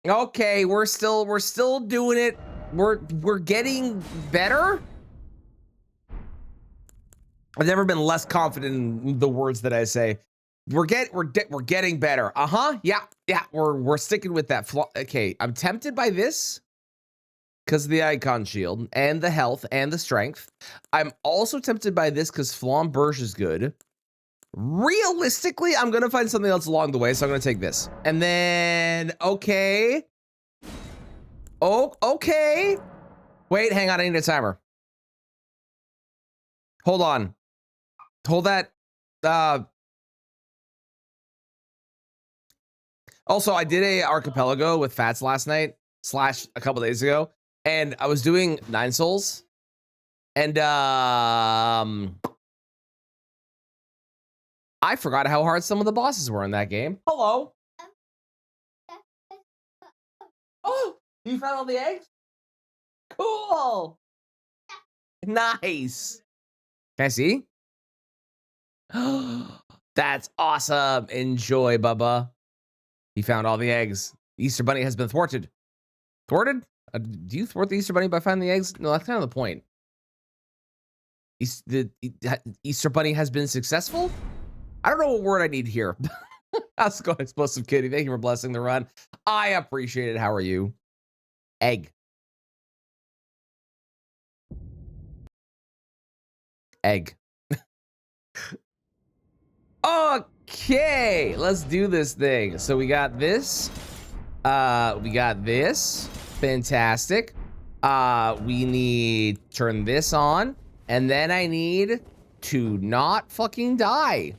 Okay, we're still doing it. We're getting better. I've never been less confident in the words that I say. We're getting better. Yeah. We're sticking with that. Okay, I'm tempted by this because of the icon shield and the health and the strength. I'm also tempted by this because Flamberge is good. Realistically, I'm gonna find something else along the way, so I'm gonna take this. And then okay. Oh, okay. Wait, hang on, I need a timer. Hold on. Hold that. Also, I did a archipelago with Fats last night / a couple days ago, and I was doing 9 souls, and I forgot how hard some of the bosses were in that game. Hello. Oh, you found all the eggs? Cool. Nice. Can I see? That's awesome. Enjoy, Bubba. He found all the eggs. The Easter Bunny has been thwarted. Thwarted? Do you thwart the Easter Bunny by finding the eggs? No, that's kind of the point. The Easter Bunny has been successful? I don't know what word I need here. How's it going, Explosive Kitty? Thank you for blessing the run. I appreciate it. How are you? Egg. Egg. Okay, let's do this thing. So we got this. We got this. Fantastic. We need turn this on, and then I need to not fucking die.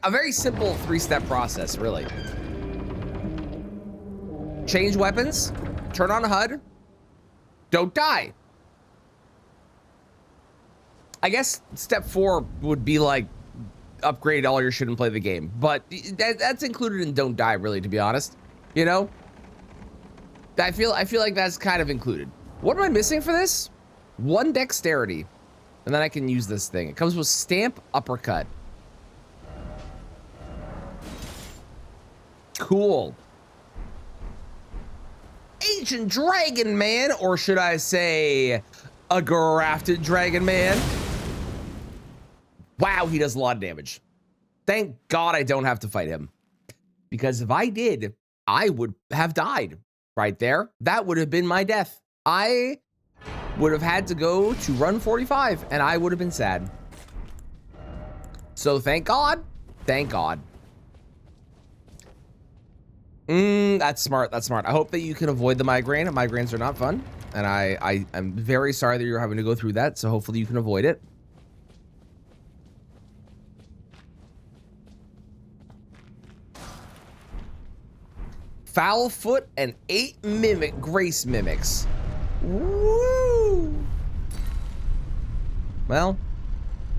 A very simple 3-step process, really. Change weapons, turn on HUD, don't die. I guess step 4 would be like upgrade all your shit and play the game, but that's included in don't die, really, to be honest. You know, I feel like that's kind of included. What am I missing for this? 1 dexterity, and then I can use this thing. It comes with stamp uppercut. Cool. Ancient Dragon Man, or should I say a grafted Dragon Man? Wow, he does a lot of damage. Thank God I don't have to fight him. Because if I did, I would have died right there. That would have been my death. I would have had to go to run 45, and I would have been sad. So thank God. Thank God. That's smart. That's smart. I hope that you can avoid the migraine. Migraines are not fun. And I'm very sorry that you're having to go through that. So hopefully you can avoid it. Foul Foot and 8 Grace Mimics. Woo! Well,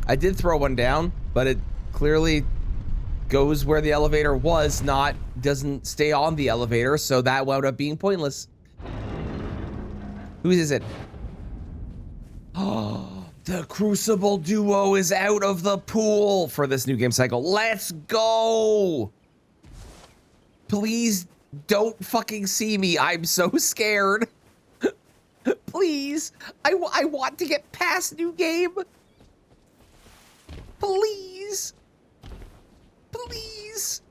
I did throw one down, but it clearly goes where the elevator was, doesn't stay on the elevator, so that wound up being pointless. Whose is it? Oh, the Crucible duo is out of the pool for this new game cycle. Let's go! Please don't fucking see me. I'm so scared. Please. I want to get past new game. Please. Please.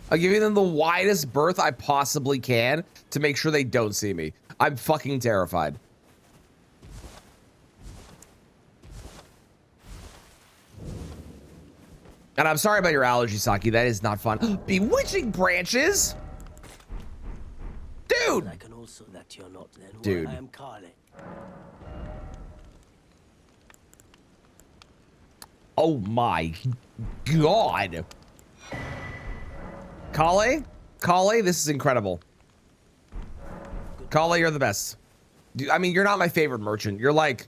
I'm giving them the widest berth I possibly can to make sure they don't see me. I'm fucking terrified. And I'm sorry about your allergy, Saki. That is not fun. Bewitching branches? Dude! I can also that you're not then. Dude. I am Carly. Oh my God. Kale? Kale, this is incredible. Kale, you're the best. I mean, you're not my favorite merchant. You're like...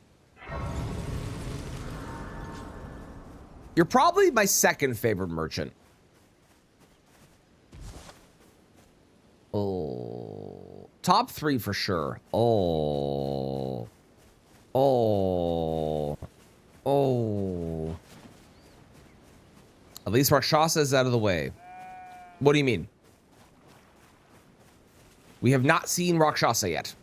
You're probably my second favorite merchant. Oh. Top 3 for sure. Oh. Oh. Oh. At least Rakshasa is out of the way. What do you mean? We have not seen Rakshasa yet.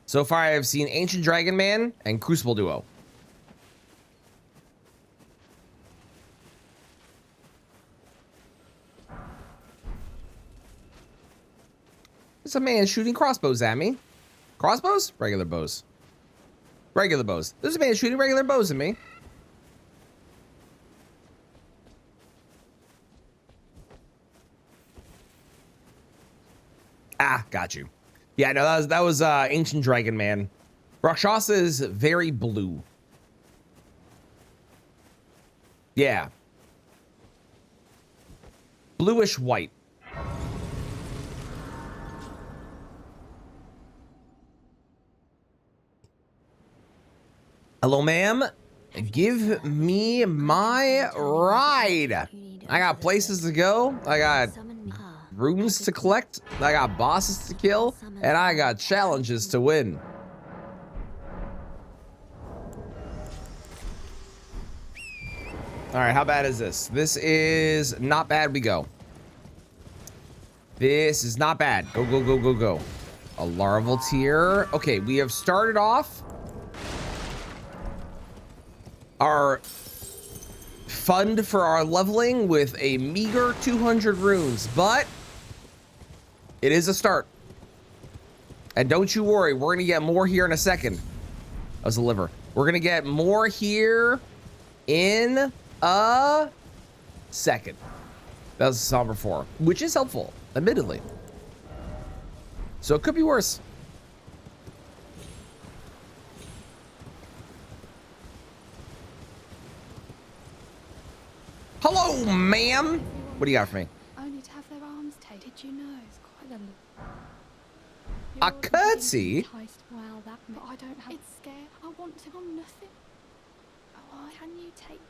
So far, I have seen Ancient Dragon Man and Crucible Duo. There's a man shooting crossbows at me. Crossbows? Regular bows. Regular bows. There's a man shooting regular bows at me. Ah, got you. Yeah, no, that was Ancient Dragon Man. Rakshasa is very blue. Yeah. Bluish white. Hello, ma'am. Give me my ride. I got places to go. I got rooms to collect. I got bosses to kill. And I got challenges to win. All right, how bad is this? This is not bad. We go. This is not bad. Go, go, go, go, go. A larval tier. Okay, we have started off our fund for our leveling with a meager 200 runes, but it is a start. And don't you worry, we're gonna get more here in a second. That was a liver. We're gonna get more here in a second. That was Somber 4, which is helpful, admittedly. So it could be worse. Hello, ma'am. What do you got for me? Only to have their arms taken. Did you know? It's quite A curtsy? Well, that, but I don't have. It's scared. I want to. I'm nothing. Oh, can you take?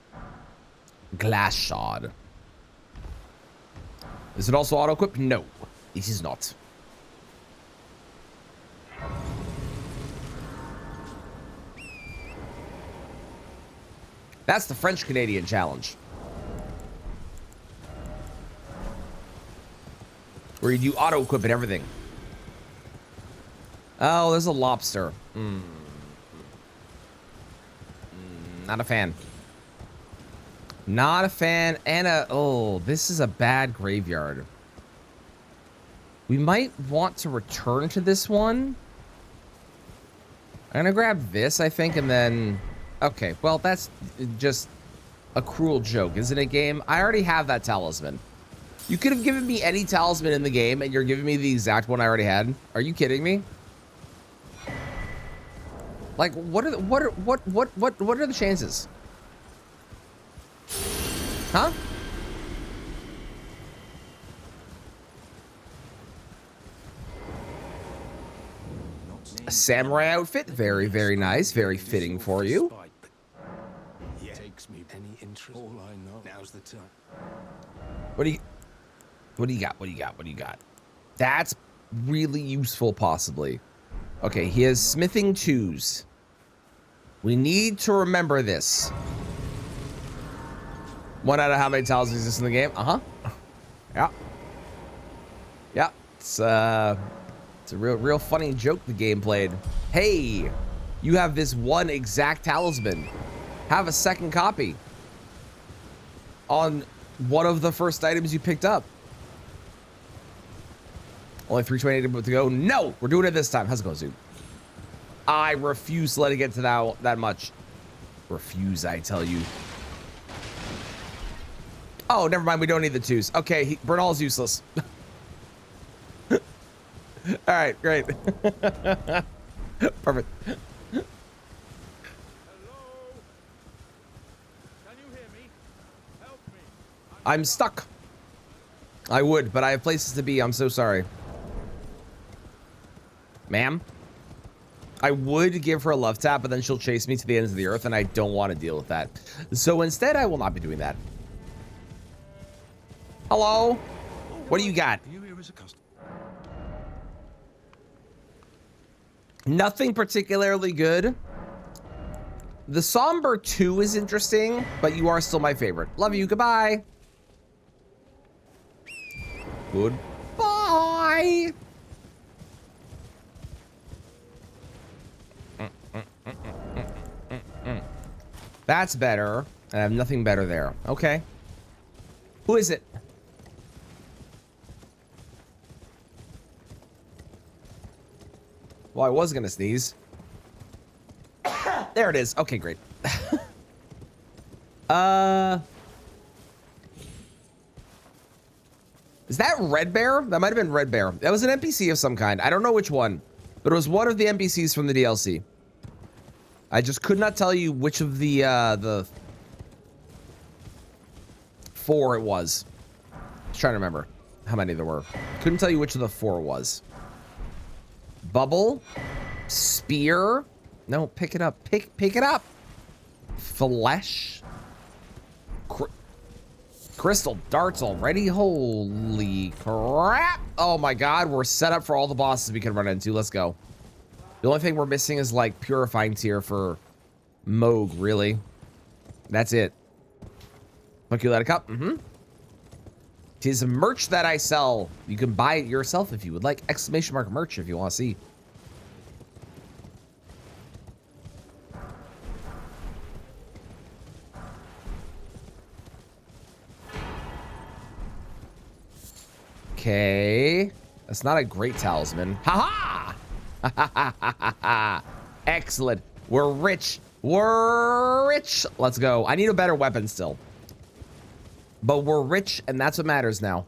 Glass shard. Is it also auto equip? No, it is not. That's the French Canadian challenge, where you do auto equip and everything. Oh, there's a lobster. Not a fan. Not a fan. And oh, this is a bad graveyard. We might want to return to this one. I'm gonna grab this, I think, and then... Okay, well, that's just a cruel joke, isn't it, game? I already have that talisman. You could have given me any talisman in the game, and you're giving me the exact one I already had. Are you kidding me? Like, what are the chances? Huh? A samurai outfit, very, very nice, very fitting for you. Takes me any interest. All I know. Now's the time. What do you got? What do you got? What do you got? That's really useful, possibly. Okay, he has smithing 2s. We need to remember this. 1 out of how many tiles exist in the game? Yeah. Yeah. It's a real funny joke the game played. Hey, you have this one exact talisman. Have a second copy on one of the first items you picked up. Only 328 to go. No, we're doing it this time. How's it going, Zoo? I refuse to let it get to that much. Refuse, I tell you. Oh, never mind. We don't need the 2s. Okay, Bernal's useless. All right, great. Perfect. Hello? Can you hear me? Help me. I'm stuck. I would, but I have places to be. I'm so sorry. Ma'am? I would give her a love tap, but then she'll chase me to the ends of the earth, and I don't want to deal with that. So instead, I will not be doing that. Hello? What do you got? You here as a customer? Nothing particularly good. The Somber 2 is interesting, but you are still my favorite. Love you. Goodbye. Goodbye. That's better. I have nothing better there. Okay. Who is it? Well, I was gonna sneeze. There it is. Okay, great. Is that Red Bear? That might have been Red Bear. That was an NPC of some kind. I don't know which one, but it was one of the NPCs from the DLC. I just could not tell you which of the 4 it was. I was trying to remember how many there were. Couldn't tell you which of the 4 it was. Bubble, spear. No, pick it up. Pick it up. Flesh. Crystal darts already. Holy crap. Oh my god, we're set up for all the bosses we can run into. Let's go. The only thing we're missing is like purifying tier for Moog, really. That's it. Maculata cup. Tis merch that I sell. You can buy it yourself if you would like. Exclamation mark merch if you want to see. Okay. That's not a great talisman. Ha ha! Excellent. We're rich. We're rich. Let's go. I need a better weapon still. But we're rich, and that's what matters now.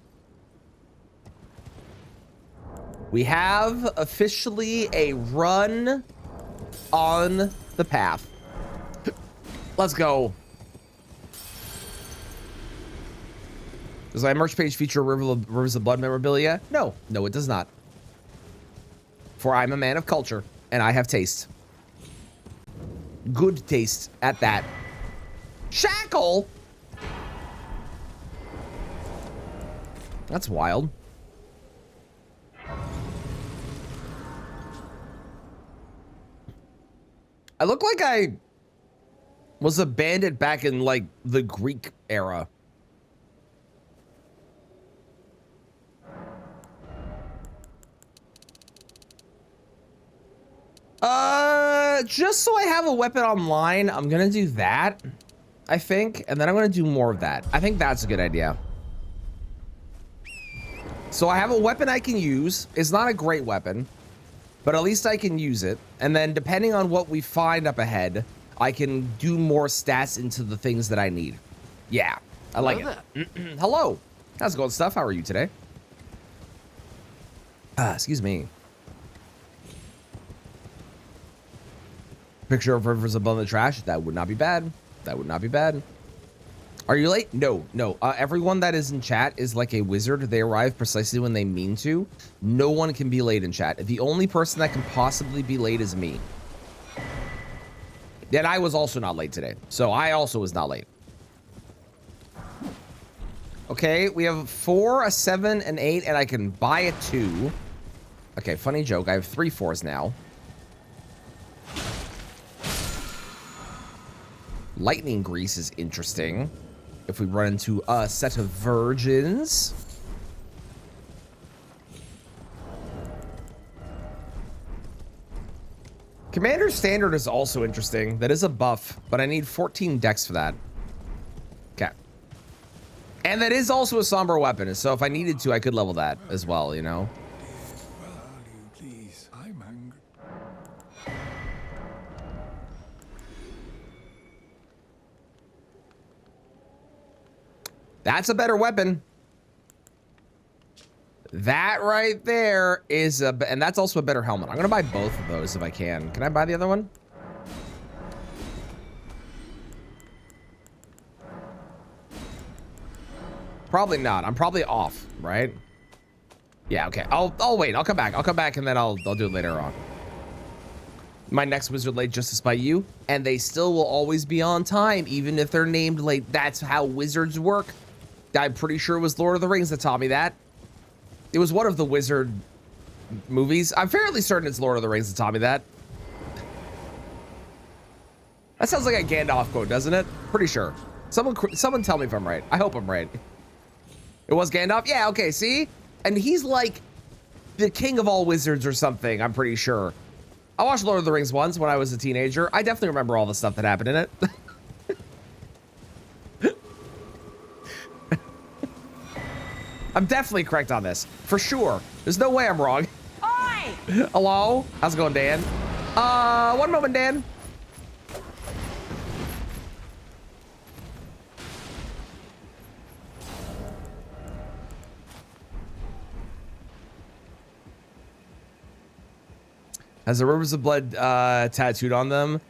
We have officially a run on the path. Let's go. Does my merch page feature Rivers of Blood memorabilia? No, no, it does not. For I'm a man of culture, and I have taste. Good taste at that. Shackle? That's wild. I look like I was a bandit back in, like, the Greek era. Just so I have a weapon online, I'm gonna do that, I think, and then I'm gonna do more of that. I think that's a good idea. So I have a weapon I can use. It's not a great weapon, but at least I can use it. And then depending on what we find up ahead, I can do more stats into the things that I need. Yeah, I like it. Hello. How's it going, stuff? How are you today? Excuse me. Picture of rivers above the trash. That would not be bad. That would not be bad. Are you late? No, no. Everyone that is in chat is like a wizard. They arrive precisely when they mean to. No one can be late in chat. The only person that can possibly be late is me. And I was also not late today. So I also was not late. Okay, we have 4, a 7, an 8, and I can buy a 2. Okay, funny joke. I have 3 4s now. Lightning grease is interesting. If we run into a set of virgins. Commander Standard is also interesting. That is a buff, but I need 14 dex for that. Okay. And that is also a somber weapon, so if I needed to, I could level that as well, you know? Please, I'm angry. That's a better weapon. That right there is a, and that's also a better helmet. I'm gonna buy both of those if I can. Can I buy the other one? Probably not. I'm probably off, right? Yeah, okay. I'll wait. I'll come back. I'll come back and then I'll do it later on. My next wizard late just to spite you, and they still will always be on time, even if they're named late. That's how wizards work. I'm pretty sure it was Lord of the Rings that taught me that. It was one of the wizard movies. I'm fairly certain it's Lord of the Rings that taught me that. That sounds like a Gandalf quote, doesn't it? Pretty sure. Someone tell me if I'm right. I hope I'm right. It was Gandalf? Yeah, okay, see? And he's like the king of all wizards or something, I'm pretty sure. I watched Lord of the Rings once when I was a teenager. I definitely remember all the stuff that happened in it. I'm definitely correct on this, for sure. There's no way I'm wrong. Oi! Hello? How's it going, Dan? One moment, Dan. Has the Rivers of Blood tattooed on them?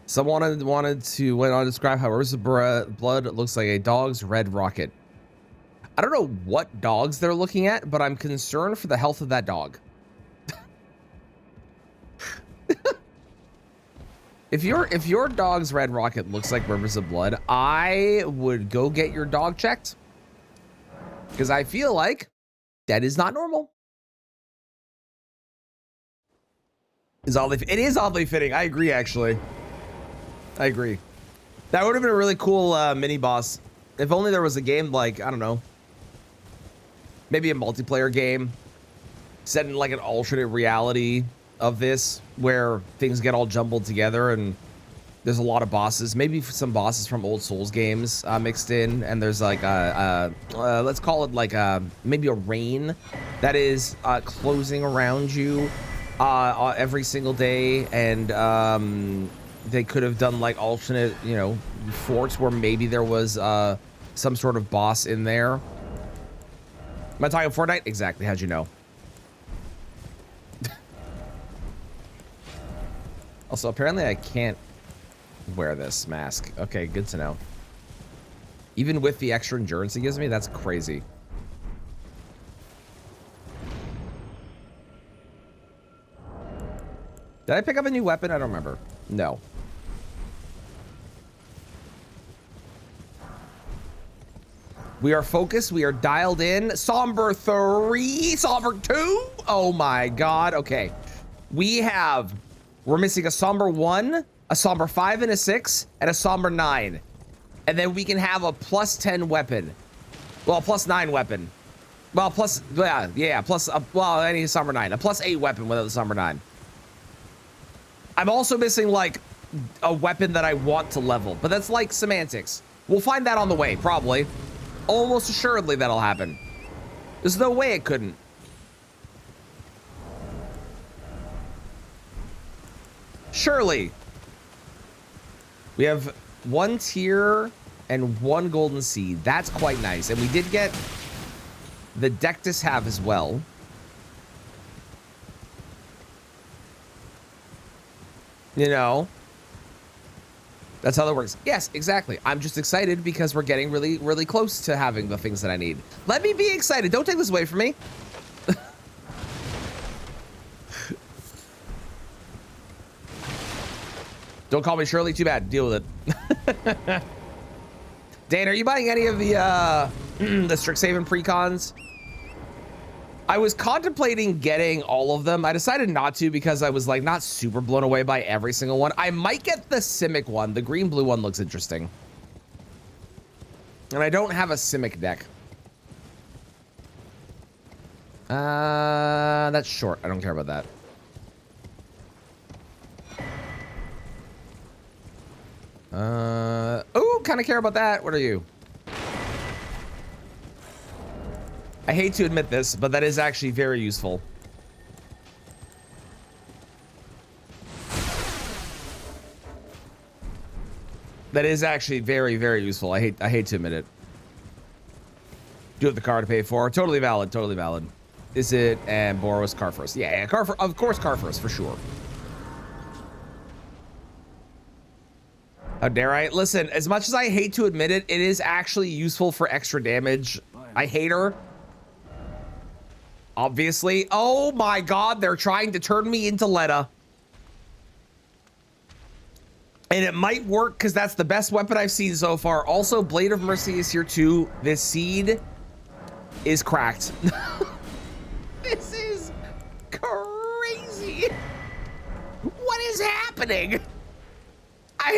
Someone went on to describe how Rivers of Blood looks like a dog's red rocket. I don't know what dogs they're looking at, but I'm concerned for the health of that dog. If your dog's red rocket looks like Rivers of Blood, I would go get your dog checked. Because I feel like that is not normal. It is oddly fitting. I agree, actually. I agree. That would have been a really cool mini boss. If only there was a game like, I don't know, maybe a multiplayer game set in like an alternate reality of this where things get all jumbled together and there's a lot of bosses, maybe some bosses from old Souls games mixed in, and there's like let's call it like maybe a rain that is closing around you every single day, and they could have done like alternate, you know, forts where maybe there was some sort of boss in there. Am I talking Fortnite? Exactly. How'd you know? Also, apparently I can't wear this mask. Okay, good to know. Even with the extra endurance it gives me, that's crazy. Did I pick up a new weapon? I don't remember. No. We are focused. We are dialed in. Somber 3, Somber 2. Oh my God. Okay. We're missing a Somber 1, a Somber 5 and a 6, and a Somber 9. And then we can have a plus 10 weapon. Well, plus 9 weapon. Well, plus, yeah, plus, well, any Somber 9. A plus 8 weapon without the Somber 9. I'm also missing, like, a weapon that I want to level. But that's like semantics. We'll find that on the way, probably. Almost assuredly that'll happen. There's no way it couldn't. Surely. We have 1 tier and 1 golden seed. That's quite nice. And we did get the Deathless have as well. You know, that's how that works. Yes, exactly. I'm just excited because we're getting really, really close to having the things that I need. Let me be excited. Don't take this away from me. Don't call me Shirley. Too bad. Deal with it. Dan, are you buying any of the the Strixhaven precons? I was contemplating getting all of them. I decided not to because I was like not super blown away by every single one. I might get the Simic one. The green-blue one looks interesting. And I don't have a Simic deck. That's short. I don't care about that. Oh, kind of care about that. What are you? I hate to admit this, but that is actually very useful. That is actually very, very useful. I hate to admit it. Do have the car to pay for. Totally valid. Totally valid. Is it and Boros car first? Yeah, car first. Of course, car first for sure. How dare I? Listen, as much as I hate to admit it, it is actually useful for extra damage. I hate her. Obviously. Oh my God, they're trying to turn me into Letta. And it might work because that's the best weapon I've seen so far. Also, Blade of Mercy is here too. This seed is cracked. This is crazy. What is happening? I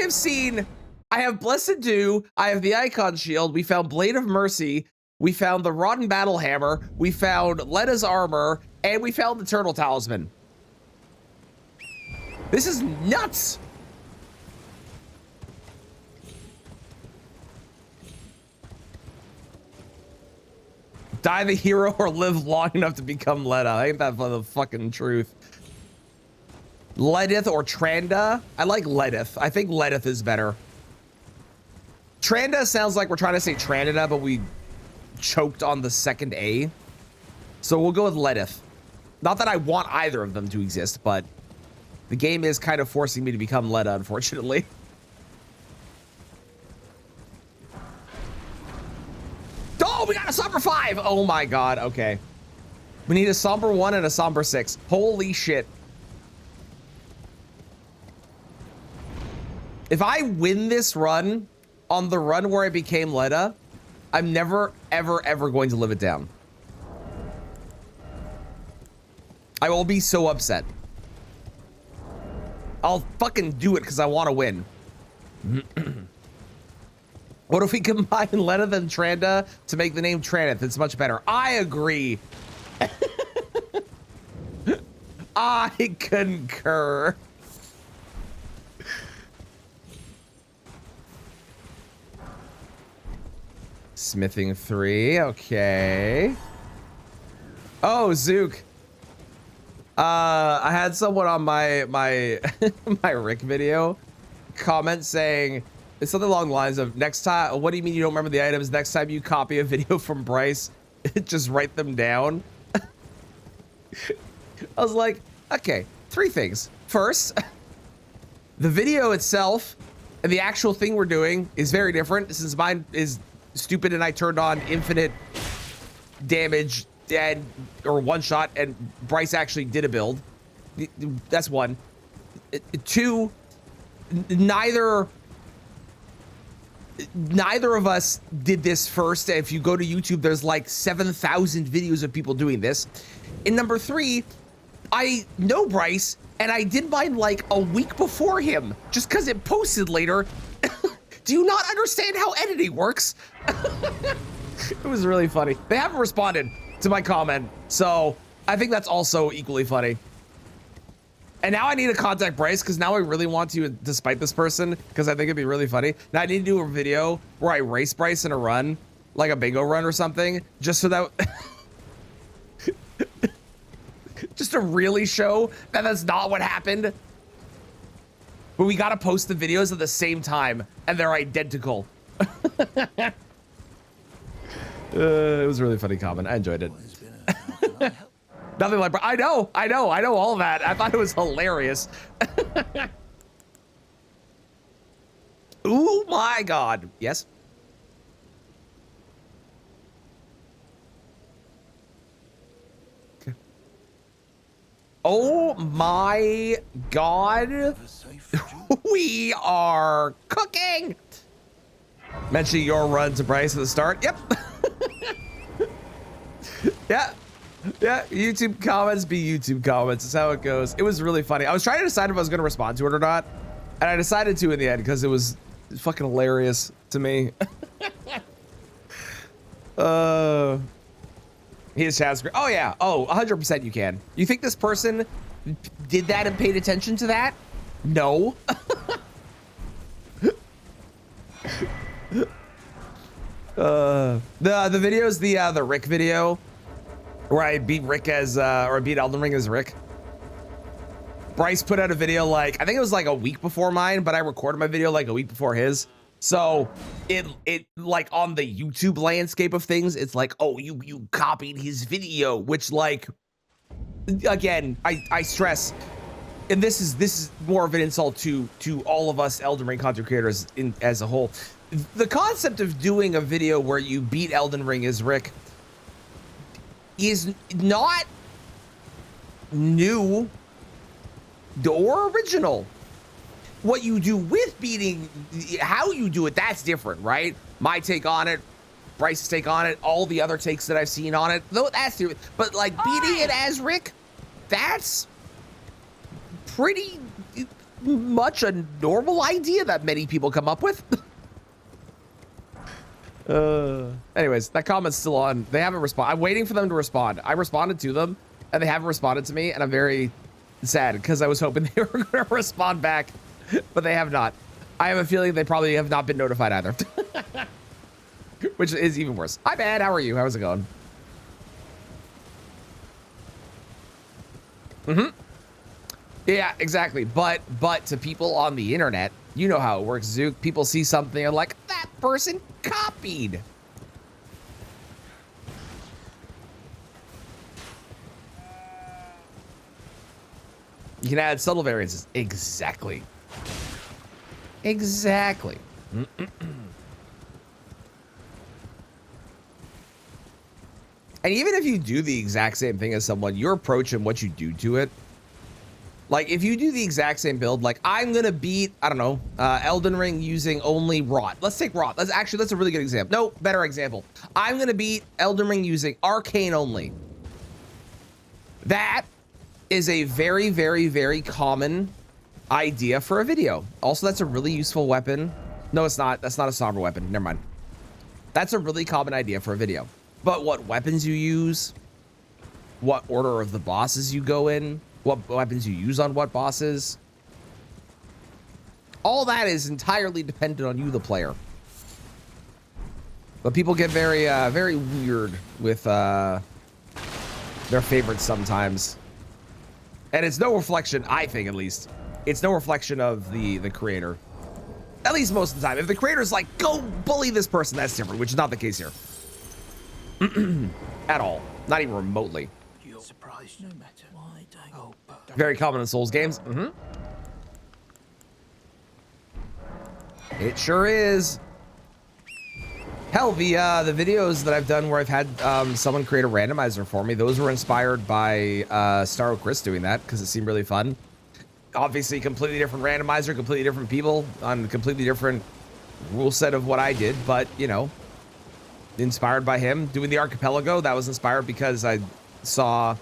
have Blessed Dew. I have the Icon Shield. We found Blade of Mercy. we found the Rotten Battle Hammer, we found Letta's armor, and we found the Turtle Talisman. This is nuts. Die the hero or live long enough to become Letta. Ain't that the fucking truth? Ledith or Tranda? I like Ledith. I think Ledith is better. Tranda sounds like we're trying to say Trandida, but we choked on the second A. So we'll go with Ledith. Not that I want either of them to exist, but the game is kind of forcing me to become Letta, unfortunately. Oh, we got a Somber 5. Oh my God, okay. We need a Somber 1 and a Somber 6. Holy shit. If I win this run on the run where I became Letta, I'm never, ever, ever going to live it down. I will be so upset. I'll fucking do it because I want to win. What if we combine Letta and Tranda to make the name Traneth? It's much better. I agree. I concur. Smithing 3, okay. Oh, Zook. I had someone on my my Rick video comment saying it's something along the lines of, next time, what do you mean you don't remember the items? Next time you copy a video from Bryce, just write them down. I was like, okay, 3 things. First, the video itself and the actual thing we're doing is very different, since mine is stupid and I turned on infinite damage and or one shot, and Bryce actually did a build. That's 1. 2, neither of us did this first. If you go to YouTube, there's like 7,000 videos of people doing this. And number 3, I know Bryce and I did mine like a week before him just because it posted later. Do you not understand how editing works? It was really funny. They haven't responded to my comment, so I think that's also equally funny. And now I need to contact Bryce because now I really want to despite this person because I think it'd be really funny. Now I need to do a video where I race Bryce in a run, like a bingo run or something, just so that just to really show that that's not what happened. But we gotta post the videos at the same time and they're identical. It was a really funny comment. I enjoyed it. Nothing like, I know all that. I thought it was hilarious. Oh my God. Yes. Okay. Oh my God. We are cooking. Mention your run to Bryce at the start. Yep. Yeah. Yeah, YouTube comments be YouTube comments. That's how it goes. It was really funny. I was trying to decide if I was going to respond to it or not. And I decided to in the end because it was fucking hilarious to me. Here's chat screen. Oh, yeah. Oh, 100% you can. You think this person did that and paid attention to that? No. The video is the Rick video. Where I beat Rick as, or I beat Elden Ring as Rick. Bryce put out a video like, I think it was like a week before mine, but I recorded my video like a week before his. So it like on the YouTube landscape of things, it's like, oh, you copied his video, which like, again, I stress, and this is more of an insult to all of us Elden Ring content creators as a whole. The concept of doing a video where you beat Elden Ring as Rick is not new or original. What you do with beating, how you do it, that's different, right? My take on it, Bryce's take on it, all the other takes that I've seen on it, though that's different. But like beating it as Rick, that's pretty much a normal idea that many people come up with. Anyways, that comment's still on. They haven't responded. I'm waiting for them to respond. I responded to them, and they haven't responded to me, and I'm very sad because I was hoping they were going to respond back, but they have not. I have a feeling they probably have not been notified either, which is even worse. Hi, man. How are you? How's it going? Yeah, exactly. But to people on the internet, you know how it works, Zook. People see something and like, that person copied. You can add subtle variances. Exactly. Exactly. And even if you do the exact same thing as someone, your approach and what you do to it, like if you do the exact same build, like I'm gonna beat, I don't know, Elden Ring using only Rot. Let's take Rot. That's a really good example. No, better example. I'm gonna beat Elden Ring using Arcane only. That is a very, very, very common idea for a video. Also, that's a really useful weapon. No, it's not. That's not a somber weapon. Never mind. That's a really common idea for a video. But what weapons you use, what order of the bosses you go in, what weapons you use on what bosses, all that is entirely dependent on you, the player. But people get very, very weird with their favorites sometimes. And it's no reflection, I think at least, it's no reflection of the creator. At least most of the time. If the creator's like, go bully this person, that's different, which is not the case here. At all. Not even remotely. You're surprised no matter why, don't you? Very common in Souls games. It sure is. Hell, the videos that I've done where I've had someone create a randomizer for me, those were inspired by Starro Chris doing that because it seemed really fun. Obviously, completely different randomizer, completely different people on a completely different rule set of what I did, but you know, inspired by him doing the archipelago. That was inspired because I saw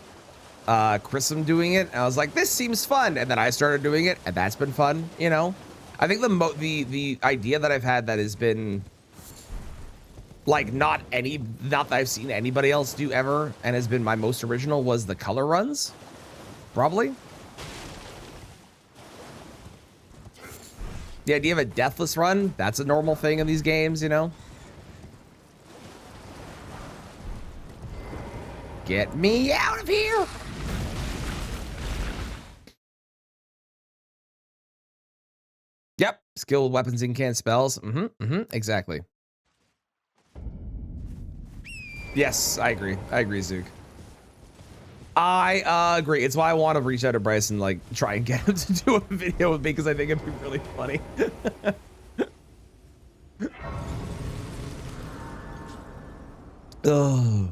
Chrism doing it, and I was like, this seems fun, and then I started doing it, and that's been fun. You know, I think the idea that I've had that has been like not that I've seen anybody else do ever, and has been my most original, was the color runs, probably. The idea of a deathless run, that's a normal thing in these games, you know? Get me out of here! Yep, skilled weapons and can spells. Exactly. Yes, I agree. I agree, Zook. I agree. It's why I want to reach out to Bryce and like try and get him to do a video with me because I think it'd be really funny. Oh.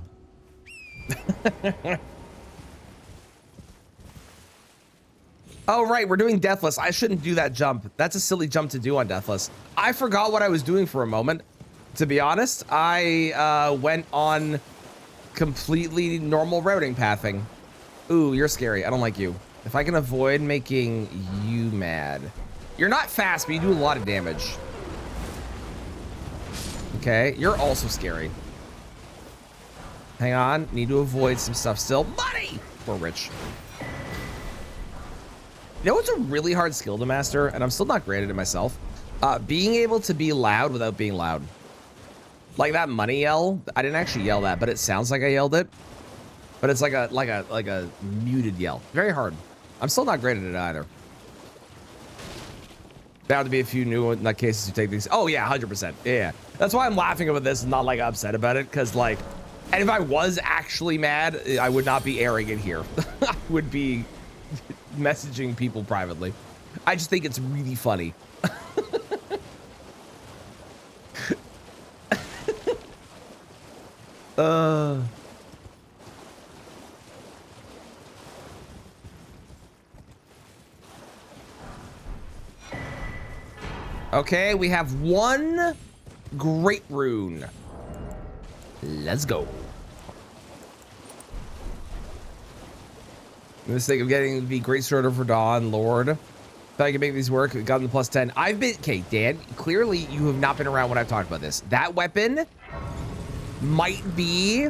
Oh, right. We're doing Deathless. I shouldn't do that jump. That's a silly jump to do on Deathless. I forgot what I was doing for a moment. To be honest, I went on completely normal routing pathing. Ooh, you're scary. I don't like you. If I can avoid making you mad. You're not fast, but you do a lot of damage. Okay, you're also scary. Hang on, need to avoid some stuff still. Money! We're rich. You know what's a really hard skill to master, and I'm still not great at it myself? Being able to be loud without being loud. Like that money yell, I didn't actually yell that, but it sounds like I yelled it. But it's like a muted yell. Very hard. I'm still not great at it either. Bound to be a few new cases who take these. Oh yeah, 100%. Yeah. That's why I'm laughing about this and not like upset about it. Cause like, and if I was actually mad, I would not be airing it here. I would be messaging people privately. I just think it's really funny. Okay, we have one great rune. Let's go. For the sake of getting the great sword for Dawn, Lord. If I can make these work, we got the +10. I've been, okay, Dan, clearly you have not been around when I've talked about this. That weapon might be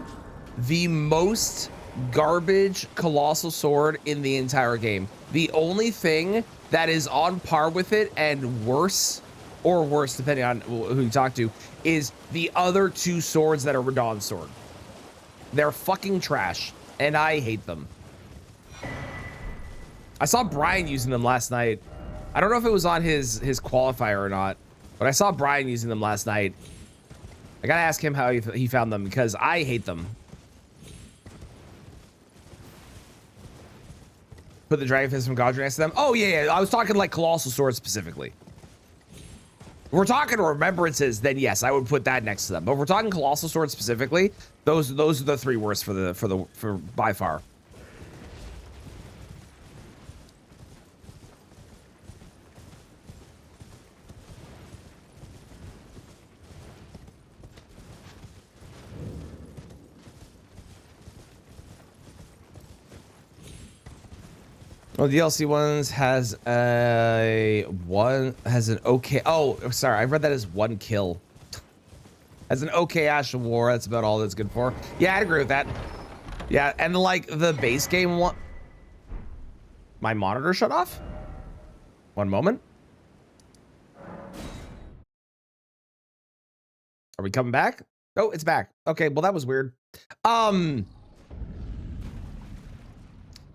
the most garbage colossal sword in the entire game. The only thing that is on par with it and worse, or worse depending on who you talk to, is the other two swords that are Radahn's sword. They're fucking trash, and I hate them. I saw Brian using them last night. I don't know if it was on his qualifier or not, but I saw Brian using them last night. I gotta ask him how he found them, because I hate them. Put the Dragon Fist from Godric next to them. Oh yeah, I was talking like Colossal Sword specifically. If we're talking Remembrances, then yes, I would put that next to them. But if we're talking Colossal Sword specifically, those are the three worst for by far. Well, the DLC ones has an okay. Oh, sorry, I read that as 1 kill. As an okay Ash of War, that's about all that's good for. Yeah, I'd agree with that. Yeah, and like the base game one. My monitor shut off. One moment. Are we coming back? Oh, it's back. Okay, well that was weird.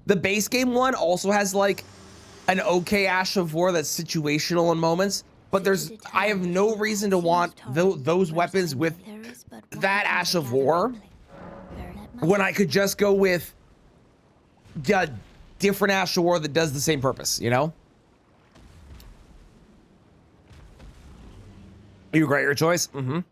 The base game one also has like an okay Ash of War that's situational in moments, but I have no reason to want those weapons with that Ash of War when I could just go with a different Ash of War that does the same purpose, you know? You regret your choice? You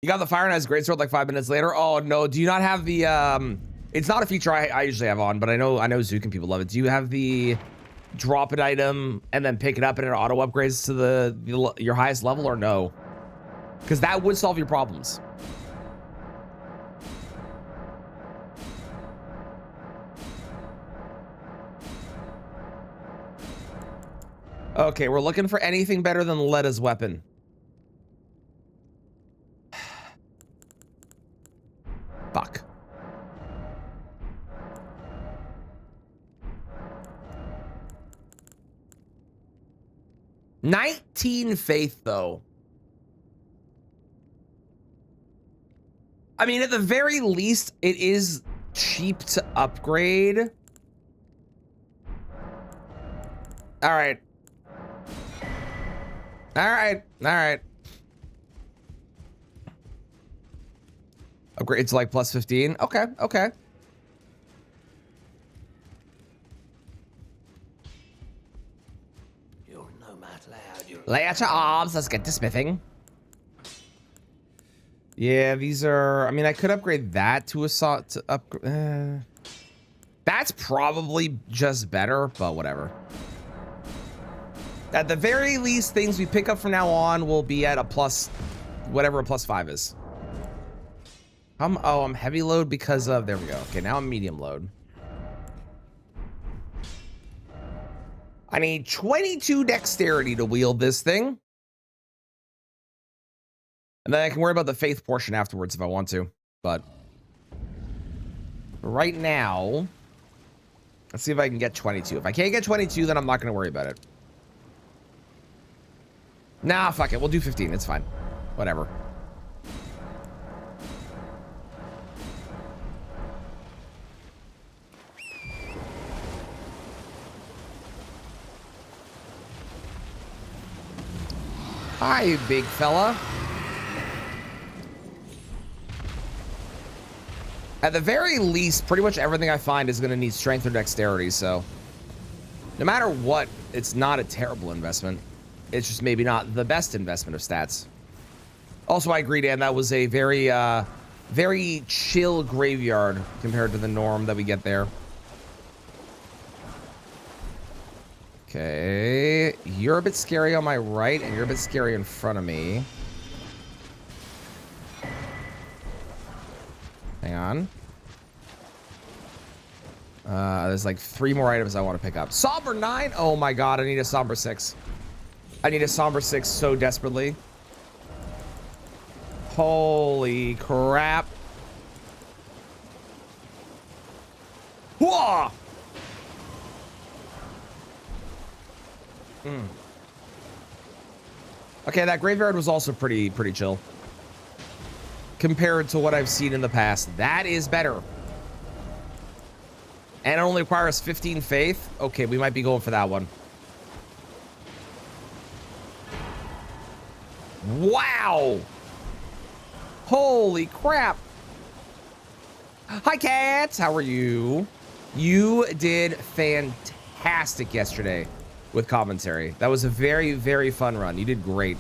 got the Fire Knight's Greatsword like 5 minutes later. Oh no, do you not have the it's not a feature I usually have on, but I know Zukin people love it. Do you have the drop an item and then pick it up and it auto upgrades to your highest level, or no? Because that would solve your problems. Okay, we're looking for anything better than Letta's weapon. Fuck. 19 faith, though. I mean, at the very least, it is cheap to upgrade. All right. All right. All right. Upgrade to like plus 15. Okay. Okay. Lay out your arms. Let's get to smithing. Yeah, these are. I mean, I could upgrade that to a salt to upgrade. That's probably just better, but whatever. At the very least, things we pick up from now on will be at a plus, whatever a plus 5 is. I'm heavy load because of, there we go. Okay, now I'm medium load. I need 22 dexterity to wield this thing. And then I can worry about the faith portion afterwards if I want to. But right now, let's see if I can get 22. If I can't get 22, then I'm not going to worry about it. Nah, fuck it. We'll do 15. It's fine. Whatever. Hi, big fella. At the very least, pretty much everything I find is going to need strength or dexterity, so no matter what, it's not a terrible investment. It's just maybe not the best investment of stats. Also, I agree, Dan, that was a very, very chill graveyard compared to the norm that we get there. Okay, you're a bit scary on my right, and you're a bit scary in front of me. Hang on. There's like 3 more items I want to pick up. Somber 9? Oh my god, I need a Somber 6. I need a Somber 6 so desperately. Holy crap. Whoa! Okay, that graveyard was also pretty chill. Compared to what I've seen in the past. That is better. And it only requires 15 faith. Okay, we might be going for that one. Wow! Holy crap! Hi, cats! How are you? You did fantastic yesterday with commentary. That was a very fun run. You did great.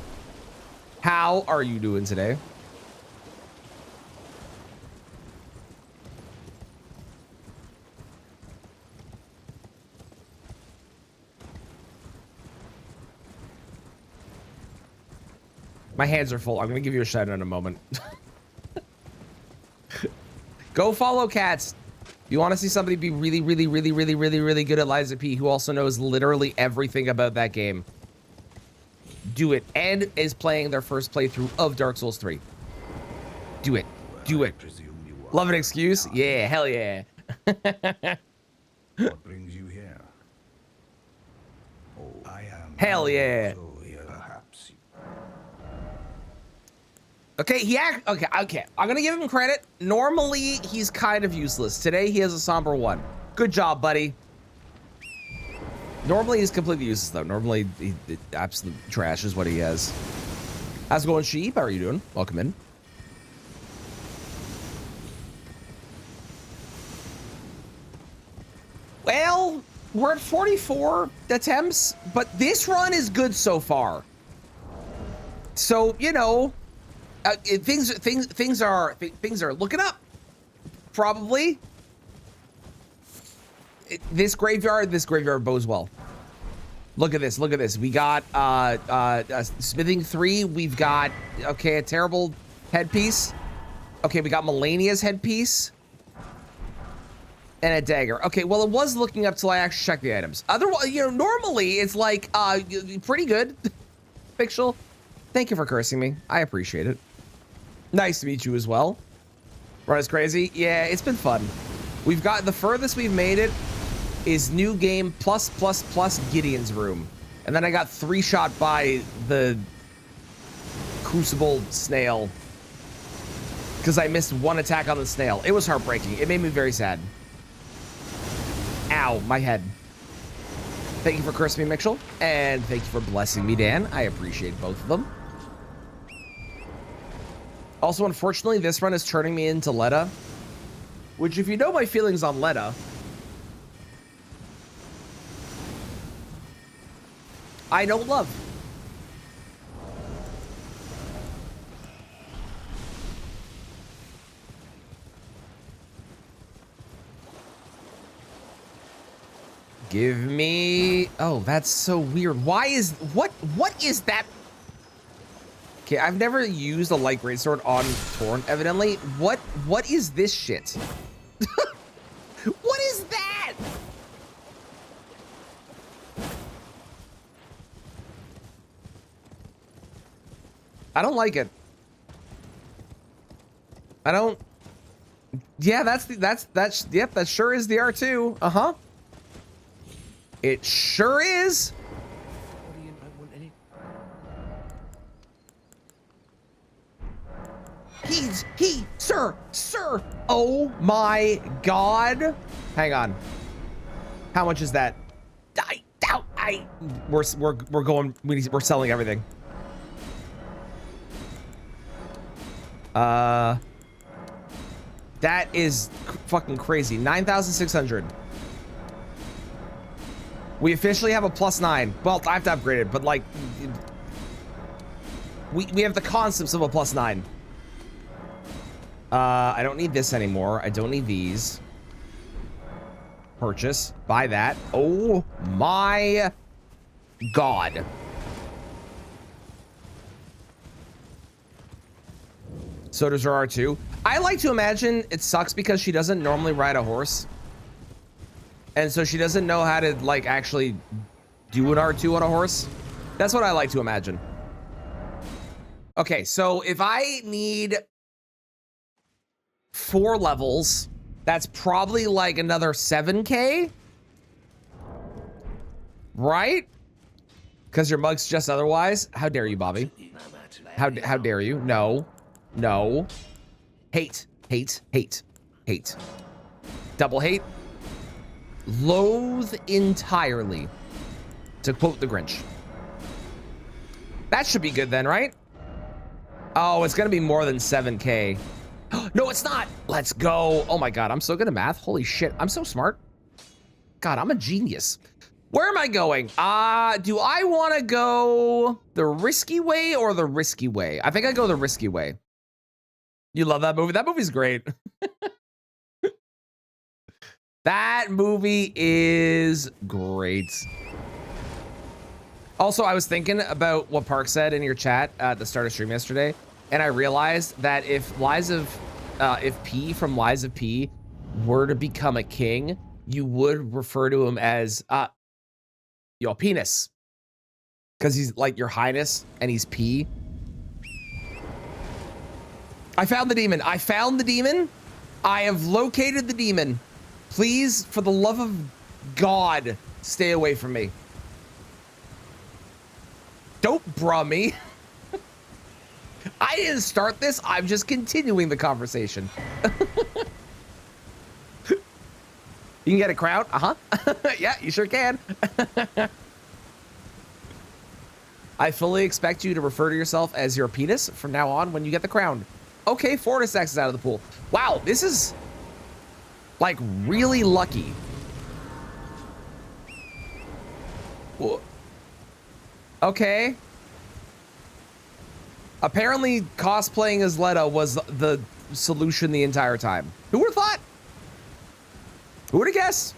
How are you doing today? My hands are full. I'm gonna give you a shout out in a moment. Go follow cats. You want to see somebody be really good at Liza P, who also knows literally everything about that game. Do it. And is playing their first playthrough of Dark Souls 3. Do it. Do it. Love an excuse? Yeah, hell yeah. What brings you here? Oh, I am. Hell yeah. Perhaps. Okay, okay. I'm gonna give him credit. Normally, he's kind of useless. Today, he has a somber 1. Good job, buddy. Normally, he's completely useless, though. Normally, he absolute trash is what he has. How's it going, Sheep? How are you doing? Welcome in. Well, we're at 44 attempts, but this run is good so far. So, you know, things are looking up. Probably. This graveyard bodes well. Look at this. Look at this. We got smithing 3. We've got a terrible headpiece. Okay, we got Melania's headpiece. And a dagger. Okay, well, it was looking up till I actually checked the items. Otherwise, you know, normally it's like pretty good. Pixel, thank you for cursing me. I appreciate it. Nice to meet you as well. Run is crazy. Yeah, it's been fun. We've got the furthest we've made it is new game plus Gideon's room. And then I got 3-shot by the crucible snail because I missed 1 attack on the snail. It was heartbreaking. It made me very sad. Ow, my head. Thank you for cursing me, Mitchell. And thank you for blessing me, Dan. I appreciate both of them. Also, unfortunately, this run is turning me into Letta. Which, if you know my feelings on Letta, I don't love. Give me... Oh, that's so weird. Why is... What is that? Okay, I've never used a light greatsword on Torn, evidently. What is this shit? What is that? I don't like it. I don't... Yeah, yep, that sure is the R2. Uh-huh. It sure is. Sir. Oh my God. Hang on. How much is that? We're going. We're selling everything. That is fucking crazy. 9,600. We officially have a +9. Well, I have to upgrade it, but like, we have the concepts of a +9. I don't need this anymore. I don't need these. Purchase. Buy that. Oh my God. So does her R2. I like to imagine it sucks because she doesn't normally ride a horse. And so she doesn't know how to, like, actually do an R2 on a horse. That's what I like to imagine. Okay, so if I need 4 levels, that's probably like another 7K, right? Because your mug suggests otherwise. How dare you, Bobby? How dare you? No, no. Hate, hate, hate, hate. Double hate. Loathe entirely, to quote the Grinch. That should be good then, right? Oh, it's gonna be more than 7K. No, it's not. Let's go. Oh my God, I'm so good at math. Holy shit, I'm so smart. God, I'm a genius. Where am I going? Do I want to go the risky way or the risky way? I think I go the risky way. You love that movie? That movie's great. That movie is great. Also, I was thinking about what Park said in your chat at the start of stream yesterday, and I realized that if P from Lies of P were to become a king, you would refer to him as your penis, because he's like your highness and he's P. I found the demon. I found the demon. I have located the demon. Please, for the love of God, stay away from me. Don't bruh me. I didn't start this. I'm just continuing the conversation. You can get a crown? Uh-huh. Yeah, you sure can. I fully expect you to refer to yourself as your penis from now on when you get the crown. Okay, Fortisex is out of the pool. Wow, this is like really lucky. Okay. Apparently cosplaying as Letta was the solution the entire time. Who would have thought? Who would have guessed?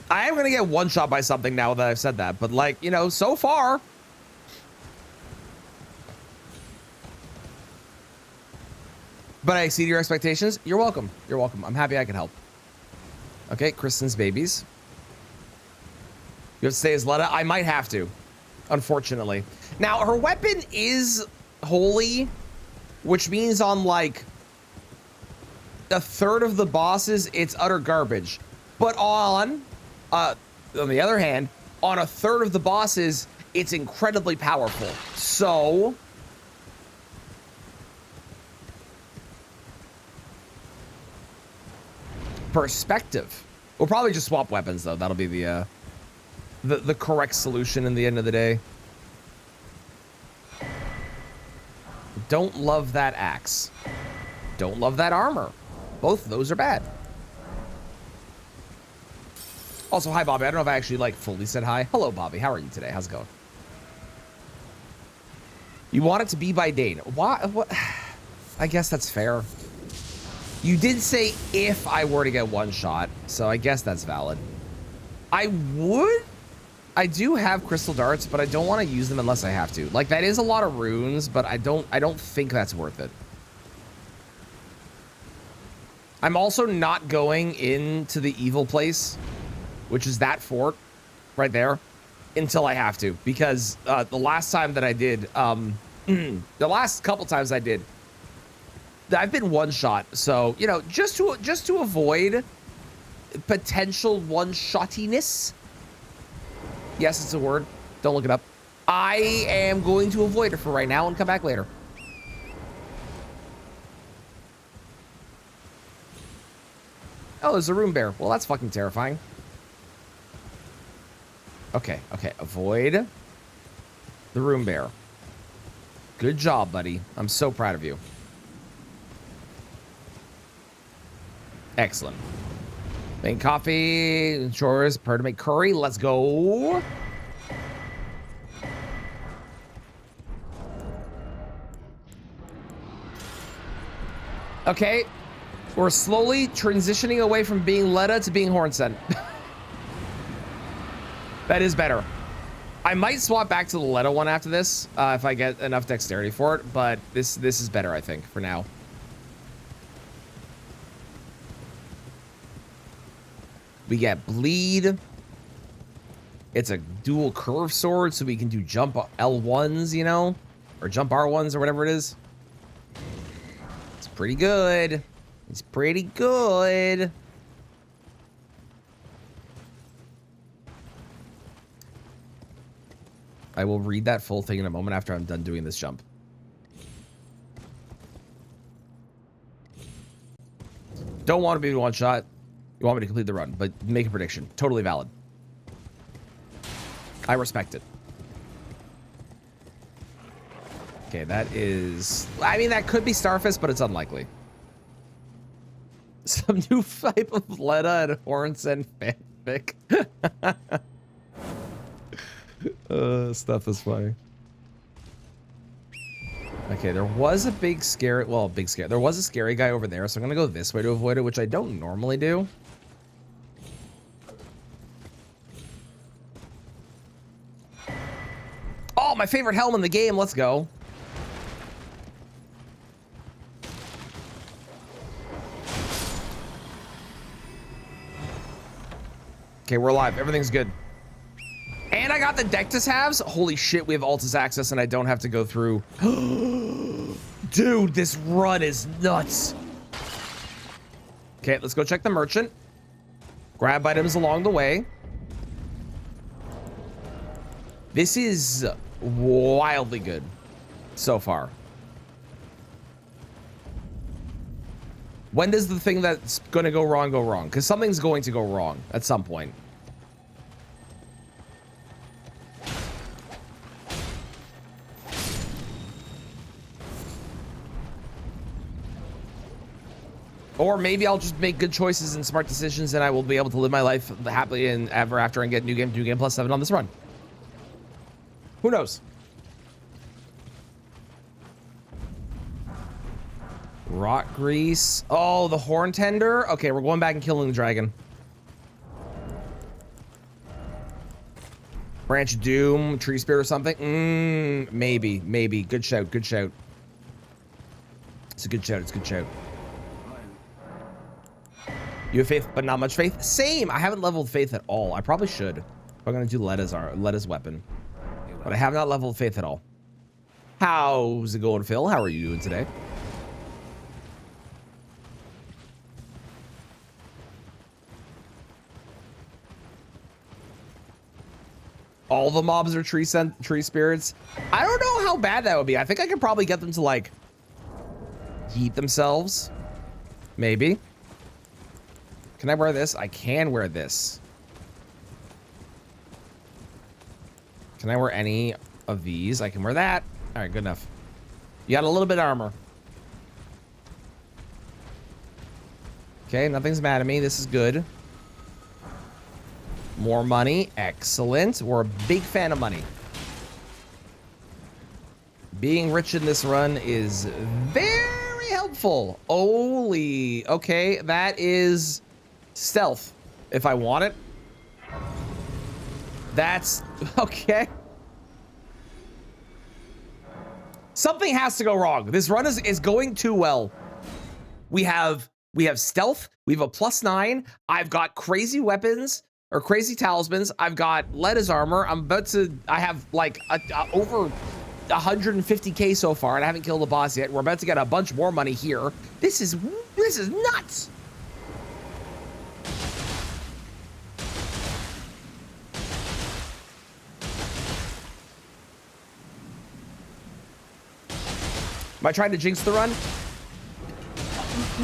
I am gonna get one shot by something now that I've said that, but like, you know, so far. But I exceeded your expectations. You're welcome. You're welcome. I'm happy I can help. Okay, Kristen's babies. You have to stay as Letta? I might have to, unfortunately. Now, her weapon is holy, which means on like a third of the bosses, it's utter garbage. But on the other hand, on a third of the bosses, it's incredibly powerful. So perspective. We'll probably just swap weapons though. That'll be the correct solution in the end of the day. Don't love that axe. Don't love that armor. Both of those are bad. Also, hi Bobby. I don't know if I actually like fully said hi. Hello Bobby. How are you today? How's it going? You want it to be by Dane. Why? What? I guess that's fair. You did say if I were to get one shot, so I guess that's valid. I do have crystal darts, but I don't want to use them unless I have to. Like, that is a lot of runes, but I don't think that's worth it. I'm also not going into the evil place, which is that fort right there, until I have to, because the last time that I did, the last couple times I did, I've been one shot. So, you know, just to avoid potential one-shottiness. Yes, it's a word. Don't look it up. I am going to avoid it for right now and come back later. Oh, there's a room bear. Well, that's fucking terrifying. Okay, okay. Avoid the room bear. Good job, buddy. I'm so proud of you. Excellent. Make coffee, chores, prepare to make curry. Let's go. Okay. We're slowly transitioning away from being Letta to being Hornsent. That is better. I might swap back to the Letta one after this, if I get enough dexterity for it, but this is better, I think, for now. We get bleed. It's a dual curve sword, so we can do jump L1s, you know, or jump R1s or whatever it is. It's pretty good. It's pretty good. I will read that full thing in a moment after I'm done doing this jump. Don't want to be one shot. You want me to complete the run, but make a prediction. Totally valid. I respect it. Okay, that is... I mean, that could be Starfist, but it's unlikely. Some new type of Letta and Hornsen fanfic. Stuff is funny. Okay, there was a big scary... Well, a big scary... There was a scary guy over there, so I'm going to go this way to avoid it, which I don't normally do. Oh, my favorite helm in the game. Let's go. Okay, we're alive. Everything's good. And I got the Deathless halves. Holy shit, we have Altus access and I don't have to go through. Dude, this run is nuts. Okay, let's go check the merchant. Grab items along the way. This is wildly good so far. When does the thing that's going to go wrong? Because something's going to go wrong at some point. Or maybe I'll just make good choices and smart decisions and I will be able to live my life happily and ever after and get New Game Plus 7 on this run. Who knows? Rock grease. Oh, the horn tender. Okay, we're going back and killing the dragon. Branch of Doom, tree spirit or something. Maybe. Good shout. It's a good shout. You have faith, but not much faith. Same. I haven't leveled faith at all. I probably should. I'm gonna do Letta's weapon, but I have not leveled faith at all. How's it going, Phil? How are you doing today? All the mobs are tree spirits. I don't know how bad that would be. I think I could probably get them to like heat themselves. Maybe. Can I wear this? I can wear this. Can I wear any of these? I can wear that. All right, good enough. You got a little bit of armor. Okay, nothing's mad at me. This is good. More money. Excellent. We're a big fan of money. Being rich in this run is very helpful. Holy. Okay, that is stealth if I want it. That's okay. Something has to go wrong. This run is going too well. We have stealth. We have a +9. I've got crazy weapons or crazy talismans. I've got Letta's armor. I have like over 150k so far, and I haven't killed the boss yet. We're about to get a bunch more money here. This is nuts. Am I trying to jinx the run?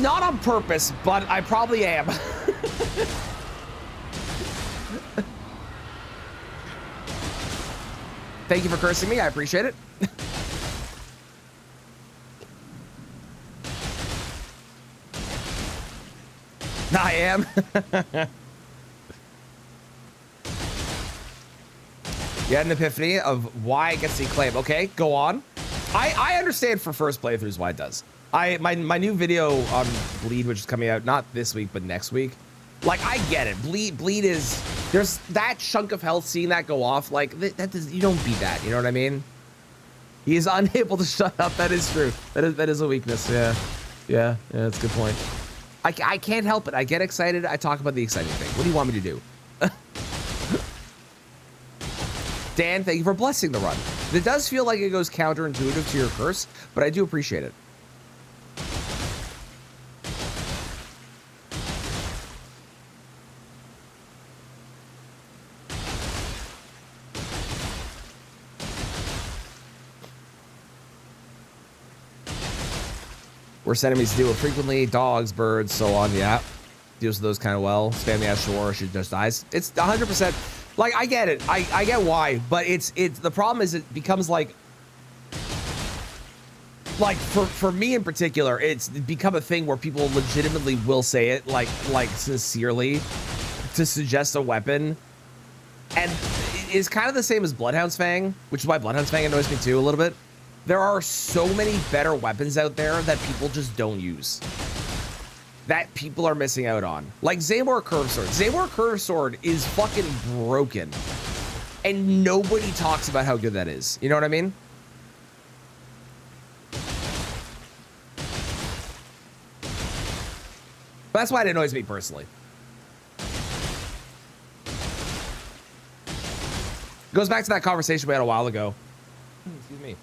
Not on purpose, but I probably am. Thank you for cursing me. I appreciate it. I am. You had an epiphany of why it gets the acclaim. Okay, go on. I understand for first playthroughs why it does. My new video on Bleed, which is coming out not this week but next week. Like, I get it. Bleed is, there's that chunk of health, seeing that go off, like that does, you don't beat that, you know what I mean? He is unable to shut up. That is true. That is a weakness. Yeah, that's a good point. I can't help it. I get excited. I talk about the exciting thing. What do you want me to do? Dan, thank you for blessing the run. It does feel like it goes counterintuitive to your curse, but I do appreciate it. Worst enemies deal with frequently, dogs, birds, so on. Yeah, deals with those kind of well. Spam the ashore, she just dies. It's 100%. Like, I get it. I get why, but it's the problem is it becomes like for me in particular, it's become a thing where people legitimately will say it like sincerely to suggest a weapon, and it's kind of the same as Bloodhound's Fang, which is why Bloodhound's Fang annoys me too a little bit. There are so many better weapons out there that people just don't use, that people are missing out on. Like Zaymor Curve Sword. Zaymor Curve Sword is fucking broken, and nobody talks about how good that is. You know what I mean? That's why it annoys me personally. Goes back to that conversation we had a while ago. Excuse me.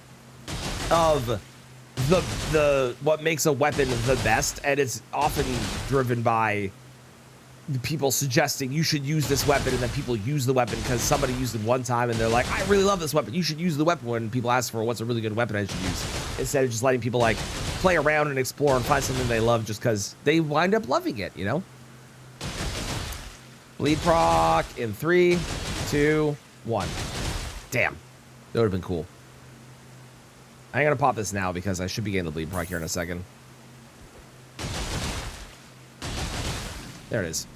Of the what makes a weapon the best, and it's often driven by people suggesting you should use this weapon, and then people use the weapon because somebody used it one time and they're like, I really love this weapon, you should use the weapon, when people ask for what's a really good weapon I should use, instead of just letting people like play around and explore and find something they love just because they wind up loving it, you know? Bleed proc in 3, 2, 1. Damn, that would have been cool. I'm gonna pop this now because I should be getting the bleed proc here in a second. There it is.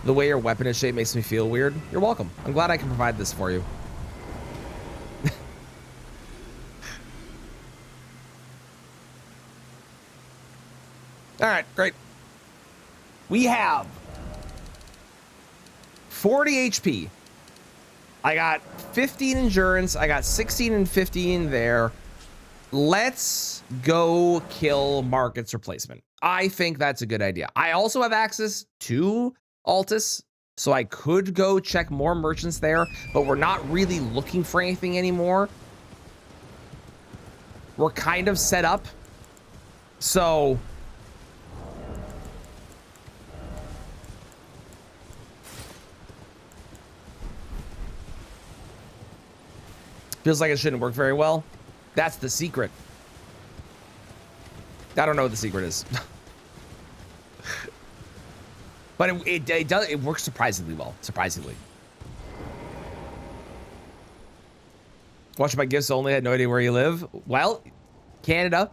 The way your weapon is shaped makes me feel weird. You're welcome. I'm glad I can provide this for you. All right, great. We have 40 HP. I got 15 endurance. I got 16 and 15 there. Let's go kill Market's replacement. I think that's a good idea. I also have access to Altus, so I could go check more merchants there, but we're not really looking for anything anymore. We're kind of set up. So feels like it shouldn't work very well. That's the secret. I don't know what the secret is. But it works surprisingly well. Surprisingly. Watch my gifts only. I had no idea where you live. Well, Canada.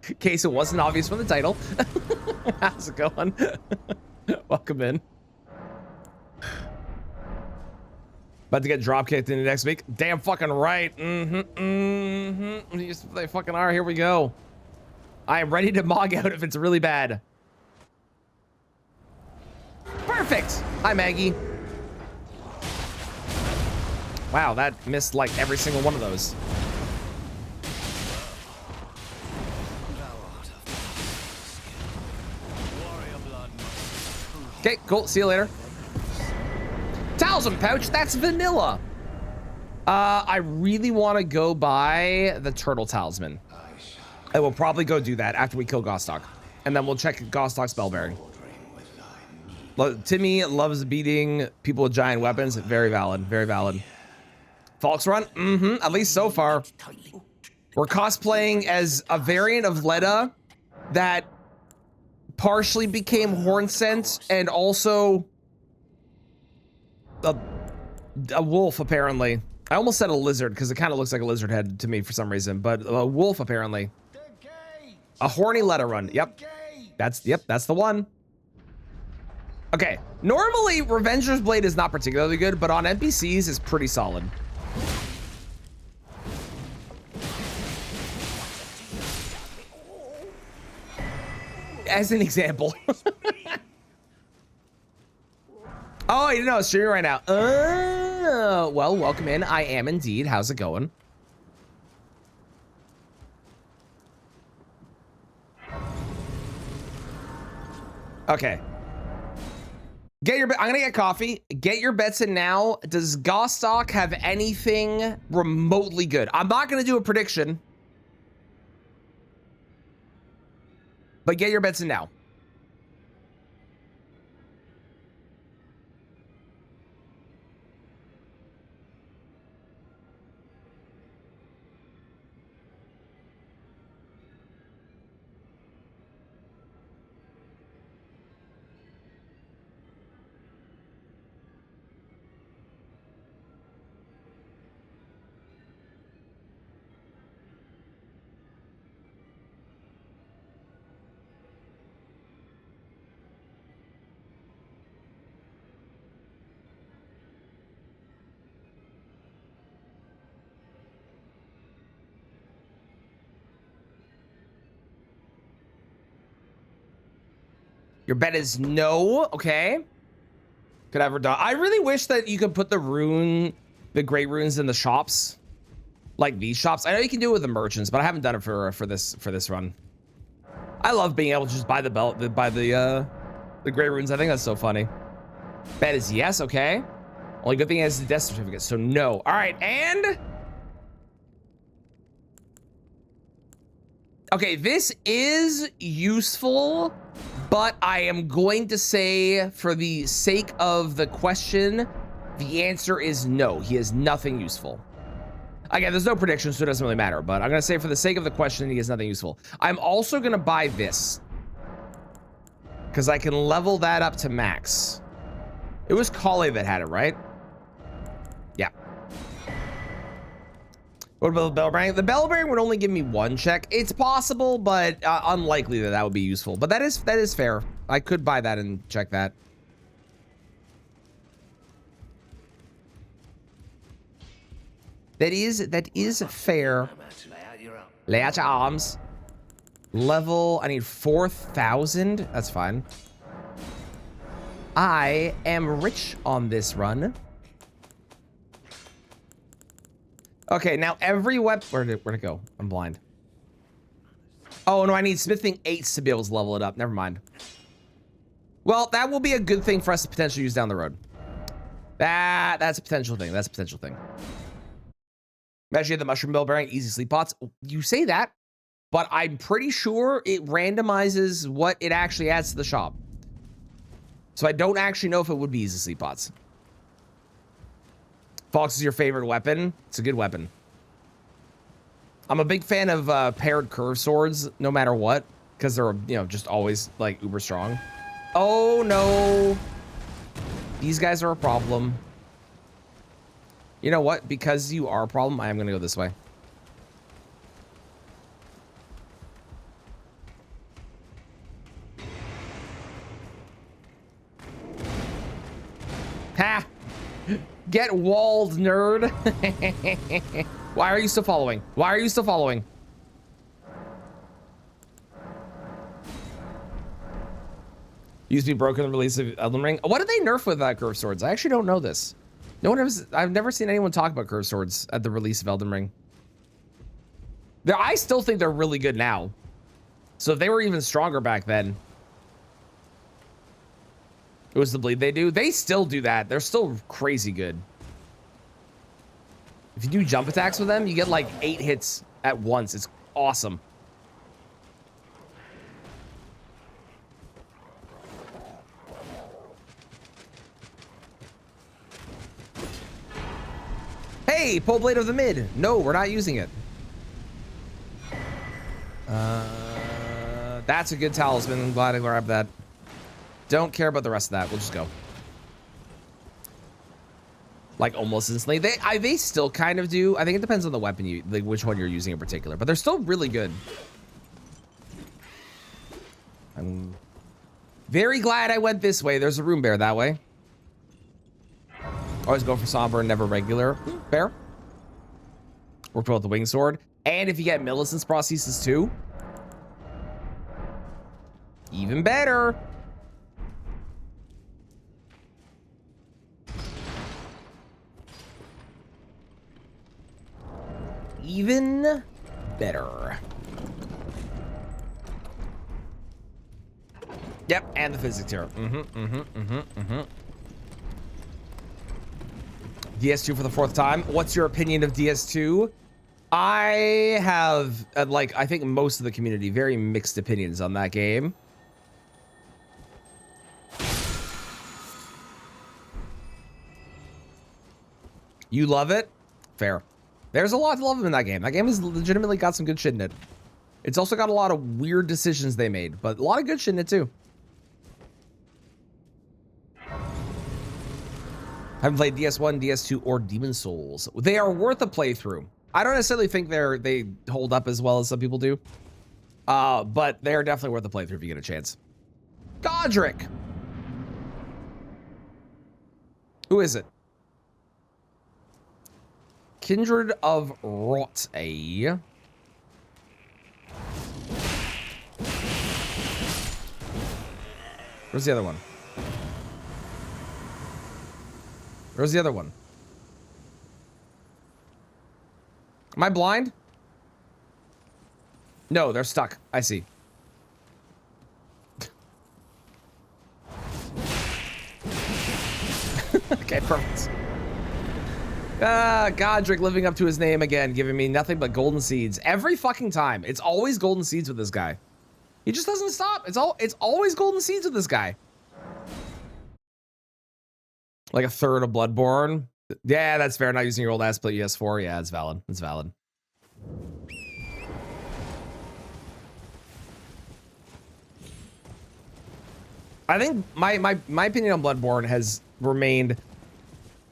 In case it wasn't obvious from the title. How's it going? Welcome in. About to get drop kicked into next week. Damn fucking right. They fucking are. Here we go. I am ready to mog out if it's really bad. Perfect. Hi, Maggie. Wow, that missed like every single one of those. Okay, cool. See you later. Talisman pouch, that's vanilla. I really want to go buy the turtle talisman. I will probably go do that after we kill Gostock, and then we'll check Gostock's Spellbearing. Timmy loves beating people with giant weapons. Very valid, very valid. Falk's Run, at least so far. We're cosplaying as a variant of Leda that partially became Hornsent and also a wolf, apparently. I almost said a lizard because it kind of looks like a lizard head to me for some reason, but a wolf, apparently. A horny Leda run. Yep, that's the one. Okay, normally Revenger's Blade is not particularly good, but on NPCs is pretty solid. As an example. Oh, I didn't know I was streaming right now. Well, welcome in. I am indeed. How's it going? Okay. Get your. I'm gonna get coffee. Get your bets in now. Does Gostock have anything remotely good? I'm not gonna do a prediction, but get your bets in now. Your bet is no. Okay. Could ever die. I really wish that you could put the gray runes in the shops, like these shops. I know you can do it with the merchants, but I haven't done it for this run. I love being able to just buy the gray runes. I think that's so funny. Bet is yes. Okay. Only good thing is the death certificate. So no. All right. And okay, this is useful, but I am going to say, for the sake of the question, the answer is no. He has nothing useful. Again, there's no prediction, so it doesn't really matter, but I'm going to say for the sake of the question, he has nothing useful. I'm also going to buy this, because I can level that up to max. It was Kale that had it, right? Yeah. What about the bell bearing? The bell bearing would only give me one check. It's possible, but unlikely that that would be useful. But that is fair. I could buy that and check that. That is fair. Lay out your arms. Level. I need 4,000. That's fine. I am rich on this run. Okay, now every weapon. Where'd it go? I'm blind. Oh no, I need smithing 8s to be able to level it up. Never mind. Well, that will be a good thing for us to potentially use down the road. That's a potential thing. That's a potential thing. Imagine the mushroom bell bearing easy sleep pots. You say that, but I'm pretty sure it randomizes what it actually adds to the shop. So I don't actually know if it would be easy sleep pots. Fox is your favorite weapon. It's a good weapon. I'm a big fan of paired curve swords, no matter what, because they're, you know, just always like uber strong. Oh no, these guys are a problem. You know what? Because you are a problem, I am gonna go this way. Ha! Get walled, nerd. Why are you still following? Why are you still following? Used to be broken in the release of Elden Ring. What did they nerf with curved swords? I actually don't know this. No one ever. I've never seen anyone talk about curved swords at the release of Elden Ring. I still think they're really good now. So if they were even stronger back then. It was the bleed they do. They still do that. They're still crazy good. If you do jump attacks with them, you get like 8 hits at once. It's awesome. Hey, Pole Blade of the Mid. No, we're not using it. That's a good talisman. I'm glad I grabbed that. Don't care about the rest of that. We'll just go. Like almost instantly. They still kind of do. I think it depends on the weapon like which one you're using in particular, but they're still really good. I'm very glad I went this way. There's a room bear that way. Always go for somber and never regular. Fair. Worked well with the wing sword. And if you get Millicent's prosthesis too, even better. Even better. Yep, and the physics here. DS2 for the 4th time. What's your opinion of DS2? I have, like, I think most of the community, very mixed opinions on that game. You love it? Fair. There's a lot to love in that game. That game has legitimately got some good shit in it. It's also got a lot of weird decisions they made, but a lot of good shit in it too. Haven't played DS1, DS2, or Demon Souls. They are worth a playthrough. I don't necessarily think they hold up as well as some people do. But they're definitely worth a playthrough if you get a chance. Godric! Who is it? Kindred of Rot. Where's the other one? Where's the other one? Am I blind? No, they're stuck. I see. Okay, perfect. Godric living up to his name again, giving me nothing but golden seeds every fucking time. It's always golden seeds with this guy. He just doesn't stop. It's always golden seeds with this guy. Like a third of Bloodborne. Yeah, that's fair. Not using your old ass play ES4. Yeah, it's valid. It's valid. I think my opinion on Bloodborne has remained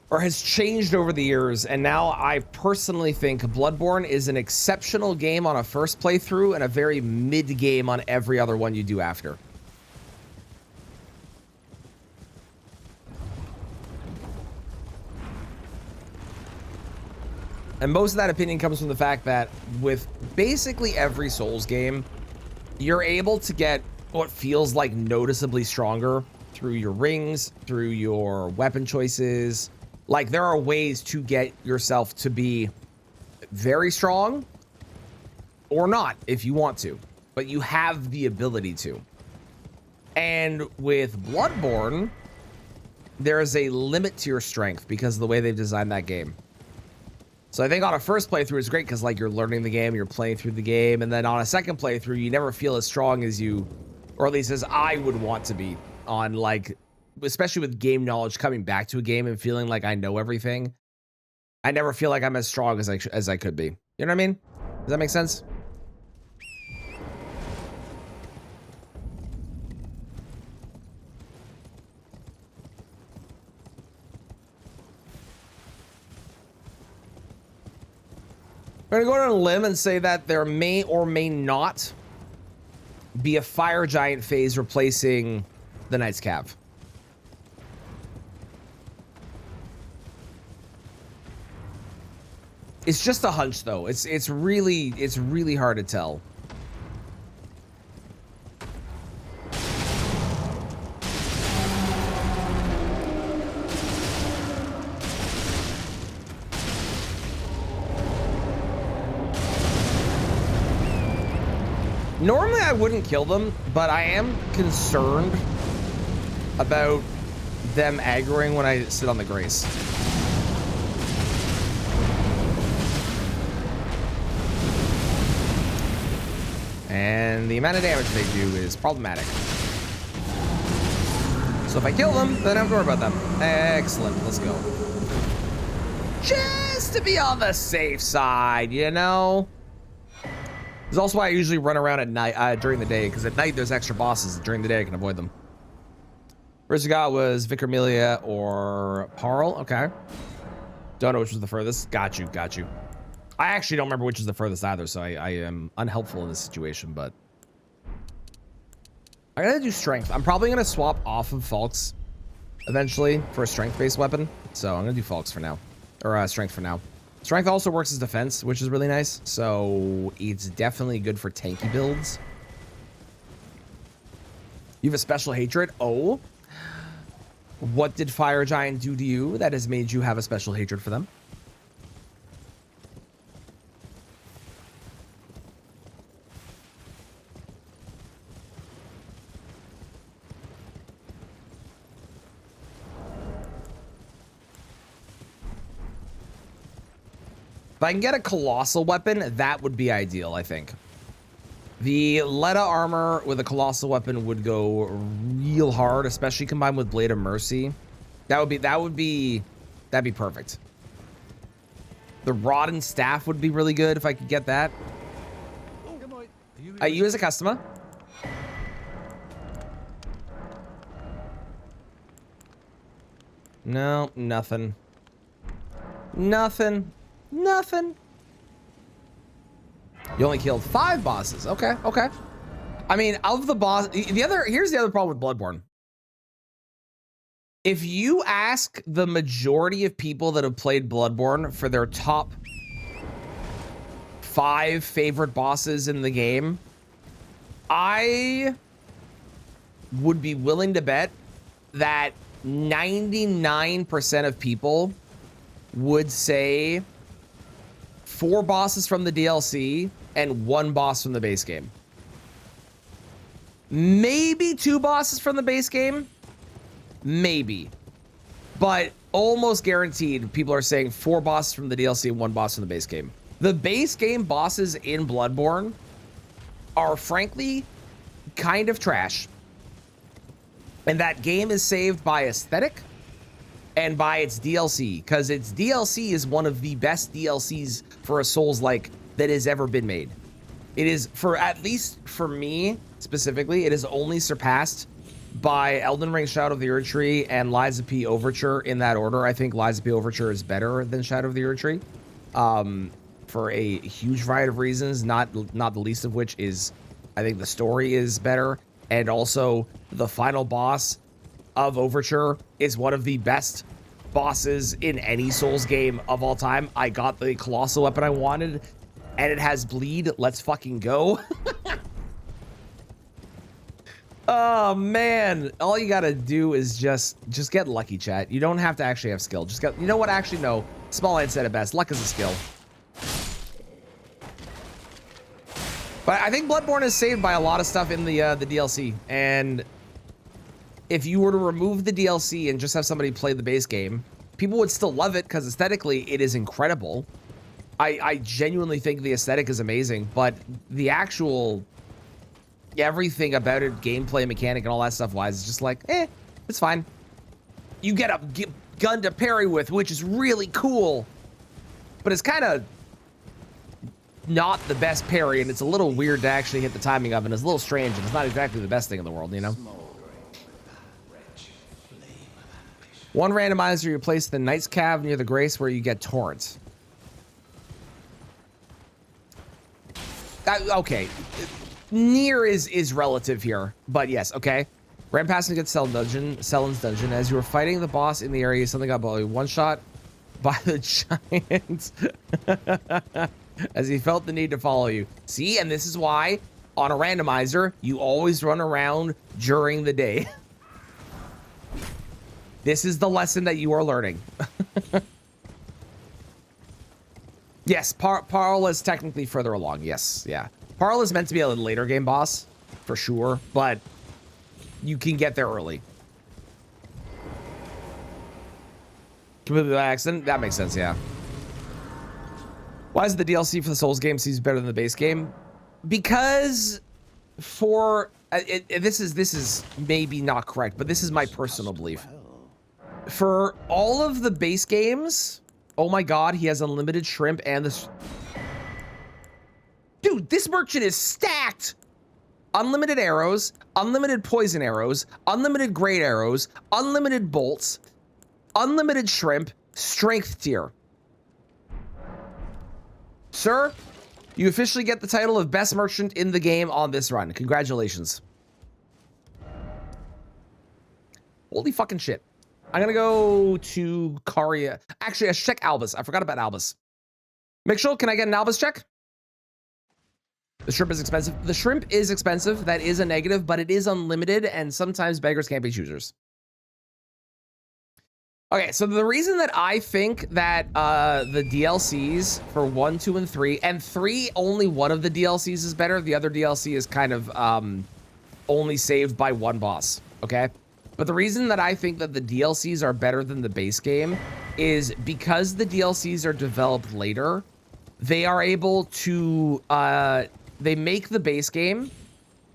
or has changed over the years, and now I personally think Bloodborne is an exceptional game on a first playthrough and a very mid game on every other one you do after. And most of that opinion comes from the fact that with basically every Souls game, you're able to get what feels like noticeably stronger through your rings, through your weapon choices. Like, there are ways to get yourself to be very strong or not if you want to, but you have the ability to. And with Bloodborne, there is a limit to your strength because of the way they've designed that game. So I think on a first playthrough, it's great because, like, you're learning the game, you're playing through the game, and then on a second playthrough, you never feel as strong as you, or at least as I would want to be on, like, especially with game knowledge, coming back to a game and feeling like I know everything. I never feel like I'm as strong as I could be. You know what I mean? Does that make sense? We're gonna go on a limb and say that there may or may not be a fire giant phase replacing the Knight's Cav. It's just a hunch, though. It's really hard to tell. Normally, I wouldn't kill them, but I am concerned about them aggroing when I sit on the Grace. And the amount of damage they do is problematic. So if I kill them, then I don't have to worry about them. Excellent, let's go. Just to be on the safe side, you know? This is also why I usually run around at night, during the day, because at night there's extra bosses. During the day I can avoid them. First I got was Vicar Amelia or Parl. Okay. Don't know which was the furthest. Got you. I actually don't remember which is the furthest either, so I am unhelpful in this situation, but I gotta do strength. I'm probably gonna swap off of Falx eventually for a strength-based weapon. So I'm gonna do Falx for now. Or strength for now. Strength also works as defense, which is really nice. So it's definitely good for tanky builds. You have a special hatred? Oh. What did Fire Giant do to you that has made you have a special hatred for them? If I can get a colossal weapon, that would be ideal, I think. The Letta armor with a colossal weapon would go real hard, especially combined with Blade of Mercy. That'd be perfect. The Rod and Staff would be really good if I could get that. You as a customer. No, nothing. Nothing. Nothing. You only killed 5 bosses. Okay, okay. I mean, of the boss, here's the other problem with Bloodborne. If you ask the majority of people that have played Bloodborne for their top 5 favorite bosses in the game, I would be willing to bet that 99% of people would say 4 bosses from the DLC and 1 boss from the base game. Maybe 2 bosses from the base game. Maybe. But almost guaranteed people are saying 4 bosses from the DLC and 1 boss from the base game. The base game bosses in Bloodborne are frankly kind of trash. And that game is saved by aesthetic and by its DLC, because its DLC is one of the best DLCs for a Souls-like that has ever been made. It is, for at least for me specifically, it is only surpassed by Elden Ring Shadow of the Erdtree and Lies of P Overture in that order. I think Lies of P Overture is better than Shadow of the Erdtree for a huge variety of reasons, not the least of which is I think the story is better, and also the final boss of Overture is one of the best bosses in any Souls game of all time. I got the colossal weapon I wanted, and it has bleed. Let's fucking go. Oh man, all you gotta do is just get lucky, chat. You don't have to actually have skill. Just get, you know what? Actually, no. Smallhead said it best. Luck is a skill. But I think Bloodborne is saved by a lot of stuff in the DLC, and if you were to remove the DLC and just have somebody play the base game, people would still love it because aesthetically it is incredible. I genuinely think the aesthetic is amazing, but the actual everything about it, gameplay, mechanic, and all that stuff wise, is just like, it's fine. You get a gun to parry with, which is really cool, but it's kind of not the best parry, and it's a little weird to actually hit the timing of, and it's a little strange, and it's not exactly the best thing in the world, you know? One randomizer, you place the Knight's Cav near the Grace where you get Torrent. Okay. Near is relative here, but yes, okay. Ran past and get Sellen's dungeon. As you were fighting the boss in the area, something got one shot by the giant as he felt the need to follow you. See, and this is why on a randomizer, you always run around during the day. This is the lesson that you are learning. Yes, Parl is technically further along. Yes, yeah. Parl is meant to be a later game boss, for sure, but you can get there early. Completely by accident? That makes sense, yeah. Why is the DLC for the Souls game seems better than the base game? Because for... this is maybe not correct, but this is my personal belief. For all of the base games, oh my god, he has unlimited shrimp and this... Dude, this merchant is stacked! Unlimited arrows, unlimited poison arrows, unlimited great arrows, unlimited bolts, unlimited shrimp, strength tier. Sir, you officially get the title of best merchant in the game on this run. Congratulations. Holy fucking shit. I'm gonna go to Caria. Actually, I should check Albus. I forgot about Albus. Mitchell, can I get an Albus check? The shrimp is expensive. The shrimp is expensive. That is a negative, but it is unlimited, and sometimes beggars can't be choosers. Okay, so the reason that I think that the DLCs for 1, 2, and 3, and 3, only one of the DLCs is better. The other DLC is kind of only saved by one boss, okay? But the reason that I think that the DLCs are better than the base game is because the DLCs are developed later, they are able to, they make the base game,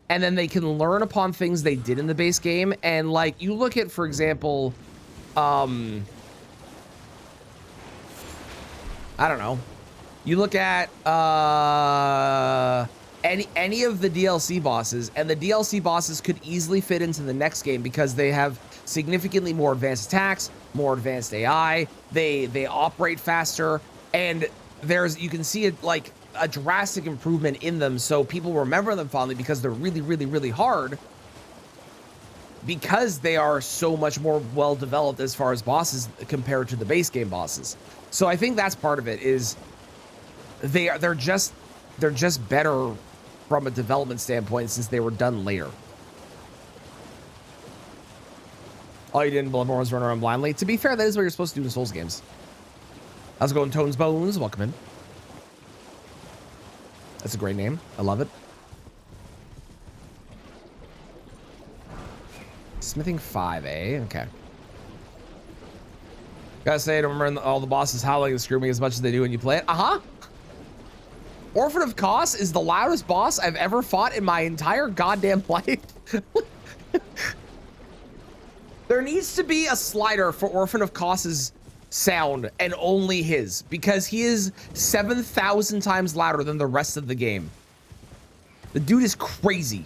and then they can learn upon things they did in the base game. And like, you look at, for example, I don't know. You look at any of the DLC bosses, and the DLC bosses could easily fit into the next game because they have significantly more advanced attacks, more advanced AI. They operate faster, and you can see it like a drastic improvement in them. So people remember them fondly because they're really, really, really hard, because they are so much more well developed as far as bosses compared to the base game bosses. So I think that's part of it. Is they're just better from a development standpoint since they were done later. All you did in Bloodborne was run around blindly. To be fair, that is what you're supposed to do in Souls games. How's it going, Tones Bones? Welcome in. That's a great name. I love it. Smithing 5, eh? Okay. Gotta say, I don't remember all the bosses howling and screaming as much as they do when you play it. Uh-huh. Orphan of Kos is the loudest boss I've ever fought in my entire goddamn life. There needs to be a slider for Orphan of Kos's sound, and only his, because he is 7,000 times louder than the rest of the game. The dude is crazy.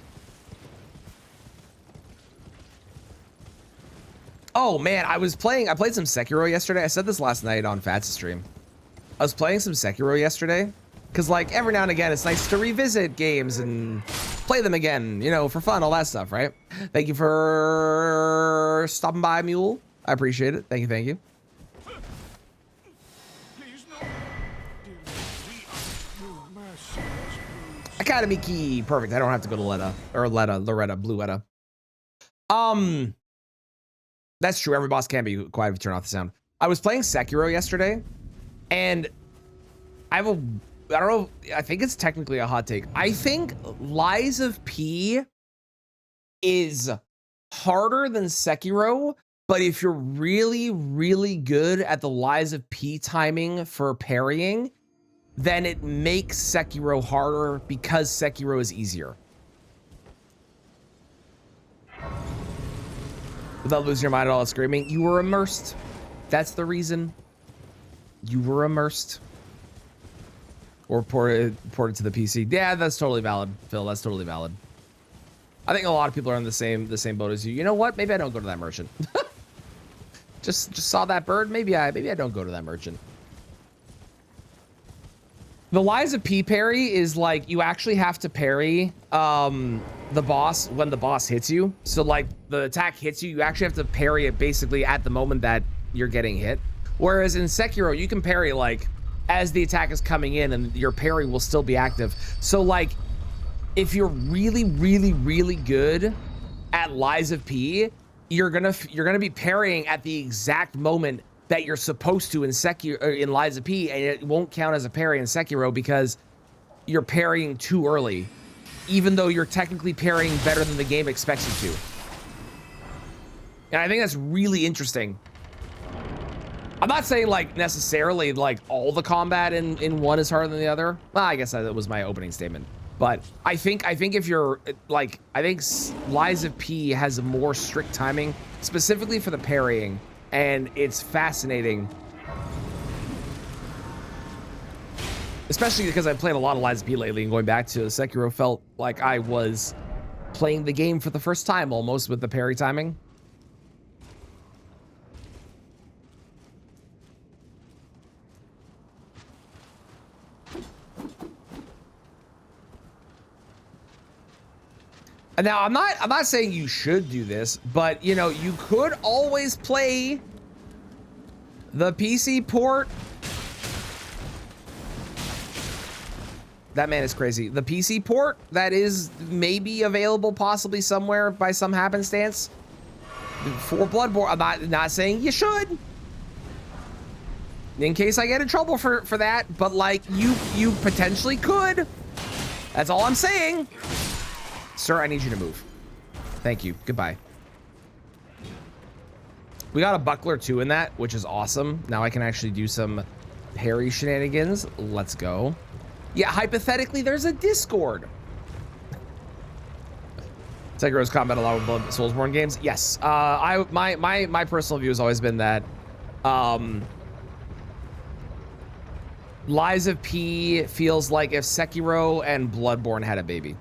Oh man, I played some Sekiro yesterday. I said this last night on Fats' stream. I was playing some Sekiro yesterday, because like every now and again it's nice to revisit games and play them again, you know, for fun, all that stuff, right? Thank you for stopping by, Mule. I appreciate it. Thank you, thank you. Academy key, perfect. I don't have to go to Loretta, Bluetta. That's true. Every boss can be quiet if you turn off the sound. I was playing Sekiro yesterday, and I don't know, I think it's technically a hot take. I think Lies of P is harder than Sekiro, but if you're really, really good at the Lies of P timing for parrying, then it makes Sekiro harder because Sekiro is easier. Without losing your mind at all screaming, you were immersed. That's the reason. You were immersed. Or ported to the PC. Yeah, that's totally valid, Phil. That's totally valid. I think a lot of people are in the same boat as you. You know what? Maybe I don't go to that merchant. just saw that bird. Maybe I don't go to that merchant. The Lies of P parry is like you actually have to parry the boss when the boss hits you. So like the attack hits you, you actually have to parry it basically at the moment that you're getting hit. Whereas in Sekiro, you can parry like as the attack is coming in and your parry will still be active. So like if you're really, really, really good at Lies of P, you're gonna be parrying at the exact moment that you're supposed to in in Lies of P, and it won't count as a parry in Sekiro because you're parrying too early, even though you're technically parrying better than the game expects you to. And I think that's really interesting. I'm not saying like necessarily like all the combat in one is harder than the other. Well, I guess that was my opening statement. But I think if you're like, I think Lies of P has a more strict timing, specifically for the parrying. And it's fascinating, especially because I've played a lot of Lies of P lately, and going back to Sekiro felt like I was playing the game for the first time almost with the parry timing. Now, I'm not saying you should do this, but you know, you could always play the PC port. That man is crazy. The PC port that is maybe available possibly somewhere by some happenstance for Bloodborne. I'm not saying you should, in case I get in trouble for that, but like you potentially could. That's all I'm saying. Sir, I need you to move. Thank you. Goodbye. We got a buckler too in that, which is awesome. Now I can actually do some Harry shenanigans. Let's go. Yeah, hypothetically, there's a Discord. Sekiro's combat along with Blood Soulsborne games. Yes. My personal view has always been that Lies of P feels like if Sekiro and Bloodborne had a baby.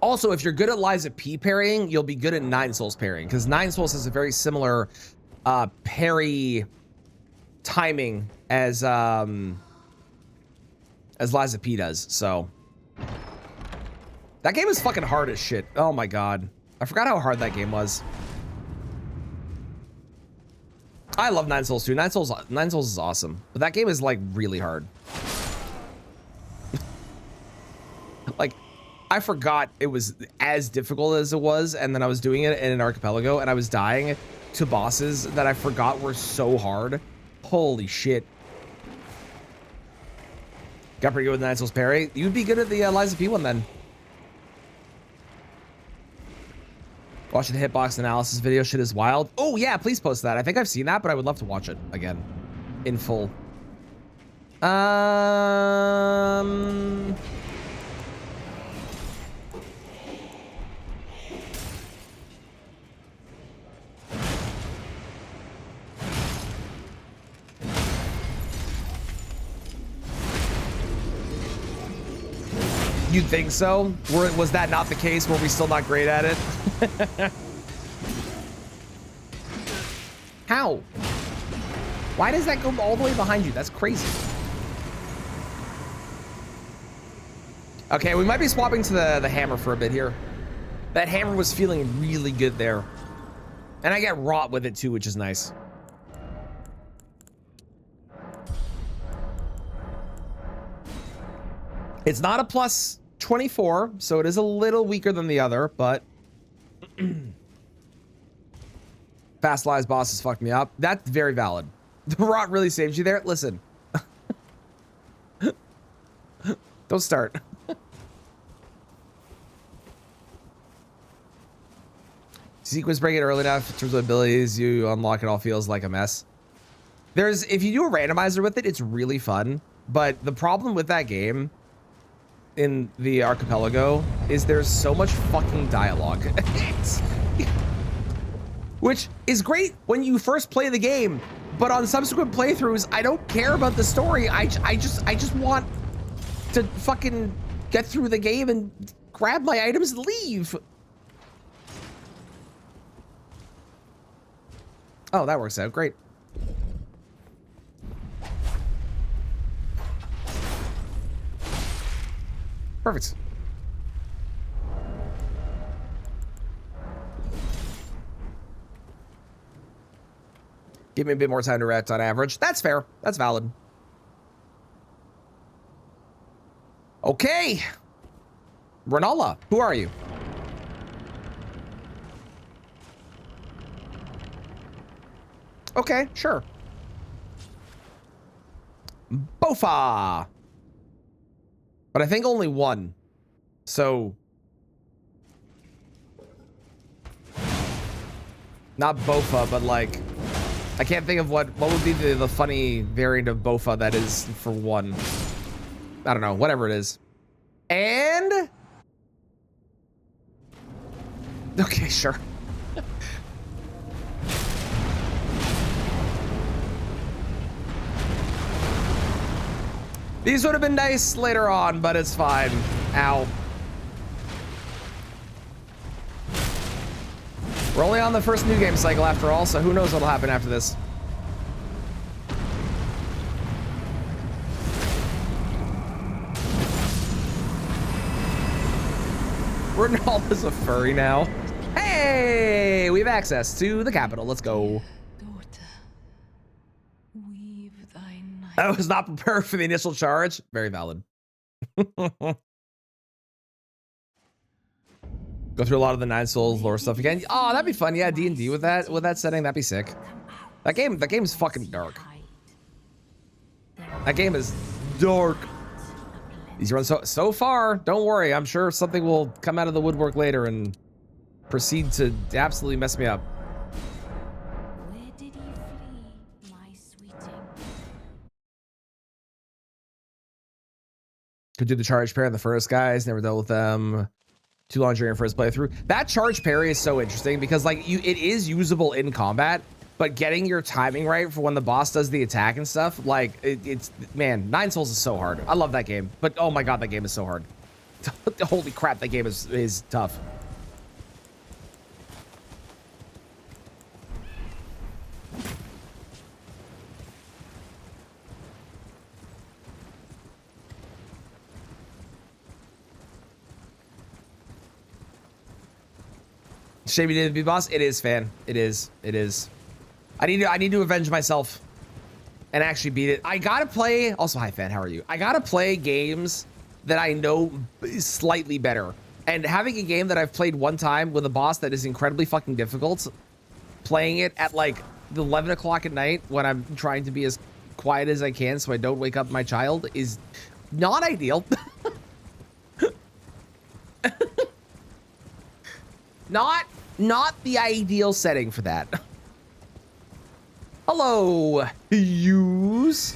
Also, if you're good at Lies of P parrying, you'll be good at Nine Souls parrying, because Nine Souls has a very similar parry timing as Lies of P does. So that game is fucking hard as shit. Oh my god, I forgot how hard that game was. I love Nine Souls too. Nine Souls is awesome, but that game is like really hard. Like, I forgot it was as difficult as it was, and then I was doing it in an archipelago, and I was dying to bosses that I forgot were so hard. Holy shit. Got pretty good with Nine Souls parry. You'd be good at the Lies of P one then. Watching the hitbox analysis video, shit is wild. Oh yeah, please post that. I think I've seen that, but I would love to watch it again in full. You'd think so? Was that not the case? Were we still not great at it? How? Why does that go all the way behind you? That's crazy. Okay, we might be swapping to the hammer for a bit here. That hammer was feeling really good there. And I get wrought with it too, which is nice. It's not a plus 24, so it is a little weaker than the other, but Fast Lies bosses fucked me up. That's very valid. The rot really saves you there. Listen. Don't start. Sequence break it early enough in terms of abilities, you unlock it all feels like a mess. If you do a randomizer with it, it's really fun. But the problem with that game in the archipelago is there's so much fucking dialogue. Which is great when you first play the game, but on subsequent playthroughs, I don't care about the story. I just want to fucking get through the game and grab my items and leave. Oh, that works out great. Perfect. Give me a bit more time to rest on average. That's fair. That's valid. Okay. Renala, who are you? Okay, sure. Bofa. But I think only one. So not Bofa, but like I can't think of what would be the funny variant of Bofa that is for one. I don't know, whatever it is. And okay, sure. These would have been nice later on, but it's fine. Ow. We're only on the first new game cycle after all, so who knows what'll happen after this. Ronaldo's a furry now. Hey, we have access to the capital. Let's go. I was not prepared for the initial charge. Very valid. Go through a lot of the Nine Souls lore stuff again. Oh, that'd be fun. Yeah, D&D with that setting, that'd be sick. That game's fucking dark. That game is dark. These runs so far. Don't worry, I'm sure something will come out of the woodwork later and proceed to absolutely mess me up. Where did he flee, my sweeting? Could do the charge parry on the first guys. Never dealt with them. Too long during first playthrough. That charge parry is so interesting because like it is usable in combat, but getting your timing right for when the boss does the attack and stuff, like it's man, Nine Souls is so hard. I love that game, but oh my god, that game is so hard. Holy crap, that game is tough. Shame you didn't beat boss. It is, fan. It is. It is. I need to avenge myself and actually beat it. I gotta play. Also, hi, fan. How are you? I gotta play games that I know is slightly better. And having a game that I've played one time with a boss that is incredibly fucking difficult, playing it at like 11 o'clock at night when I'm trying to be as quiet as I can so I don't wake up my child is not ideal. Not the ideal setting for that. Hello, yous.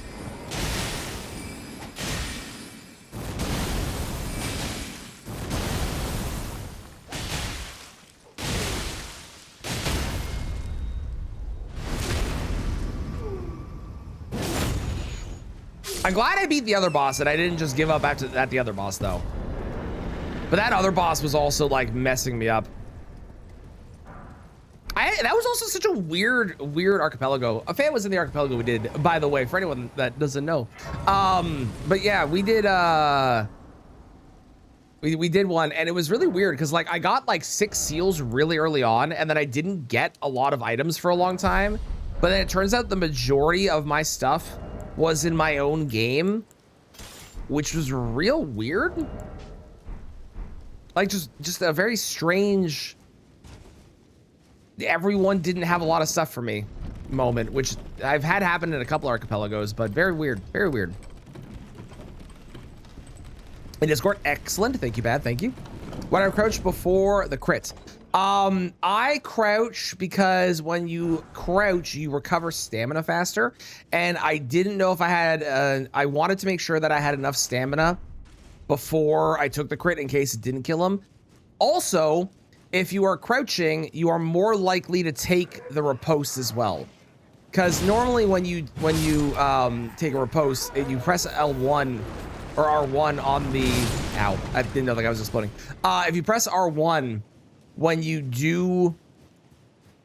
I'm glad I beat the other boss and I didn't just give up at the other boss though. But that other boss was also like messing me up. That was also such a weird archipelago. A fan was in the archipelago we did, by the way, for anyone that doesn't know. But yeah, we did we did one and it was really weird because like I got like 6 seals really early on and then I didn't get a lot of items for a long time. But then it turns out the majority of my stuff was in my own game, which was real weird. Like just a very strange, everyone didn't have a lot of stuff for me moment, which I've had happen in a couple archipelagos, but very weird, very weird. In Discord, excellent. Thank you, Bad. Thank you. When I crouch before the crit. I crouch because when you crouch, you recover stamina faster. And I didn't know if I had, I wanted to make sure that I had enough stamina before I took the crit in case it didn't kill him. Also, if you are crouching, you are more likely to take the riposte as well. Because normally when you take a riposte, you press L1 or R1 on the, ow, I didn't know that I was exploding. If you press R1 when you do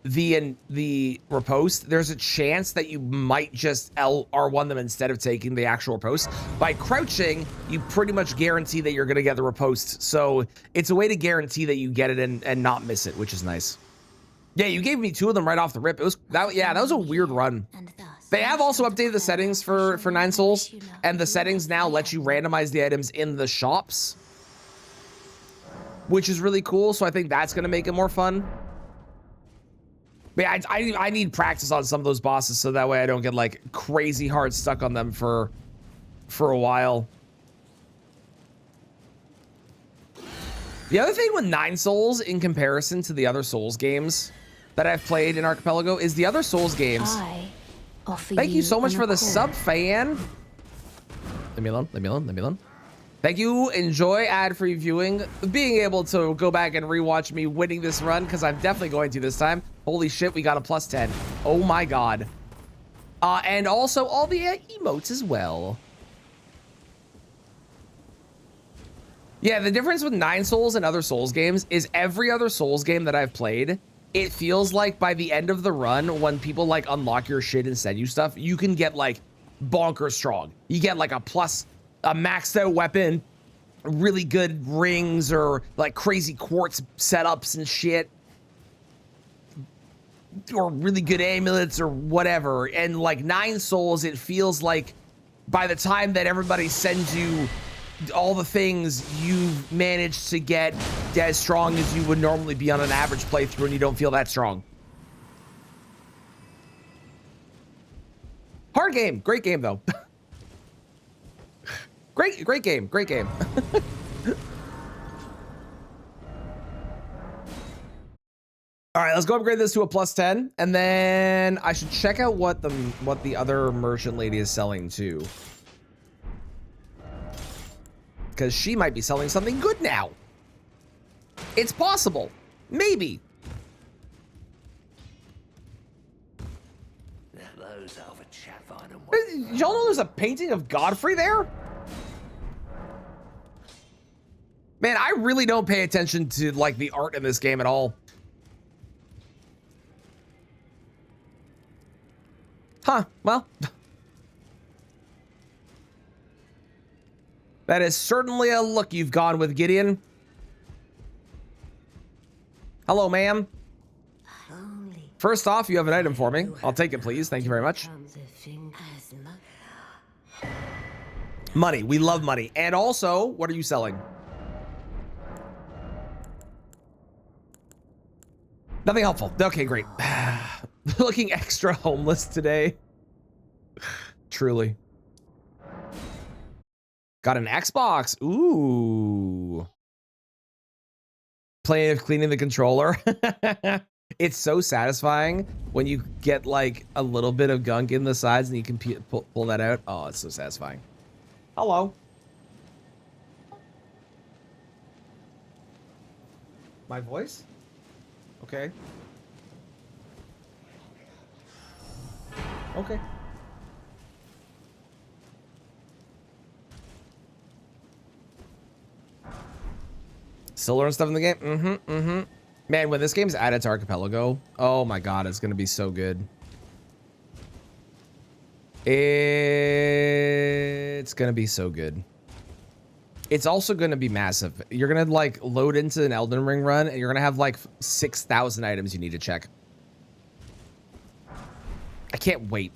the riposte, there's a chance that you might just R1 them instead of taking the actual riposte. By crouching, you pretty much guarantee that you're gonna get the riposte. So it's a way to guarantee that you get it and not miss it, which is nice. Yeah, you gave me 2 of them right off the rip. It was that, yeah, that was a weird run. They have also updated the settings for Nine Souls, and the settings now let you randomize the items in the shops, which is really cool. So I think that's gonna make it more fun. But yeah, I need practice on some of those bosses so that way I don't get like crazy hard stuck on them for a while. The other thing with Nine Souls in comparison to the other Souls games that I've played in Archipelago is the other Souls games. Thank you so much for the sub, fan. Leave me alone, leave me alone, leave me alone. Thank you. Enjoy ad-free viewing. Being able to go back and rewatch me winning this run, because I'm definitely going to this time. Holy shit, we got a +10. Oh my god. And also all the emotes as well. Yeah, the difference with Nine Souls and other Souls games is every other Souls game that I've played, it feels like by the end of the run, when people like unlock your shit and send you stuff, you can get like bonkers strong. You get like a maxed out weapon, really good rings, or like crazy quartz setups and shit, or really good amulets or whatever. And like Nine Souls, it feels like by the time that everybody sends you all the things, you've managed to get as strong as you would normally be on an average playthrough, and you don't feel that strong. Hard game, great game though. Great game, great game. All right, let's go upgrade this to a +10, and then I should check out what the other merchant lady is selling too, because she might be selling something good now. It's possible, maybe. Y'all know there's a painting of Godfrey there? Man, I really don't pay attention to like the art in this game at all. Huh, well. That is certainly a look you've gone with, Gideon. Hello, ma'am. First off, you have an item for me. I'll take it, please. Thank you very much. Money. We love money. And also, what are you selling? Nothing helpful. Okay, great. Looking extra homeless today. Truly. Got an Xbox. Ooh. Playing of cleaning the controller. It's so satisfying when you get like a little bit of gunk in the sides and you can pull that out. Oh, it's so satisfying. Hello. My voice? Okay. Okay. Still learn stuff in the game? Man, when this game's added to Archipelago, oh my god, it's gonna be so good. It's gonna be so good. It's also gonna be massive. You're gonna like load into an Elden Ring run and you're gonna have like 6,000 items you need to check. I can't wait.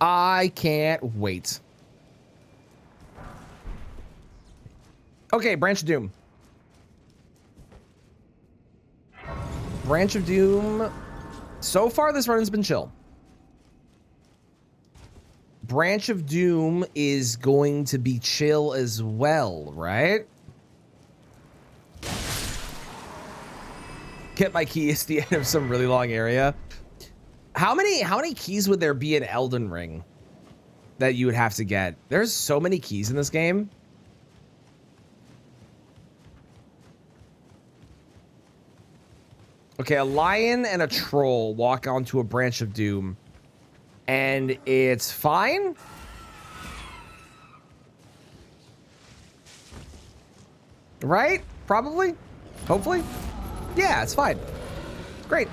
I can't wait. Okay, Branch of Doom. Branch of Doom. So far, this run has been chill. Branch of Doom is going to be chill as well, right? Get my keys at the end of some really long area. How many keys would there be in Elden Ring that you would have to get? There's so many keys in this game. Okay, a lion and a troll walk onto a branch of doom, and it's fine. Right? Probably? Hopefully? Yeah, it's fine. Great.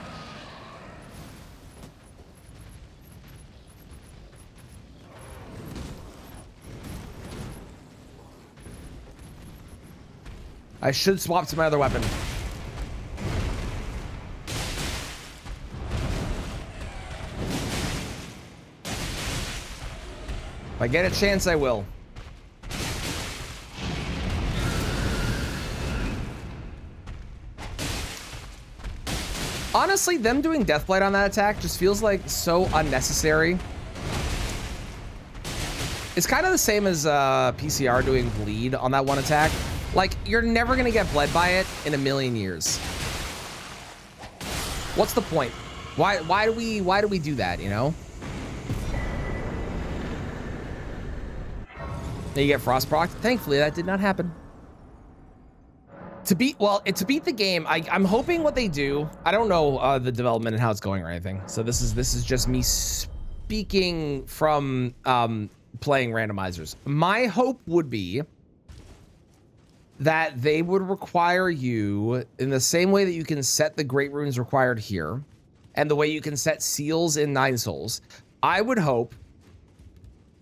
I should swap to my other weapon. If I get a chance, I will. Honestly, them doing Deathblight on that attack just feels like so unnecessary. It's kind of the same as PCR doing Bleed on that one attack. Like, you're never gonna get bled by it in a million years. What's the point? Why do we do that, you know? Then you get Frost proc. Thankfully, that did not happen. To beat the game, I'm hoping what they do. I don't know the development and how it's going or anything. So this is just me speaking from playing randomizers. My hope would be that they would require you in the same way that you can set the Great Runes required here, and the way you can set seals in Nine Souls. I would hope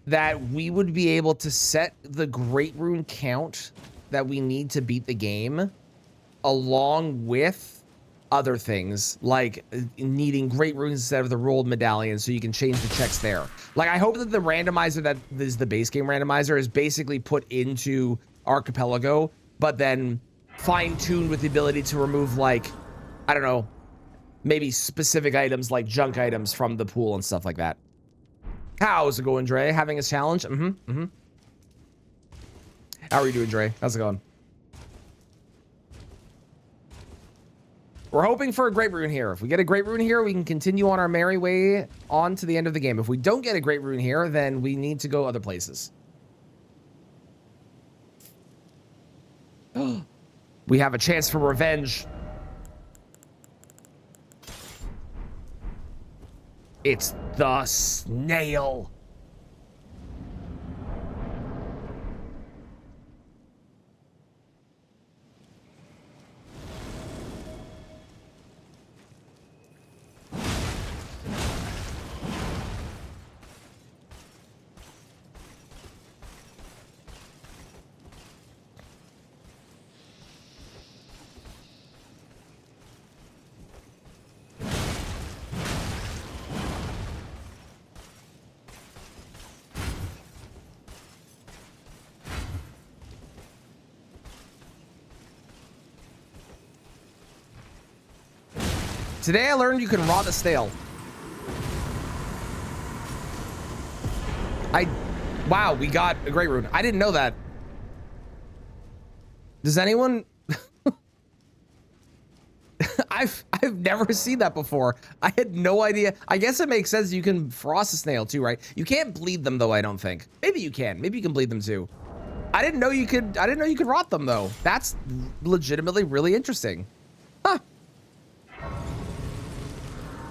that we would be able to set the Great Rune count that we need to beat the game, along with other things like needing Great Runes instead of the rolled medallion, so you can change the checks there. Like, I hope that the randomizer that is the base game randomizer is basically put into Archipelago, but then fine-tuned with the ability to remove, like, I don't know, maybe specific items like junk items from the pool and stuff like that. How's it going, Dre? Having a challenge? How are you doing, Dre? How's it going? We're hoping for a great rune here. If we get a great rune here, we can continue on our merry way on to the end of the game. If we don't get a great rune here, then we need to go other places. We have a chance for revenge. It's the snail. Today I learned you can rot a snail. Wow, we got a great rune. I didn't know that. Does anyone? I've never seen that before. I had no idea. I guess it makes sense. You can frost a snail too, right? You can't bleed them though, I don't think. Maybe you can. Maybe you can bleed them too. I didn't know you could rot them though. That's legitimately really interesting. Huh.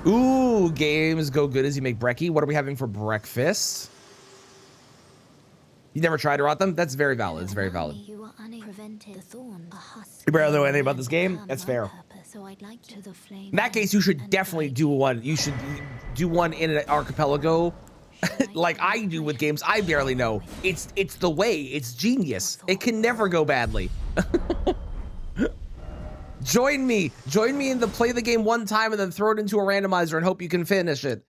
Ooh, games go good as you make brekkie. What are we having for breakfast? You never tried to rot them? That's very valid. It's very valid. You barely know anything about this game? That's fair. In that case, you should definitely do one. You should do one in an archipelago like I do with games I barely know. It's the way. It's genius. It can never go badly. Join me in the play the game one time and then throw it into a randomizer and hope you can finish it.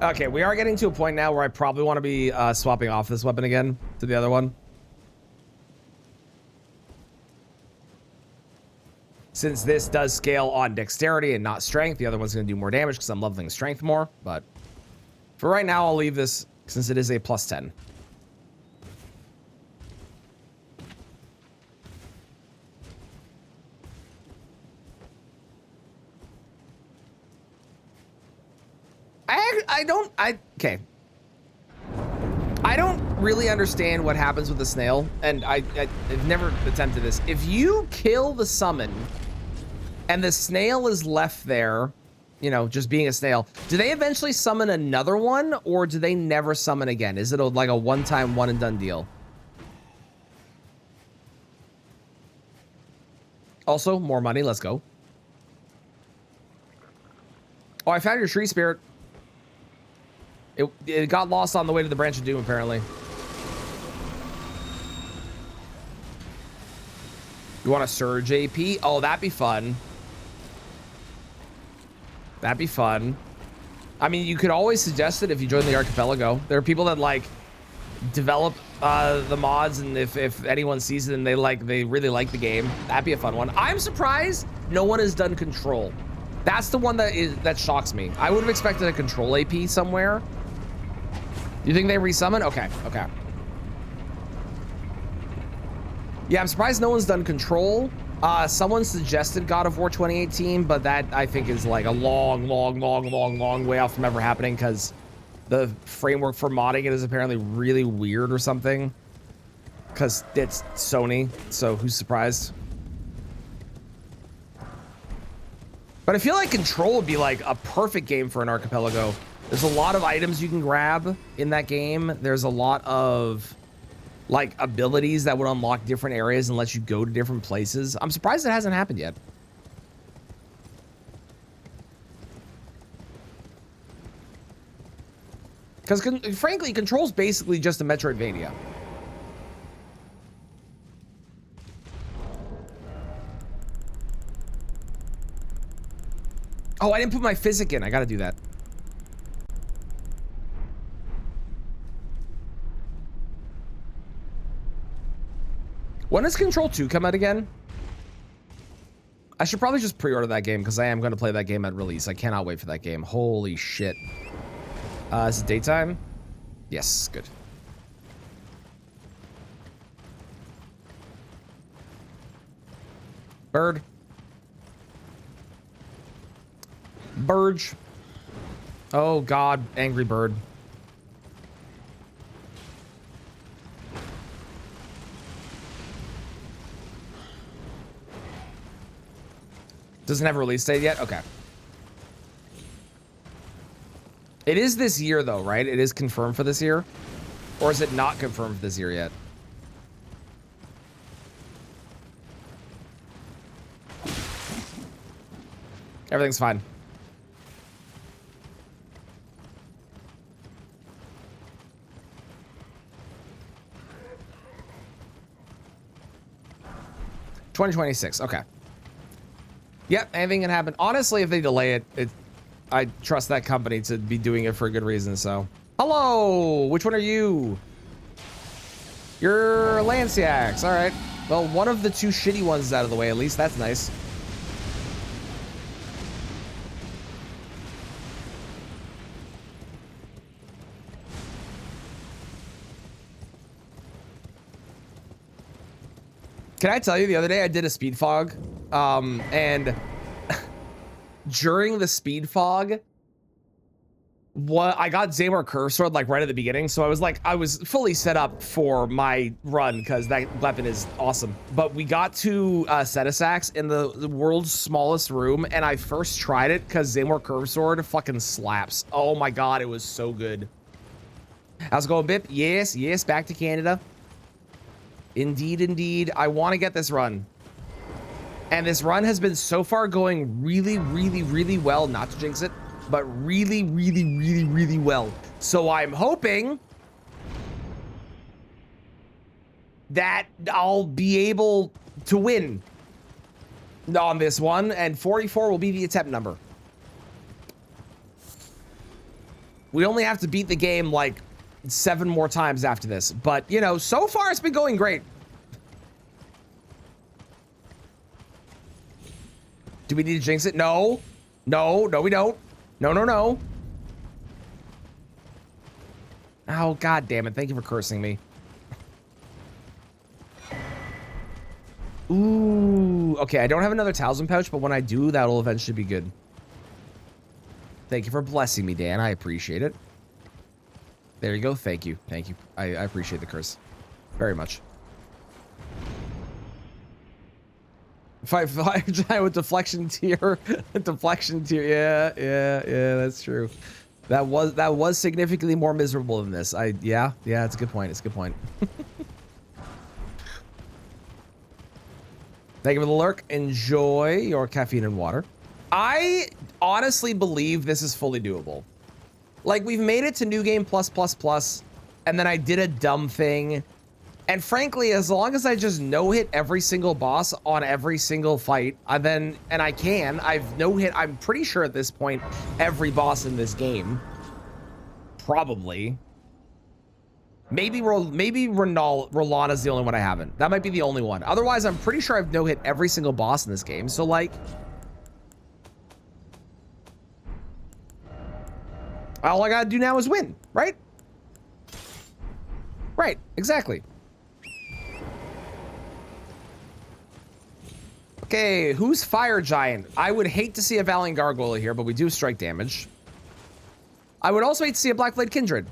Okay, we are getting to a point now where I probably want to be swapping off this weapon again to the other one. Since this does scale on dexterity and not strength, the other one's going to do more damage because I'm leveling strength more. But for right now, I'll leave this since it is a plus 10. Okay. I don't really understand what happens with the snail, and I've never attempted this. If you kill the summon and the snail is left there, you know, just being a snail, do they eventually summon another one, or do they never summon again? Is it like a one-time, one-and-done deal? Also, more money. Let's go. Oh, I found your tree spirit. It got lost on the way to the Branch of Doom, apparently. You want a Surge AP? Oh, that'd be fun. That'd be fun. I mean, you could always suggest it if you join the archipelago. There are people that like develop the mods, and if anyone sees it and they really like the game, that'd be a fun one. I'm surprised no one has done Control. That's the one that shocks me. I would have expected a Control AP somewhere. You think they resummon? Okay, okay. Yeah, I'm surprised no one's done Control. Someone suggested God of War 2018, but that I think is like a long way off from ever happening because the framework for modding it is apparently really weird or something. Because it's Sony, so who's surprised? But I feel like Control would be like a perfect game for an archipelago. There's a lot of items you can grab in that game. There's a lot of like abilities that would unlock different areas and let you go to different places. I'm surprised it hasn't happened yet. Because frankly, Control's basically just a Metroidvania. Oh, I didn't put my physic in. I gotta do that. When does Control 2 come out again? I should probably just pre-order that game because I am going to play that game at release. I cannot wait for that game. Holy shit. Is it daytime? Yes, good. Bird. Burge. Oh god, angry bird. Doesn't have a release date yet? Okay. It is this year though, right? It is confirmed for this year? Or is it not confirmed for this year yet? Everything's fine. $2026, okay. Yep, anything can happen. Honestly, if they delay it, I trust that company to be doing it for a good reason, so. Hello! Which one are you? You're Lanciax, alright. Well, one of the two shitty ones is out of the way, at least. That's nice. Can I tell you, the other day I did a speed fog, and during the speed fog, I got Zaymar Curve Sword like right at the beginning, so I was fully set up for my run because that weapon is awesome. But we got to Setasax in the world's smallest room, and I first tried it because Zaymar Curve Sword fucking slaps. Oh my god, it was so good. How's it going, Bip? Yes, yes, back to Canada. Indeed, indeed. I want to get this run. And this run has been so far going really, really, really well. Not to jinx it, but really, really, really, really well. So I'm hoping that I'll be able to win on this one. And 44 will be the attempt number. We only have to beat the game like 7 more times after this, but you know, so far it's been going great. Do we need to jinx it? No, no, no, we don't. No, no, no. Oh god damn it! Thank you for cursing me. Ooh, okay. I don't have another talisman pouch, but when I do, that'll eventually be good. Thank you for blessing me, Dan. I appreciate it. There you go. Thank you. Thank you. I appreciate the curse very much. Five giant with deflection tier. Deflection tier. Yeah, that's true. That was significantly more miserable than this. Yeah, it's a good point. It's a good point. Thank you for the lurk. Enjoy your caffeine and water. I honestly believe this is fully doable. Like, we've made it to New Game Plus, and then I did a dumb thing. And frankly, as long as I just no-hit every single boss on every single fight, I've no-hit, I'm pretty sure at this point, every boss in this game. Probably. Maybe Rolana's the only one I haven't. That might be the only one. Otherwise, I'm pretty sure I've no-hit every single boss in this game. So, like, all I gotta do now is win, right? Right, exactly. Okay, who's Fire Giant? I would hate to see a Valiant Gargoyle here, but we do strike damage. I would also hate to see a Blackblade Kindred.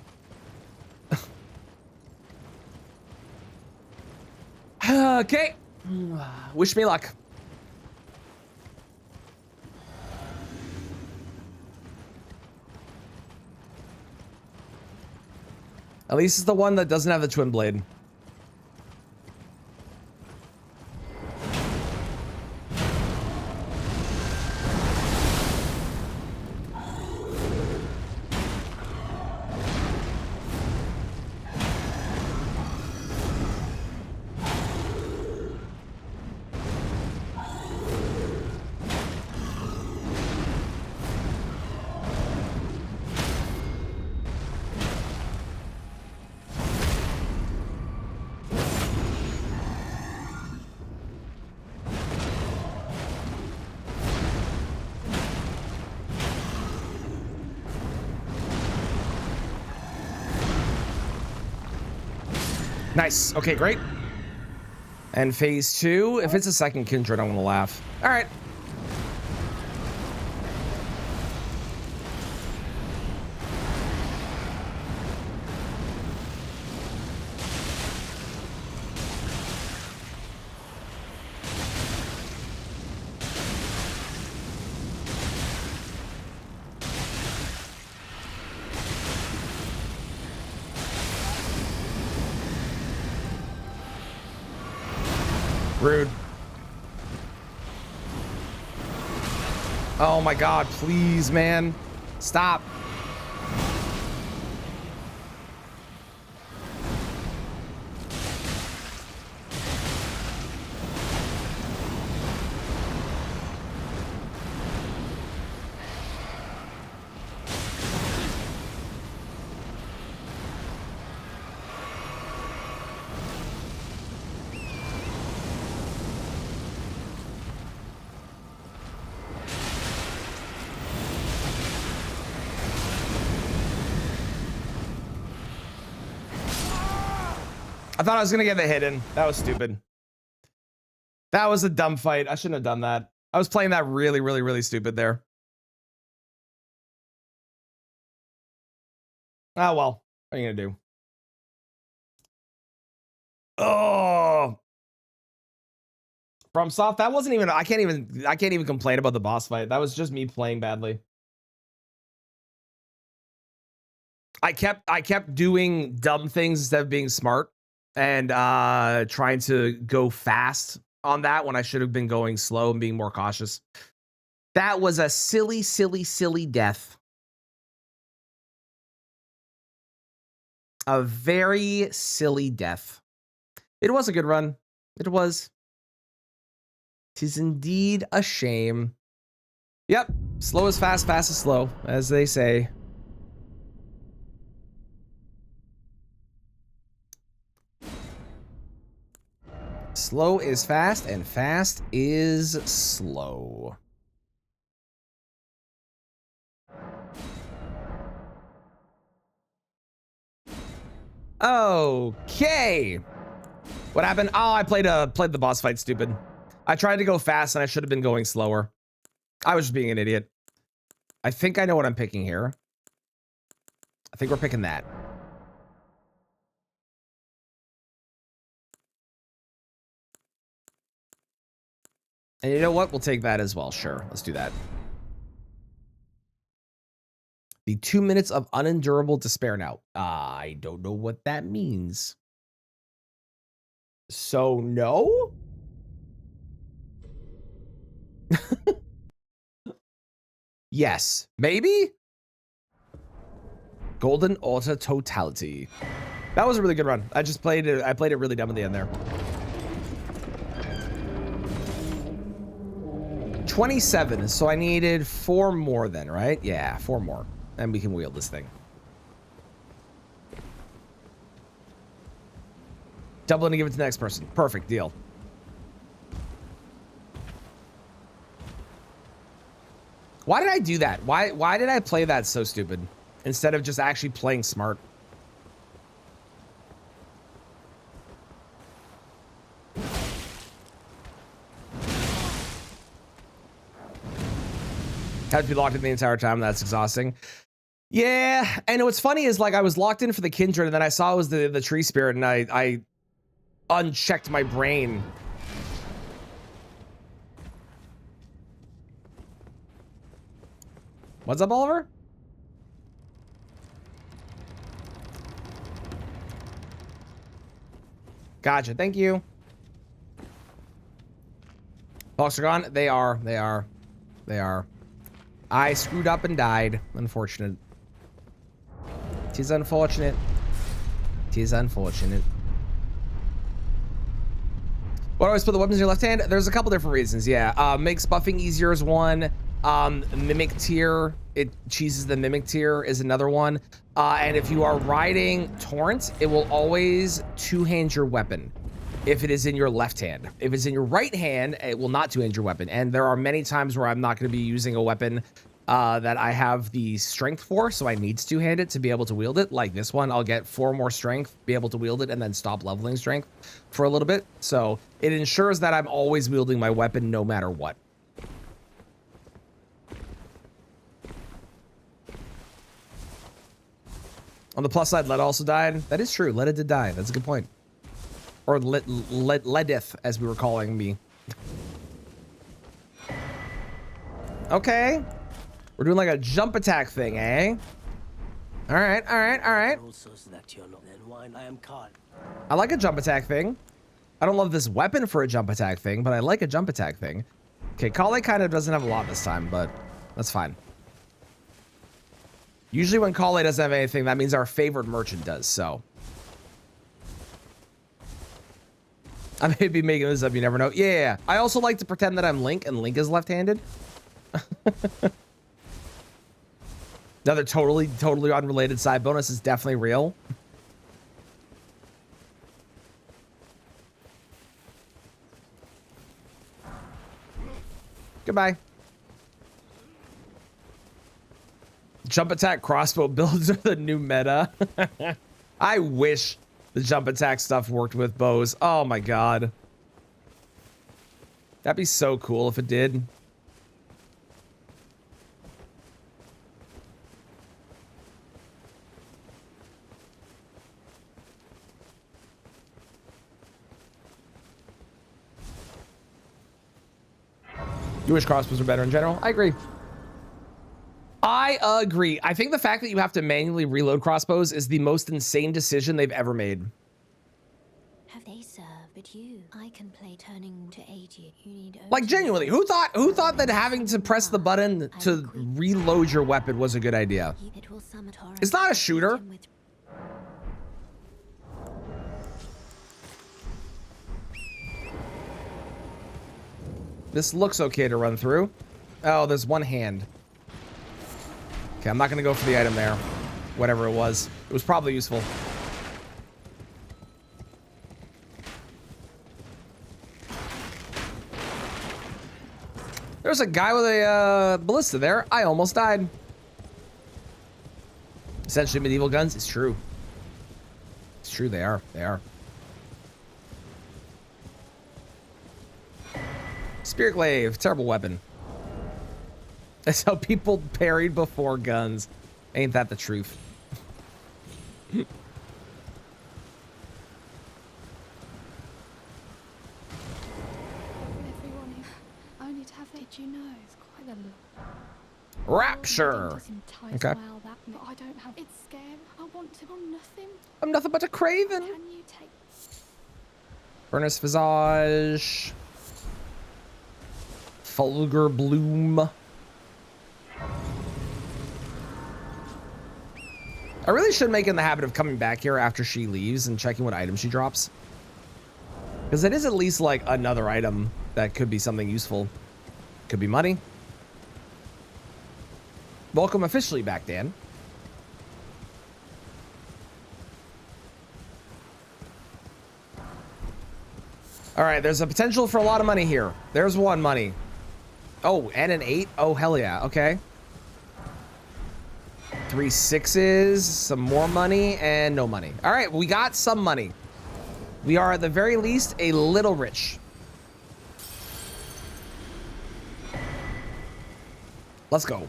Okay. Wish me luck. At least it's the one that doesn't have the twin blade. Nice. Okay, great. And phase 2. If it's a second Kindred, I'm gonna laugh. All right. Rude. Oh my god, please, man. Stop. I thought I was gonna get the hidden. That was stupid. That was a dumb fight. I shouldn't have done that. I was playing that really, really, really stupid there. Oh well. What are you gonna do? Oh, from soft. That wasn't even. I can't even complain about the boss fight. That was just me playing badly. I kept doing dumb things instead of being smart, and trying to go fast on that when I should have been going slow and being more cautious. That was a silly, silly, silly death. A very silly death. It was a good run. It was. 'Tis indeed a shame. Yep. Slow is fast, fast is slow, as they say. Slow is fast, and fast is slow. Okay. What happened? Oh, I played the boss fight stupid. I tried to go fast, and I should have been going slower. I was just being an idiot. I think I know what I'm picking here. I think we're picking that. And you know what? We'll take that as well. Sure. Let's do that. The 2 minutes of unendurable despair now. I don't know what that means. So, no? Yes. Maybe? Golden Auto Totality. That was a really good run. I played it really dumb at the end there. 27, so I needed 4 more then, right? Yeah, 4 more. And we can wield this thing. Double it and give it to the next person. Perfect deal. Why did I do that? Why did I play that so stupid? Instead of just actually playing smart. Had to be locked in the entire time. That's exhausting. Yeah, and what's funny is like I was locked in for the Kindred, and then I saw it was the tree spirit, and I unchecked my brain. What's up, Oliver? Gotcha. Thank you. Hawks are gone. They are. They are. They are. I screwed up and died. Unfortunate. Tis unfortunate. Tis unfortunate. Why do I always put the weapons in your left hand? There's a couple different reasons. Yeah. Makes buffing easier is one. Mimic tier. It cheeses the mimic tier is another one. And if you are riding Torrent, it will always two-hand your weapon if it is in your left hand. If it's in your right hand, it will not two-hand your weapon. And there are many times where I'm not going to be using a weapon that I have the strength for, so I need to two-hand it to be able to wield it. Like this one, I'll get 4 more strength, be able to wield it, and then stop leveling strength for a little bit. So it ensures that I'm always wielding my weapon no matter what. On the plus side, Led also died. That is true. Led did die. That's a good point. Or Ledith, as we were calling me. Okay. We're doing like a jump attack thing, eh? All right, all right, all right. I like a jump attack thing. I don't love this weapon for a jump attack thing, but I like a jump attack thing. Okay, Kale kind of doesn't have a lot this time, but that's fine. Usually when Kale doesn't have anything, that means our favorite merchant does, so. I may be making this up, you never know. Yeah. I also like to pretend that I'm Link, and Link is left-handed. Another totally unrelated side bonus is definitely real. Goodbye. Jump attack crossbow builds are the new meta. I wish the jump attack stuff worked with bows. Oh my god. That'd be so cool if it did. You wish crossbows were better in general? I agree. I agree. I think the fact that you have to manually reload crossbows is the most insane decision they've ever made. Have they served? But I can play turning to 80. You need like genuinely, who thought that having to press the button to reload your weapon was a good idea? It's not a shooter. This looks okay to run through. Oh, there's one hand. Okay, I'm not gonna go for the item there. Whatever it was. It was probably useful. There's a guy with a ballista there. I almost died. Essentially medieval guns. It's true. It's true, they are. They are. Spirit glaive, terrible weapon. That's how people parried before guns. Ain't that the truth? Everyone only to have it. Did you know? It's quite a look. Rapture. Okay. But I don't have. It's scary. I want to. I'm nothing. I'm nothing but a craven. Can you take? Furnace visage. Fulgur bloom. I really should make it in the habit of coming back here after she leaves and checking what item she drops. Because it is at least like another item that could be something useful. Could be money. Welcome officially back, Dan. All right, there's a potential for a lot of money here. There's one money. Oh, and an 8? Oh, hell yeah. Okay. 3 6s, some more money, and no money. All right, we got some money. We are at the very least a little rich. Let's go.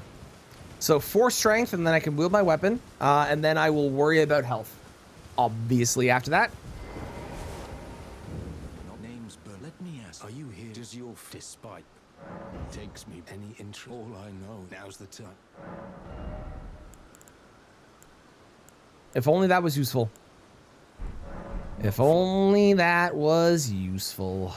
So 4 strength, and then I can wield my weapon, and then I will worry about health. Obviously, after that. Name's Bert. Let me ask, are you here? Does your despite takes me any interest? All I know, now's the time. If only that was useful. If only that was useful.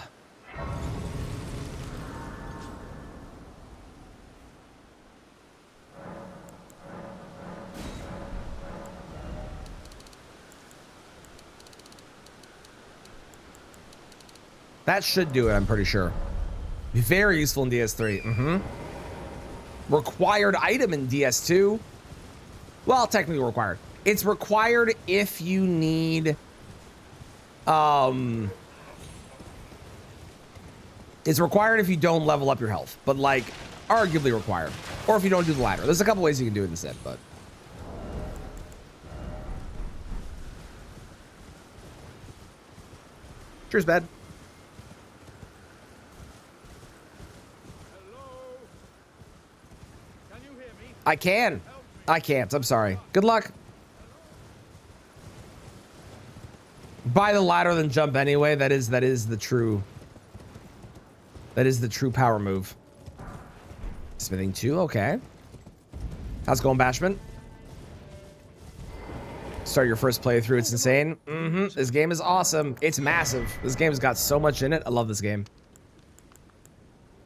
That should do it, I'm pretty sure. Be very useful in DS3. Required item in DS2. Well, technically required. It's required if you need... It's required if you don't level up your health. But, like, arguably required. Or if you don't do the ladder. There's a couple ways you can do it instead, but. Cheers, bad. Hello? Can you hear me? I can. I can't. I'm sorry. Good luck. Buy the ladder, then jump anyway. That is the true power move. Smithing 2, okay. How's it going, Bashman? Start your first playthrough. It's insane. This game is awesome. It's massive. This game's got so much in it. I love this game.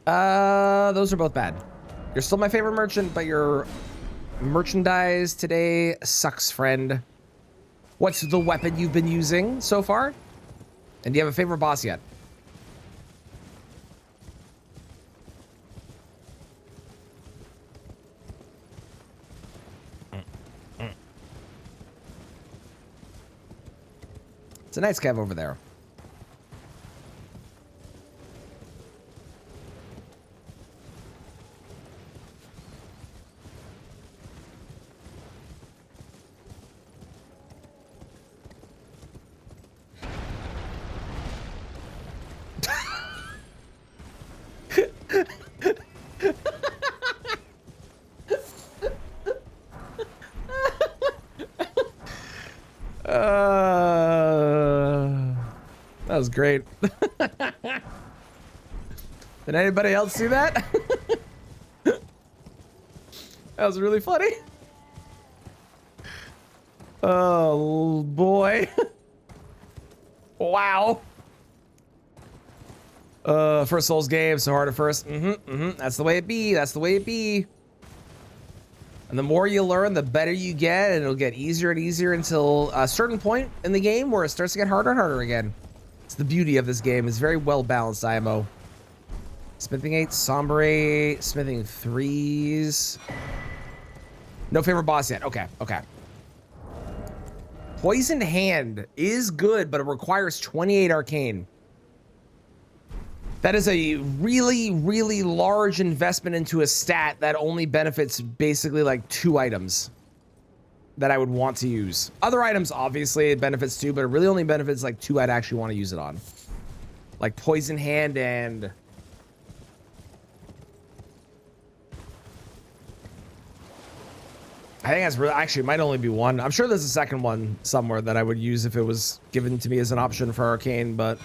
Those are both bad. You're still my favorite merchant, but your merchandise today sucks, friend. What's the weapon you've been using so far? And do you have a favorite boss yet? It's a nice cav over there. That was great. Did anybody else see that? That was really funny. Oh boy. Wow. First Souls game, so hard at first. That's the way it be. That's the way it be. And the more you learn, the better you get, and it'll get easier and easier until a certain point in the game where it starts to get harder and harder again. It's the beauty of this game. It's very well balanced, IMO. Smithing 8, Somber 8, Smithing 3s. No favorite boss yet. Okay, okay. Poisoned Hand is good, but it requires 28 arcane. That is a really, really large investment into a stat that only benefits basically like 2 items that I would want to use. Other items, obviously, it benefits too, but it really only benefits like 2 I'd actually want to use it on. Like Poison Hand and... I think that's really, actually, it might only be 1. I'm sure there's a second one somewhere that I would use if it was given to me as an option for Arcane, but...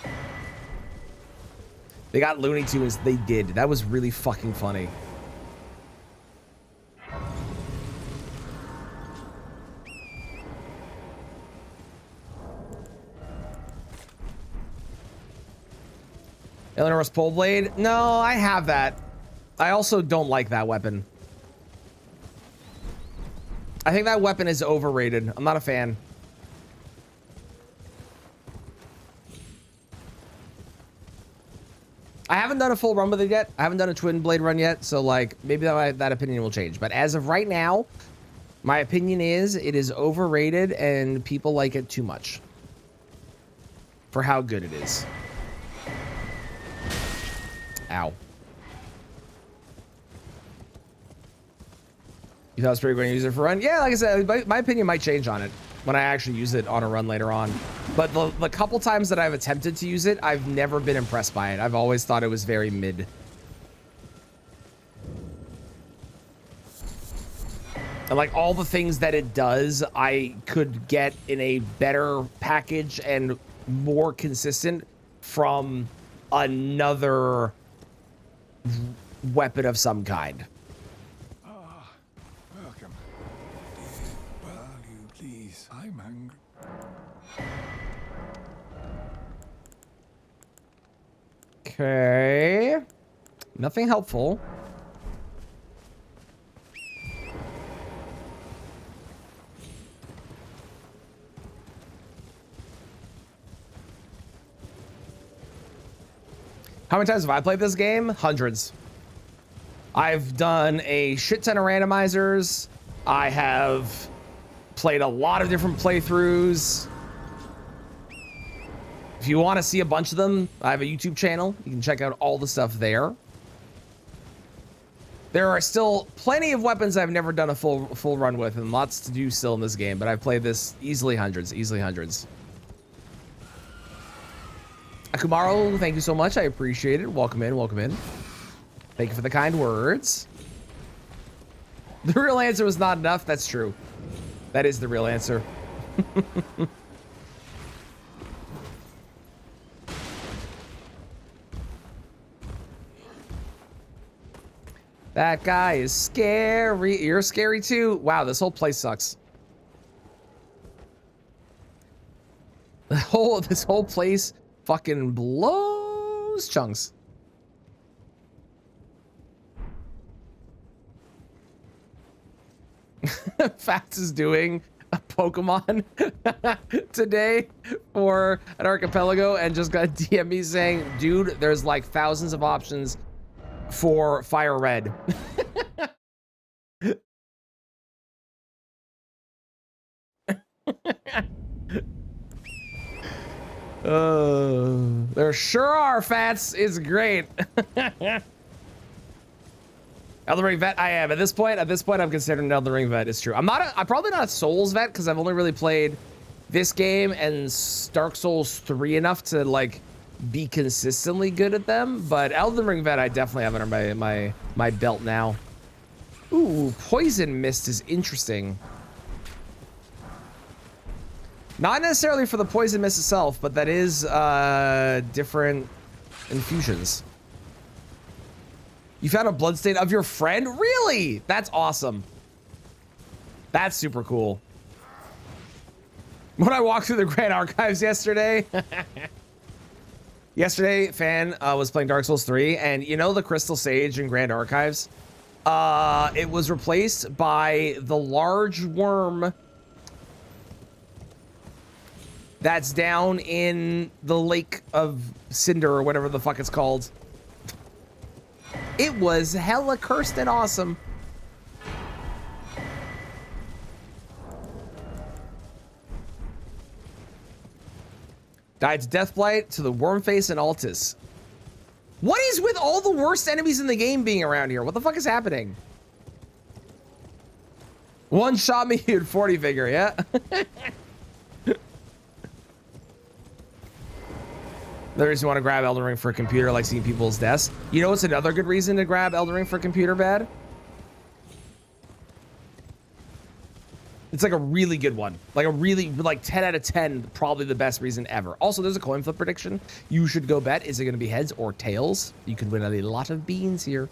They got Looney Tunes. They did. That was really fucking funny. Eleanor's Pole Blade? No, I have that. I also don't like that weapon. I think that weapon is overrated. I'm not a fan. I haven't done a full run with it yet. I haven't done a twin blade run yet, so like maybe that opinion will change. But as of right now, my opinion is it is overrated and people like it too much for how good it is. Ow. You thought it was pretty going to use it for run? Yeah, like I said, my opinion might change on it when I actually use it on a run later on. But the couple times that I've attempted to use it, I've never been impressed by it. I've always thought it was very mid. And like all the things that it does, I could get in a better package and more consistent from another weapon of some kind. Welcome. Value, please. I'm hungry. Okay. Nothing helpful. How many times have I played this game? Hundreds. I've done a shit ton of randomizers. I have played a lot of different playthroughs. If you want to see a bunch of them, I have a YouTube channel. You can check out all the stuff there. There are still plenty of weapons I've never done a full run with, and lots to do still in this game, but I've played this easily hundreds. Akumaru, thank you so much. I appreciate it. Welcome in, welcome in. Thank you for the kind words. The real answer was not enough. That's true. That is the real answer. That guy is scary. You're scary too. Wow, this whole place sucks. This whole place fucking blows chunks. Fats is doing a Pokemon today for an archipelago and just got DM me saying, dude, there's like thousands of options for Fire Red. There sure are, Fats. It's great. Elden Ring vet, I am. At this point, I'm considered an Elden Ring vet. It's true. I'm probably not a Souls vet because I've only really played this game and Dark Souls 3 enough to like be consistently good at them. But Elden Ring vet, I definitely have under my belt now. Ooh, Poison Mist is interesting. Not necessarily for the Poison Mist itself, but that is different infusions. You found a bloodstain of your friend? Really? That's awesome. That's super cool. When I walked through the Grand Archives yesterday, Fan was playing Dark Souls 3, and you know the Crystal Sage in Grand Archives? It was replaced by the large worm that's down in the Lake of Cinder or whatever the fuck it's called. It was hella cursed and awesome. Died to Deathblight, to the Wormface and Altus. What is with all the worst enemies in the game being around here? What the fuck is happening? One shot me at 40 figure, yeah? The reason you want to grab Elden Ring for a computer, like seeing people's deaths. You know what's another good reason to grab Elden Ring for a computer bad? It's like a really good one. Like 10 out of 10, probably the best reason ever. Also, there's a coin flip prediction. You should go bet. Is it going to be heads or tails? You could win a lot of beans here.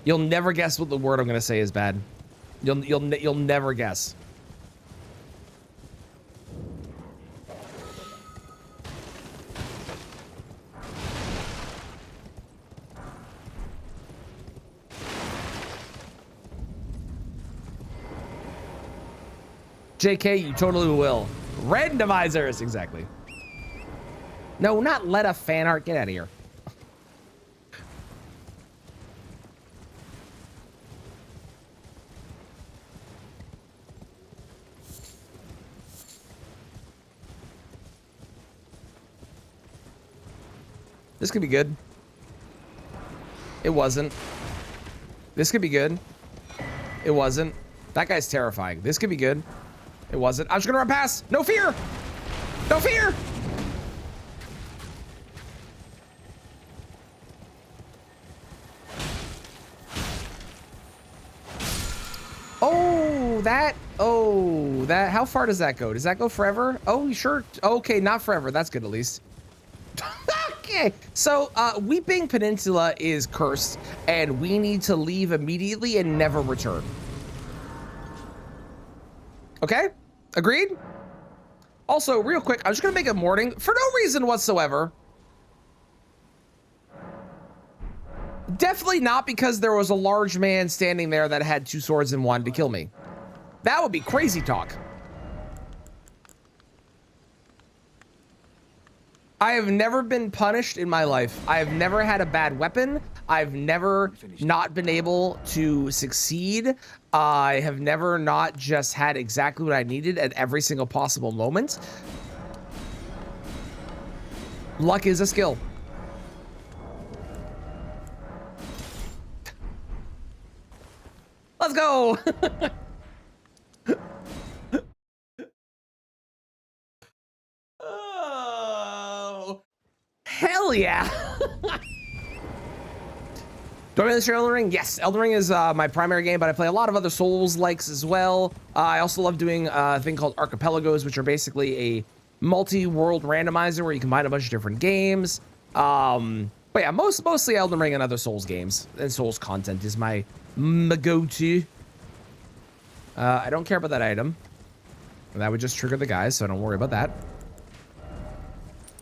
You'll never guess what the word I'm going to say is bad. You'll never guess. JK, you totally will. Randomizers, exactly. No, not let a fan art. Get out of here. This could be good. It wasn't. This could be good. It wasn't. That guy's terrifying. This could be good. It wasn't. I'm just gonna run past. No fear. No fear. Oh, that. Oh, that. How far does that go? Does that go forever? Oh, sure. Okay, not forever. That's good at least. Okay. So, Weeping Peninsula is cursed, and we need to leave immediately and never return. Okay, agreed? Also, real quick, I'm just gonna make a morning for no reason whatsoever. Definitely not because there was a large man standing there that had 2 swords and wanted to kill me. That would be crazy talk. I have never been punished in my life. I have never had a bad weapon. I've never not been able to succeed. I have never not just had exactly what I needed at every single possible moment. Luck is a skill. Let's go. Oh, hell yeah. Do I really share Elden Ring? Yes, Elden Ring is my primary game, but I play a lot of other Souls-likes as well. I also love doing a thing called Archipelagos, which are basically a multi-world randomizer where you combine a bunch of different games. But yeah, mostly Elden Ring and other Souls games. And Souls content is my go-to. I don't care about that item. That would just trigger the guys, so don't worry about that.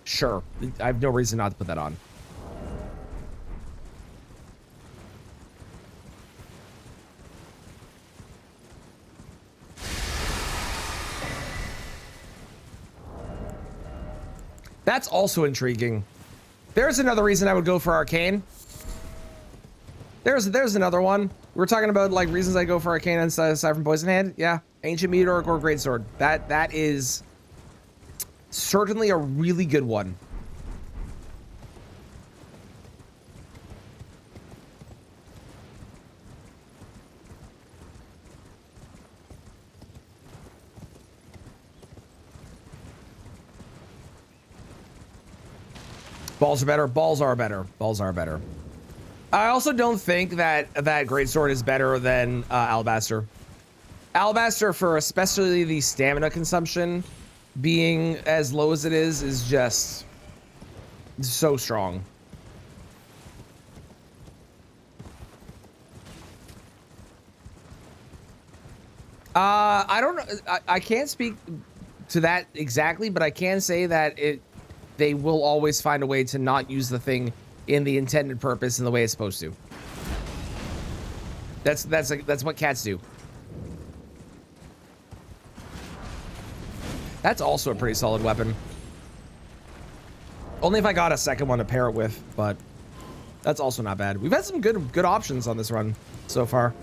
Sure, I have no reason not to put that on. That's also intriguing. There's another reason I would go for Arcane. There's another one. We were talking about like reasons I go for Arcane aside from Poison Hand. Yeah, Ancient Meteoric or Greatsword. That is certainly a really good one. Balls are better. Balls are better. Balls are better. I also don't think that Greatsword is better than Alabaster. Alabaster, for especially the stamina consumption being as low as it is just so strong. I don't know. I can't speak to that exactly, but I can say that they will always find a way to not use the thing in the intended purpose in the way it's supposed to. That's what cats do. That's also a pretty solid weapon. Only if I got a second one to pair it with, but that's also not bad. We've had some good options on this run so far.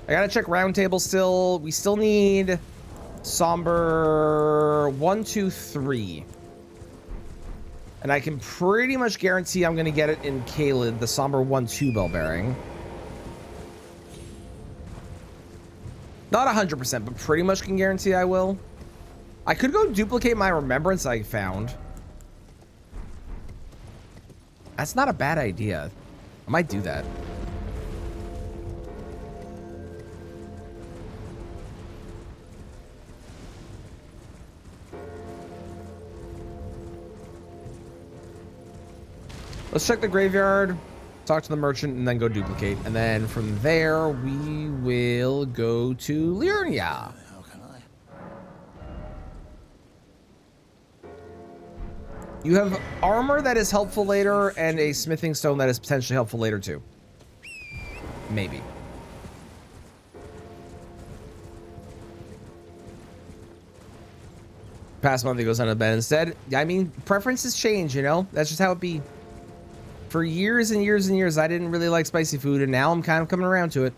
I gotta check round table still. We still need Somber 1, 2, 3. And I can pretty much guarantee I'm gonna get it in Caelid, the Somber 1, 2 bell bearing. Not 100%, but pretty much can guarantee I will. I could go duplicate my remembrance I found. That's not a bad idea. I might do that. Let's check the graveyard, talk to the merchant, and then go duplicate. And then from there, we will go to Liurnia. How can I? You have armor that is helpful later and a smithing stone that is potentially helpful later too. Maybe. Past month he goes on to bed instead. I mean, preferences change, you know? That's just how it be. For years and years and years, I didn't really like spicy food, and now I'm kind of coming around to it.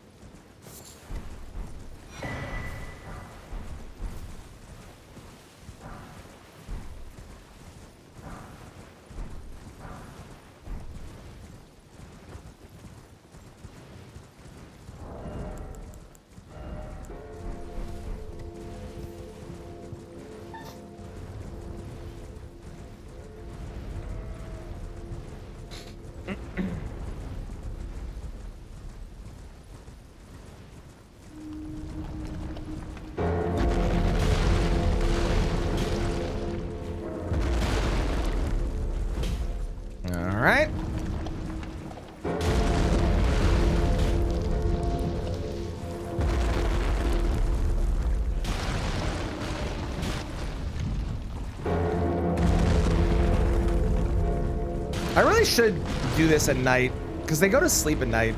Should do this at night because they go to sleep at night.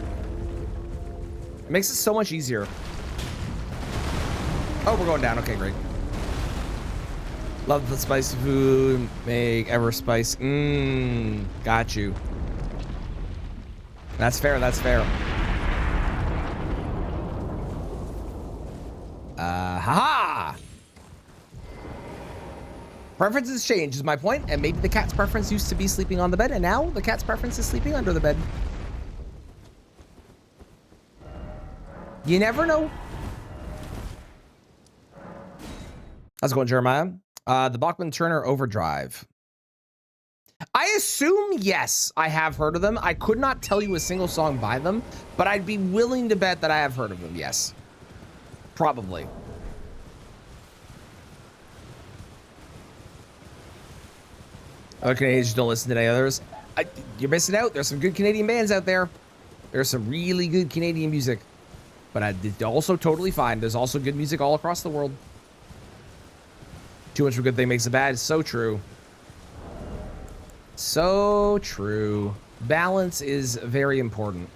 It makes it so much easier. Oh, we're going down. Okay, great. Love the spicy food. Make ever spice. Got you. That's fair. That's fair. Haha. Preferences change is my point, and maybe the cat's preference used to be sleeping on the bed, and now the cat's preference is sleeping under the bed. You never know. How's it going, Jeremiah? The Bachman Turner Overdrive. I assume, yes, I have heard of them. I could not tell you a single song by them, but I'd be willing to bet that I have heard of them, yes. Probably. Other Canadians don't listen to any others. You're missing out. There's some good Canadian bands out there. There's some really good Canadian music. But it's also totally fine. There's also good music all across the world. Too much of a good thing makes it bad. It's so true. So true. Balance is very important.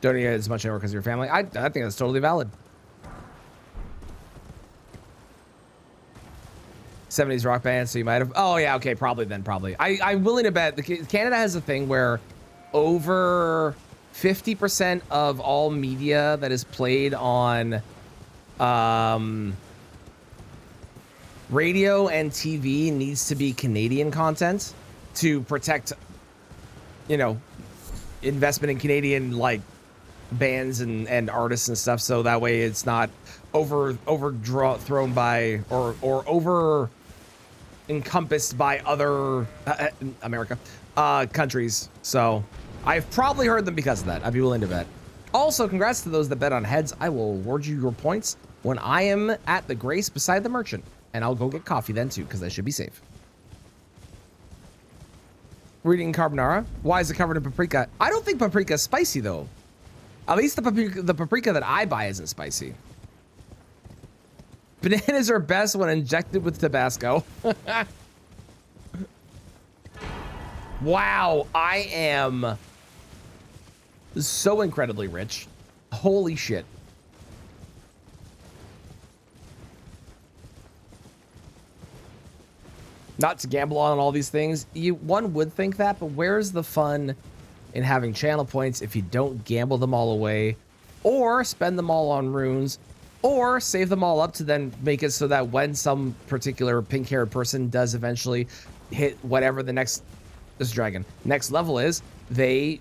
Don't need as much anymore because of your family. I think that's totally valid. 70s rock band, so you might have. Oh yeah, okay, probably then, probably. I'm willing to bet Canada has a thing where over 50% of all media that is played on radio and TV needs to be Canadian content to protect, you know, investment in Canadian like bands and artists and stuff. So that way it's not thrown by or over encompassed by other America countries. So I've probably heard them because of that. I'd be willing to bet. Also, congrats to those that bet on heads. I will award you your points when I am at the Grace beside the merchant. And I'll go get coffee then too, because I should be safe. We're eating carbonara. Why is it covered in paprika? I don't think paprika is spicy though. At least the paprika that I buy isn't spicy. Bananas are best when injected with Tabasco. Wow, I am so incredibly rich. Holy shit. Not to gamble on all these things. One would think that, but where's the fun in having channel points if you don't gamble them all away or spend them all on runes or save them all up to then make it so that when some particular pink-haired person does eventually hit whatever the next level is, they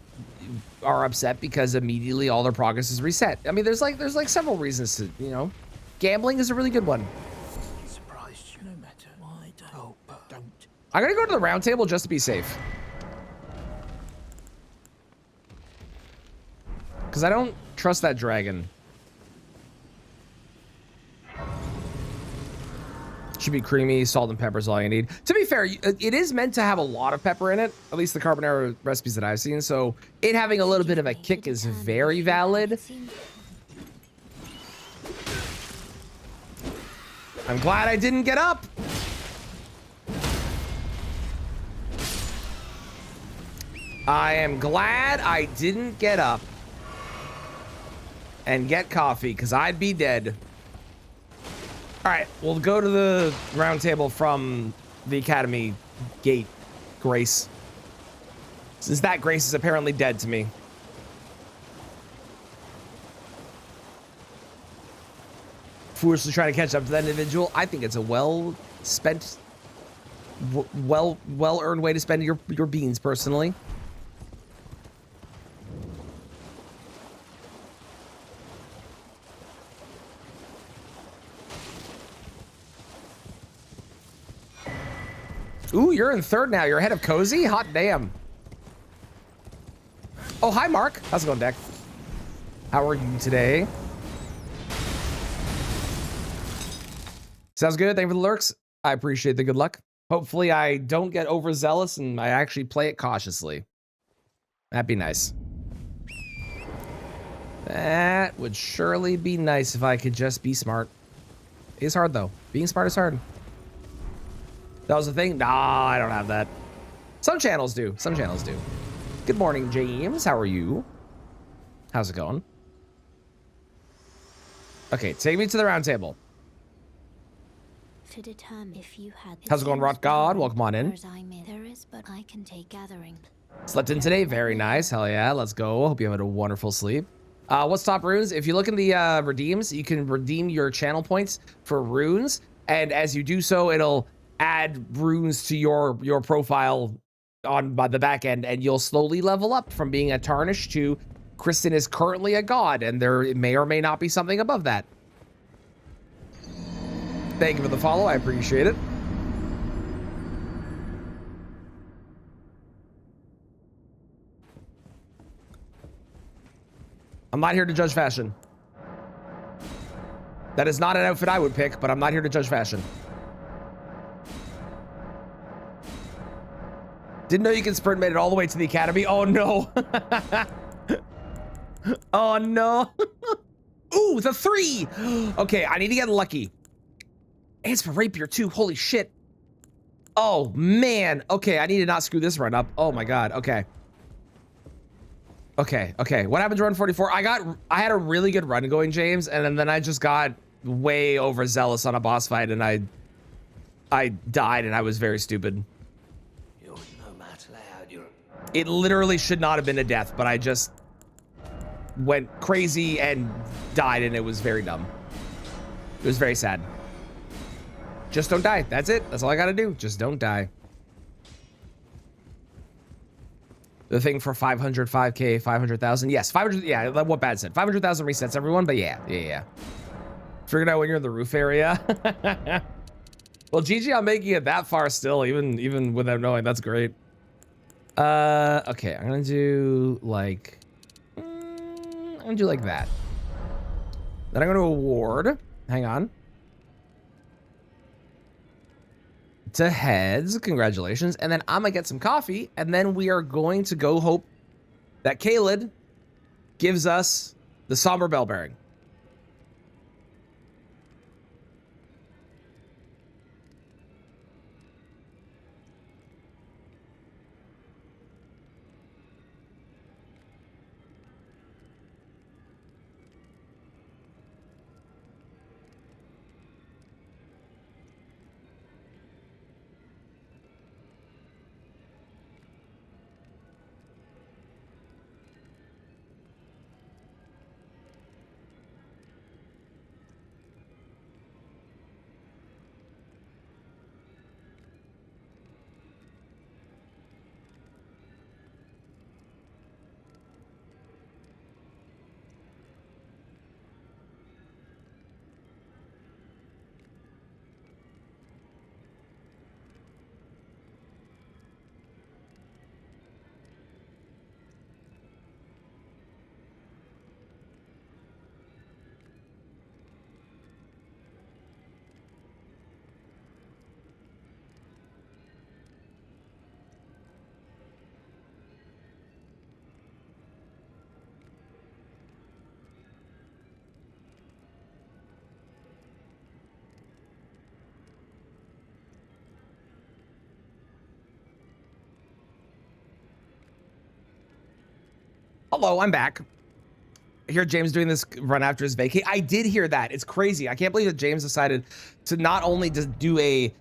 are upset because immediately all their progress is reset. I mean, there's like several reasons to, you know, gambling is a really good one. I'm gonna go to the round table just to be safe. Because I don't trust that dragon. Should be creamy, salt and pepper is all you need. To be fair, it is meant to have a lot of pepper in it, at least the carbonara recipes that I've seen, so it having a little bit of a kick is very valid. I'm glad I didn't get up. I am glad I didn't get up and get coffee because I'd be dead. All right, we'll go to the round table from the Academy gate, Grace. Since that Grace is apparently dead to me. Foolishly trying to catch up to that individual. I think it's a well-spent, well-earned way to spend your beans, personally. Ooh, you're in third now. You're ahead of Cozy? Hot damn. Oh, hi, Mark. How's it going, Deck? How are you today? Sounds good. Thank you for the lurks. I appreciate the good luck. Hopefully I don't get overzealous and I actually play it cautiously. That'd be nice. That would surely be nice if I could just be smart. It's hard, though. Being smart is hard. That was the thing? Nah, I don't have that. Some channels do. Some channels do. Good morning, James. How are you? How's it going? Okay, take me to the round table. To determine if you had How's it going, Rot God? Welcome on in. There is, but I can take gathering. Slept in today. Very nice. Hell yeah. Let's go. Hope you had a wonderful sleep. What's top runes? If you look in the redeems, you can redeem your channel points for runes. And as you do so, it'll add runes to your profile by the back end, and you'll slowly level up from being a tarnish to Kristen is currently a god, and there may or may not be something above that. Thank you for the follow. I appreciate it. I'm not here to judge fashion. That is not an outfit I would pick, but I'm not here to judge fashion. Didn't know you can sprint, made it all the way to the academy. Oh no. Oh no. Ooh, the 3. Okay, I need to get lucky. And it's for rapier too. Holy shit. Oh man. Okay, I need to not screw this run up. Oh my god. Okay. Okay. What happened to run 44? I had a really good run going, James, and then I just got way overzealous on a boss fight, and I died, and I was very stupid. It literally should not have been a death, but I just went crazy and died, and it was very dumb. It was very sad. Just don't die. That's it. That's all I gotta do. Just don't die. The thing for 500, 5K, 500,000. Yes, 500. Yeah, what Bad said. 500,000 resets everyone, but yeah. Figured out when you're in the roof area. Well, GG, I'm making it that far still, even without knowing. That's great. Okay, I'm gonna do like, I'm gonna do like that. Then I'm gonna award. Hang on. To heads, congratulations. And then I'm gonna get some coffee, and then we are going to go hope that Kaled gives us the somber bell bearing. Hello, I'm back. I hear James doing this run after his vacate. I did hear that. It's crazy. I can't believe that James decided to not only just do a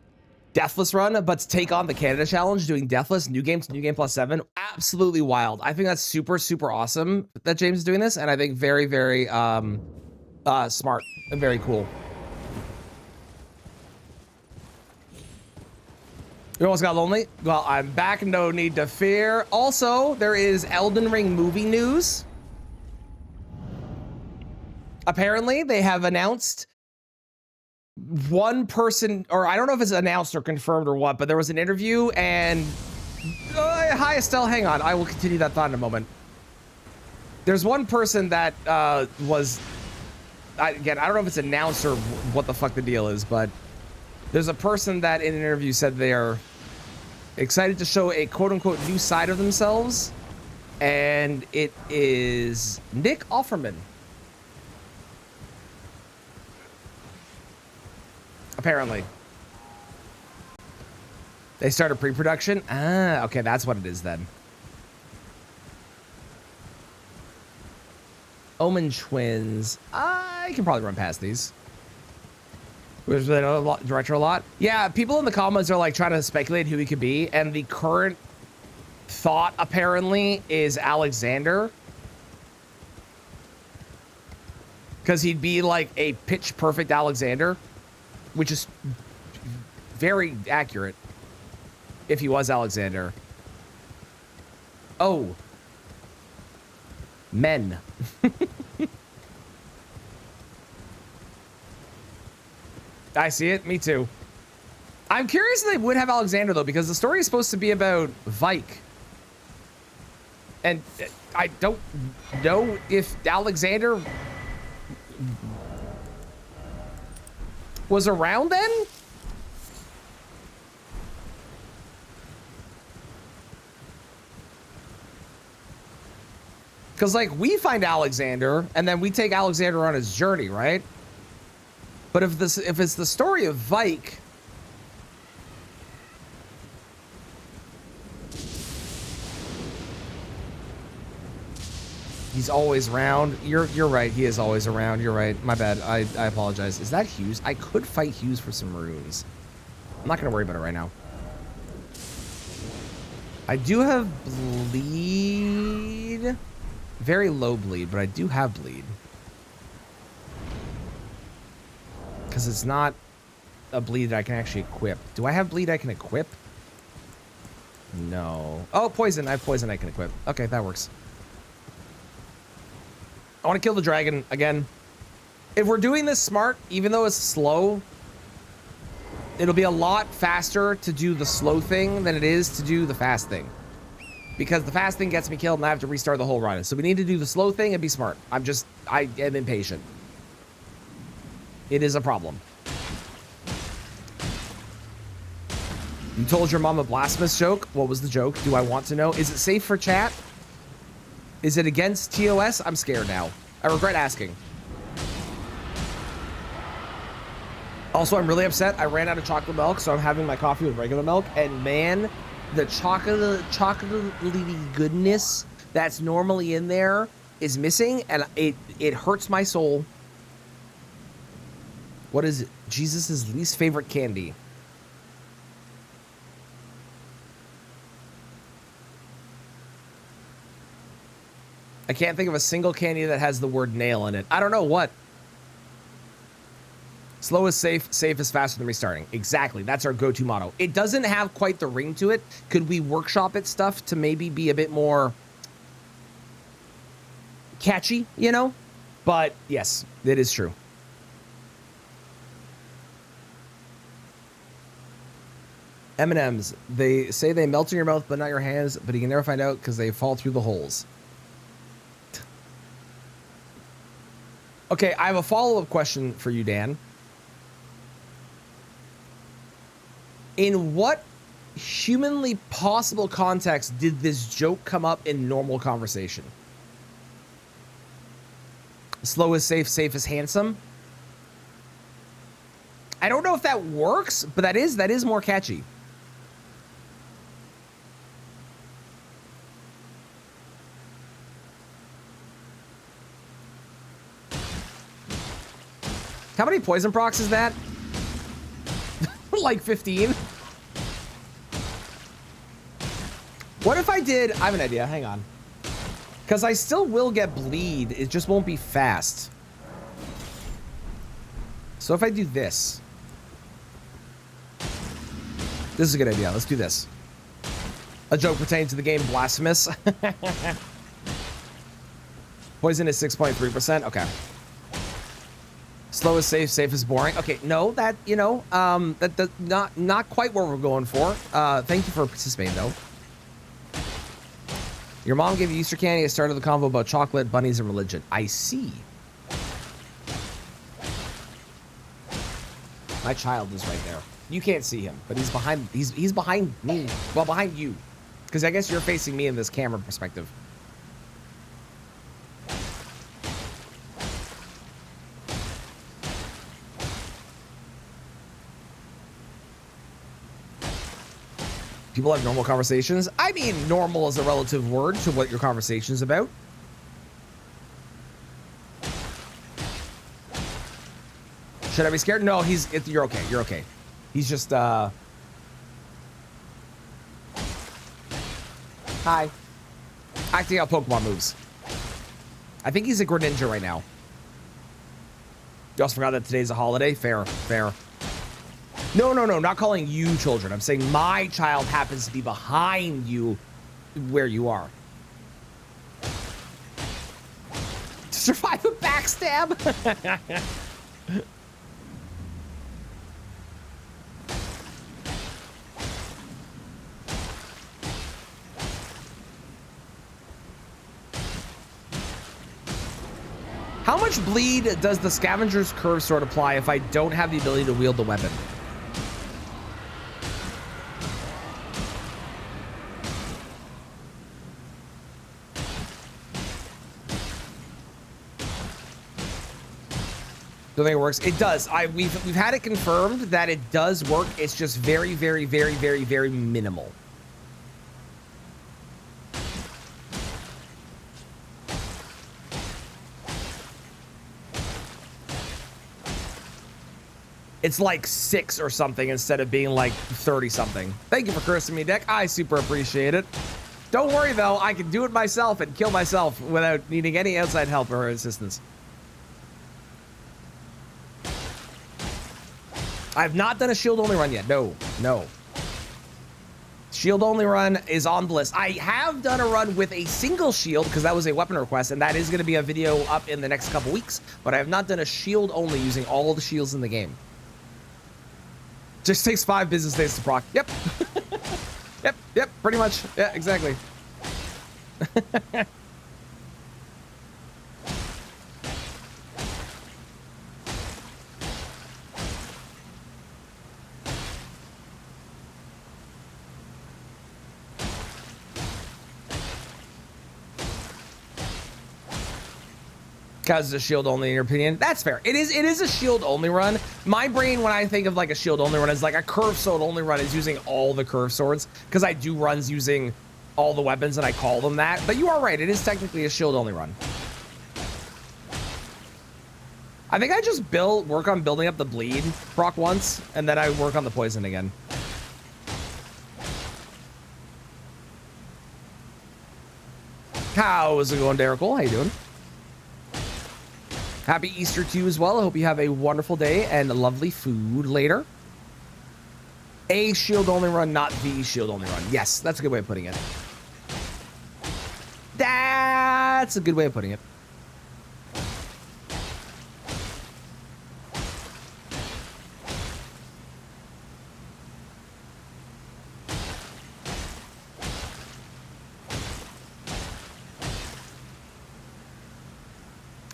Deathless run, but to take on the Canada Challenge, doing Deathless, new game to new game +7. Absolutely wild. I think that's super, super awesome that James is doing this, and I think very, very smart and very cool. You almost got lonely? Well, I'm back, no need to fear. Also, there is Elden Ring movie news. Apparently, they have announced one person, or I don't know if it's announced or confirmed or what, but there was an interview and... hi, Estelle, hang on. I will continue that thought in a moment. There's one person that was... Again, I don't know if it's announced or what the fuck the deal is, but there's a person that in an interview said they are excited to show a quote-unquote new side of themselves, and it is Nick Offerman. Apparently. They started pre-production? Ah, okay, that's what it is then. Omen Twins. I can probably run past these. Which they know the director a lot. Yeah, people in the comments are like trying to speculate who he could be, and the current thought apparently is Alexander. Because he'd be like a pitch perfect Alexander, which is very accurate if he was Alexander. Oh. Men. I see it. Me too. I'm curious if they would have Alexander, though, because the story is supposed to be about Vike. And I don't know if Alexander was around then. Because, like, we find Alexander, and then we take Alexander on his journey, right? But if it's the story of Vike, he's always around. You're right. He is always around. You're right. My bad. I apologize. Is that Hughes? I could fight Hughes for some runes. I'm not gonna worry about it right now. I do have bleed. Very low bleed, but I do have bleed. Because it's not a bleed that I can actually equip. Do I have bleed I can equip? No. Oh, poison. I have poison I can equip. Okay, that works. I want to kill the dragon again. If we're doing this smart, even though it's slow, it'll be a lot faster to do the slow thing than it is to do the fast thing. Because the fast thing gets me killed and I have to restart the whole run. So we need to do the slow thing and be smart. I am impatient. It is a problem. You told your mom a blasphemous joke? What was the joke? Do I want to know? Is it safe for chat? Is it against TOS? I'm scared now. I regret asking. Also, I'm really upset. I ran out of chocolate milk, so I'm having my coffee with regular milk. And man, the chocolatey goodness that's normally in there is missing, and it hurts my soul. What is it? Jesus' least favorite candy? I can't think of a single candy that has the word nail in it. I don't know what. Slow is safe, safe is faster than restarting. Exactly, that's our go-to motto. It doesn't have quite the ring to it. Could we workshop it stuff to maybe be a bit more catchy, you know? But yes, it is true. M&Ms, they say they melt in your mouth but not your hands, but you can never find out because they fall through the holes. Okay, I have a follow-up question for you, Dan. In what humanly possible context did this joke come up in normal conversation? Slow is safe, safe is handsome. I don't know if that works, but that is more catchy. How many poison procs is that? Like 15? What if I did... I have an idea. Hang on. Because I still will get bleed. It just won't be fast. So if I do this... This is a good idea. Let's do this. A joke pertaining to the game Blasphemous. Poison is 6.3%. Okay. Slow is safe, safe is boring. Okay, no, that, you know, that's not quite what we're going for. Thank you for participating, though. Your mom gave you Easter candy at the start of the convo about chocolate, bunnies, and religion. I see. My child is right there. You can't see him, but he's behind. He's behind me. Well, behind you, because I guess you're facing me in this camera perspective. People have normal conversations. I mean, normal is a relative word to what your conversation's about. Should I be scared? No, you're okay. You're okay. He's just, Hi. Acting out Pokemon moves. I think he's a Greninja right now. You also forgot that today's a holiday. Fair, fair. No, not calling you children. I'm saying my child happens to be behind you where you are. Survive a backstab. How much bleed does the scavenger's curve sword apply if I don't have the ability to wield the weapon? Don't think it works. It does. We've had it confirmed that it does work. It's just very, very, very, very, very minimal. It's like 6 or something instead of being like 30 something. Thank you for cursing me, Deck. I super appreciate it. Don't worry though, I can do it myself and kill myself without needing any outside help or assistance. I've not done a shield only run yet. No. Shield only run is on the list. I have done a run with a single shield because that was a weapon request, and that is going to be a video up in the next couple weeks, but I have not done a shield only using all the shields in the game. Just takes 5 business days to proc. Yep. Yep, pretty much. Yeah, exactly. Because it's a shield only, in your opinion. That's fair. It is a shield only run. My brain, when I think of like a shield only run, is like a curve sword only run is using all the curve swords, because I do runs using all the weapons and I call them that. But you are right, it is technically a shield only run. I think I just work on building up the bleed proc once, and then I work on the poison again. How's it going, Derek Cole? How you doing? Happy Easter to you as well. I hope you have a wonderful day and lovely food later. A shield only run, not the shield only run. Yes, that's a good way of putting it. That's a good way of putting it.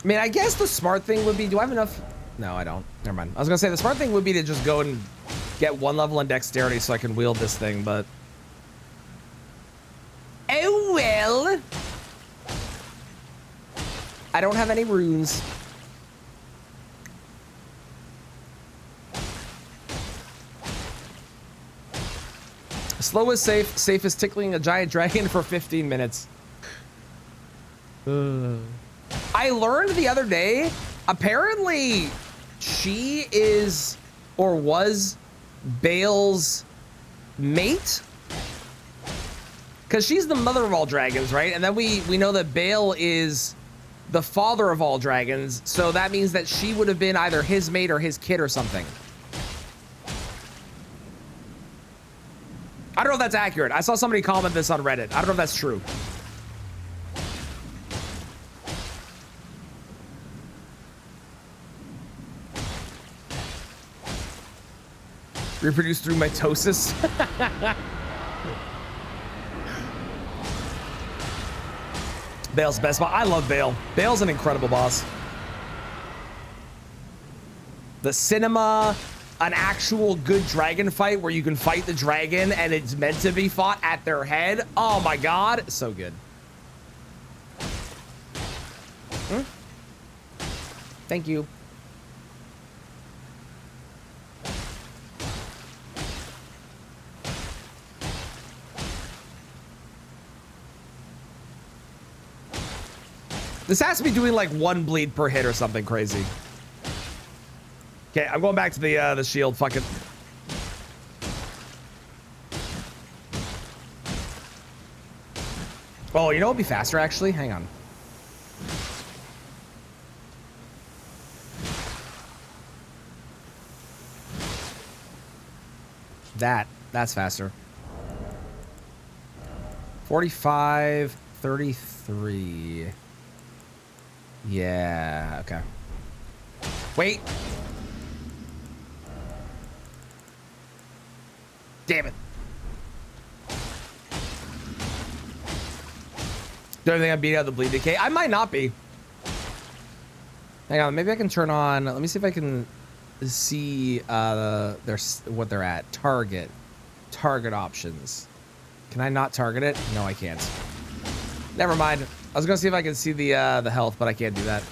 I mean, I guess the smart thing would be, do I have enough? No, I don't. Never mind. I was gonna say the smart thing would be to just go and get 1 level in dexterity so I can wield this thing, but... Oh, well. I don't have any runes. Slow is safe. Safe is tickling a giant dragon for 15 minutes. I learned the other day, apparently she is or was Bale's mate, because she's the mother of all dragons, right? And then we know that Bale is the father of all dragons, so that means that she would have been either his mate or his kid or something. I don't know if that's accurate. I saw somebody comment this on Reddit. I don't know if that's true. Reproduce through mitosis. Bale's best boss. I love Bale. Bale's an incredible boss. The cinema, an actual good dragon fight where you can fight the dragon and it's meant to be fought at their head. Oh my God, so good. Thank you. This has to be doing like 1 bleed per hit or something crazy. Okay, I'm going back to the shield. Fuck it. Oh, you know what'd be faster actually? Hang on. That's faster. 45, 33. Yeah, okay. Wait. Damn it. Don't think I'm beating out the bleed decay. I might not be. Hang on, maybe I can turn on. Let me see if I can see what they're at. Target options. Can I not target it? No, I can't. Never mind. I was gonna see if I can see the health, but I can't do that.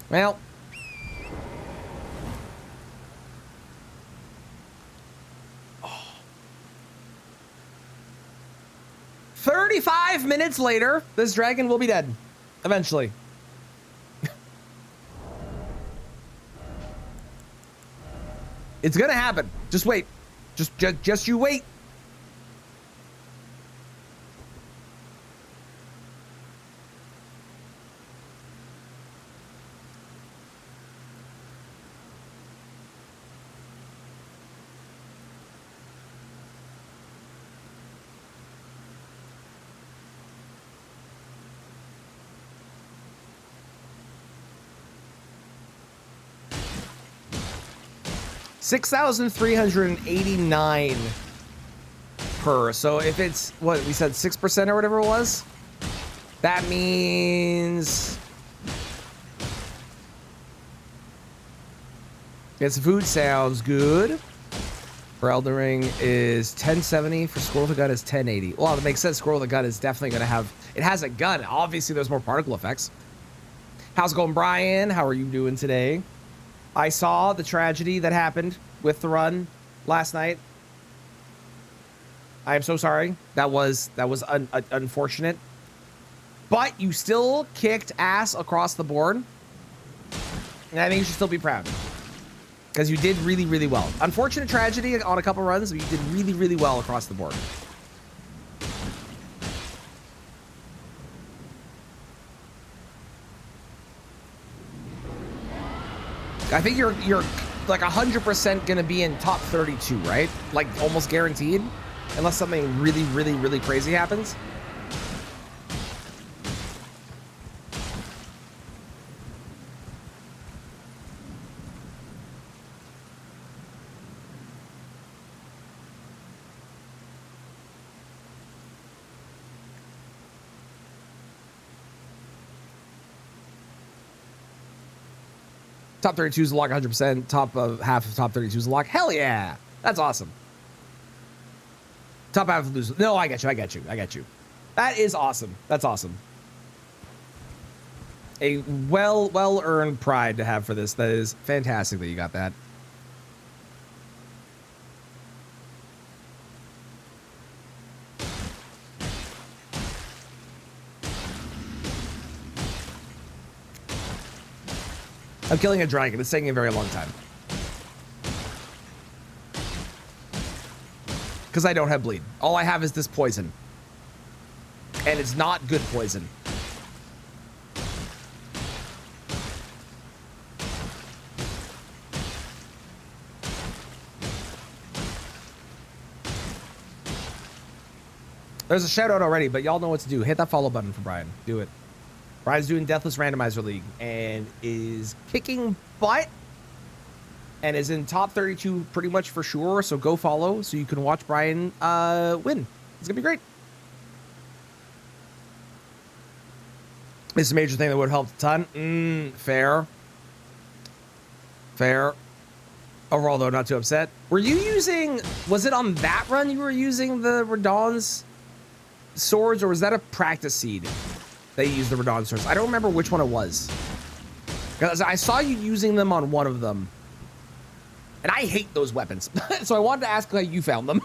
Well. 35 minutes later, this dragon will be dead. Eventually. It's gonna happen. Just wait. Just you wait. $6,389 per. So if it's what we said, 6% or whatever it was, that means its food sounds good. For Elden Ring is 1070. For Squirrel with a Gun is 1080. Well, that makes sense. Squirrel with a Gun is definitely going to have. It has a gun. Obviously, there's more particle effects. How's it going, Brian? How are you doing today? I saw the tragedy that happened with the run last night. I am so sorry. That was unfortunate. But you still kicked ass across the board. And I think you should still be proud. Because you did really, really well. Unfortunate tragedy on a couple runs, but you did really, really well across the board. I think you're like 100% gonna be in top 32, right? Like almost guaranteed, unless something really, really, really crazy happens. Top 32 is a lock 100%. Top of half of top 32 is a lock. Hell yeah. That's awesome. Top half of lose. No, I got you. That is awesome. That's awesome. A well-earned pride to have for this. That is fantastic that you got that. I'm killing a dragon. It's taking a very long time. Because I don't have bleed. All I have is this poison. And it's not good poison. There's a shout out already, but y'all know what to do. Hit that follow button for Brian. Do it. Brian's doing Deathless Randomizer League and is kicking butt and is in top 32 pretty much for sure. So go follow so you can watch Brian win. It's gonna be great. It's a major thing that would help a ton. Fair. Overall, though, not too upset. Were you using, was it on that run you were using the Radahn's swords, or was that a practice seed? They used the Radahn swords. I don't remember which one it was. Because I saw you using them on one of them. And I hate those weapons. So I wanted to ask how you found them.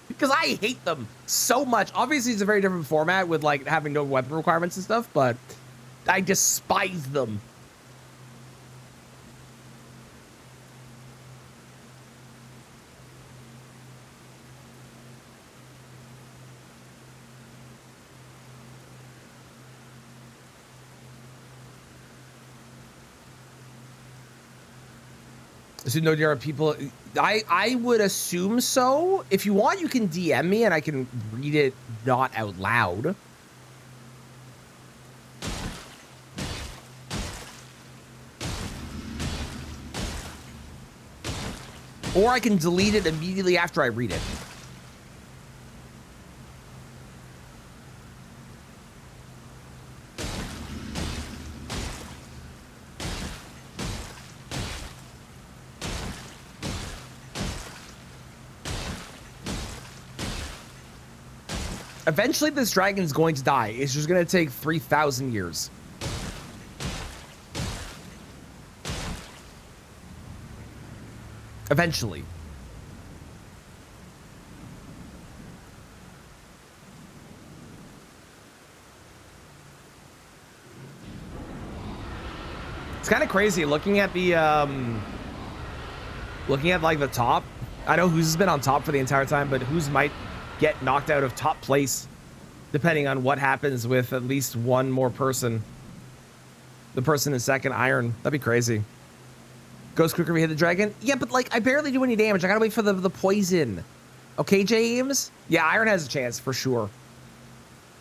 Because I hate them so much. Obviously, it's a very different format with like having no weapon requirements and stuff, but I despise them. So no, there are people. I would assume so. If you want, you can DM me and I can read it not out loud. Or I can delete it immediately after I read it. Eventually, this dragon's going to die. It's just going to take 3,000 years. Eventually. It's kind of crazy looking at the like the top. I know who's been on top for the entire time, but who's might get knocked out of top place depending on what happens with at least one more person. The person in second iron. That'd be crazy. Goes quicker if you hit the dragon. Yeah, but like I barely do any damage. I gotta wait for the poison. Okay, James? Yeah, iron has a chance for sure.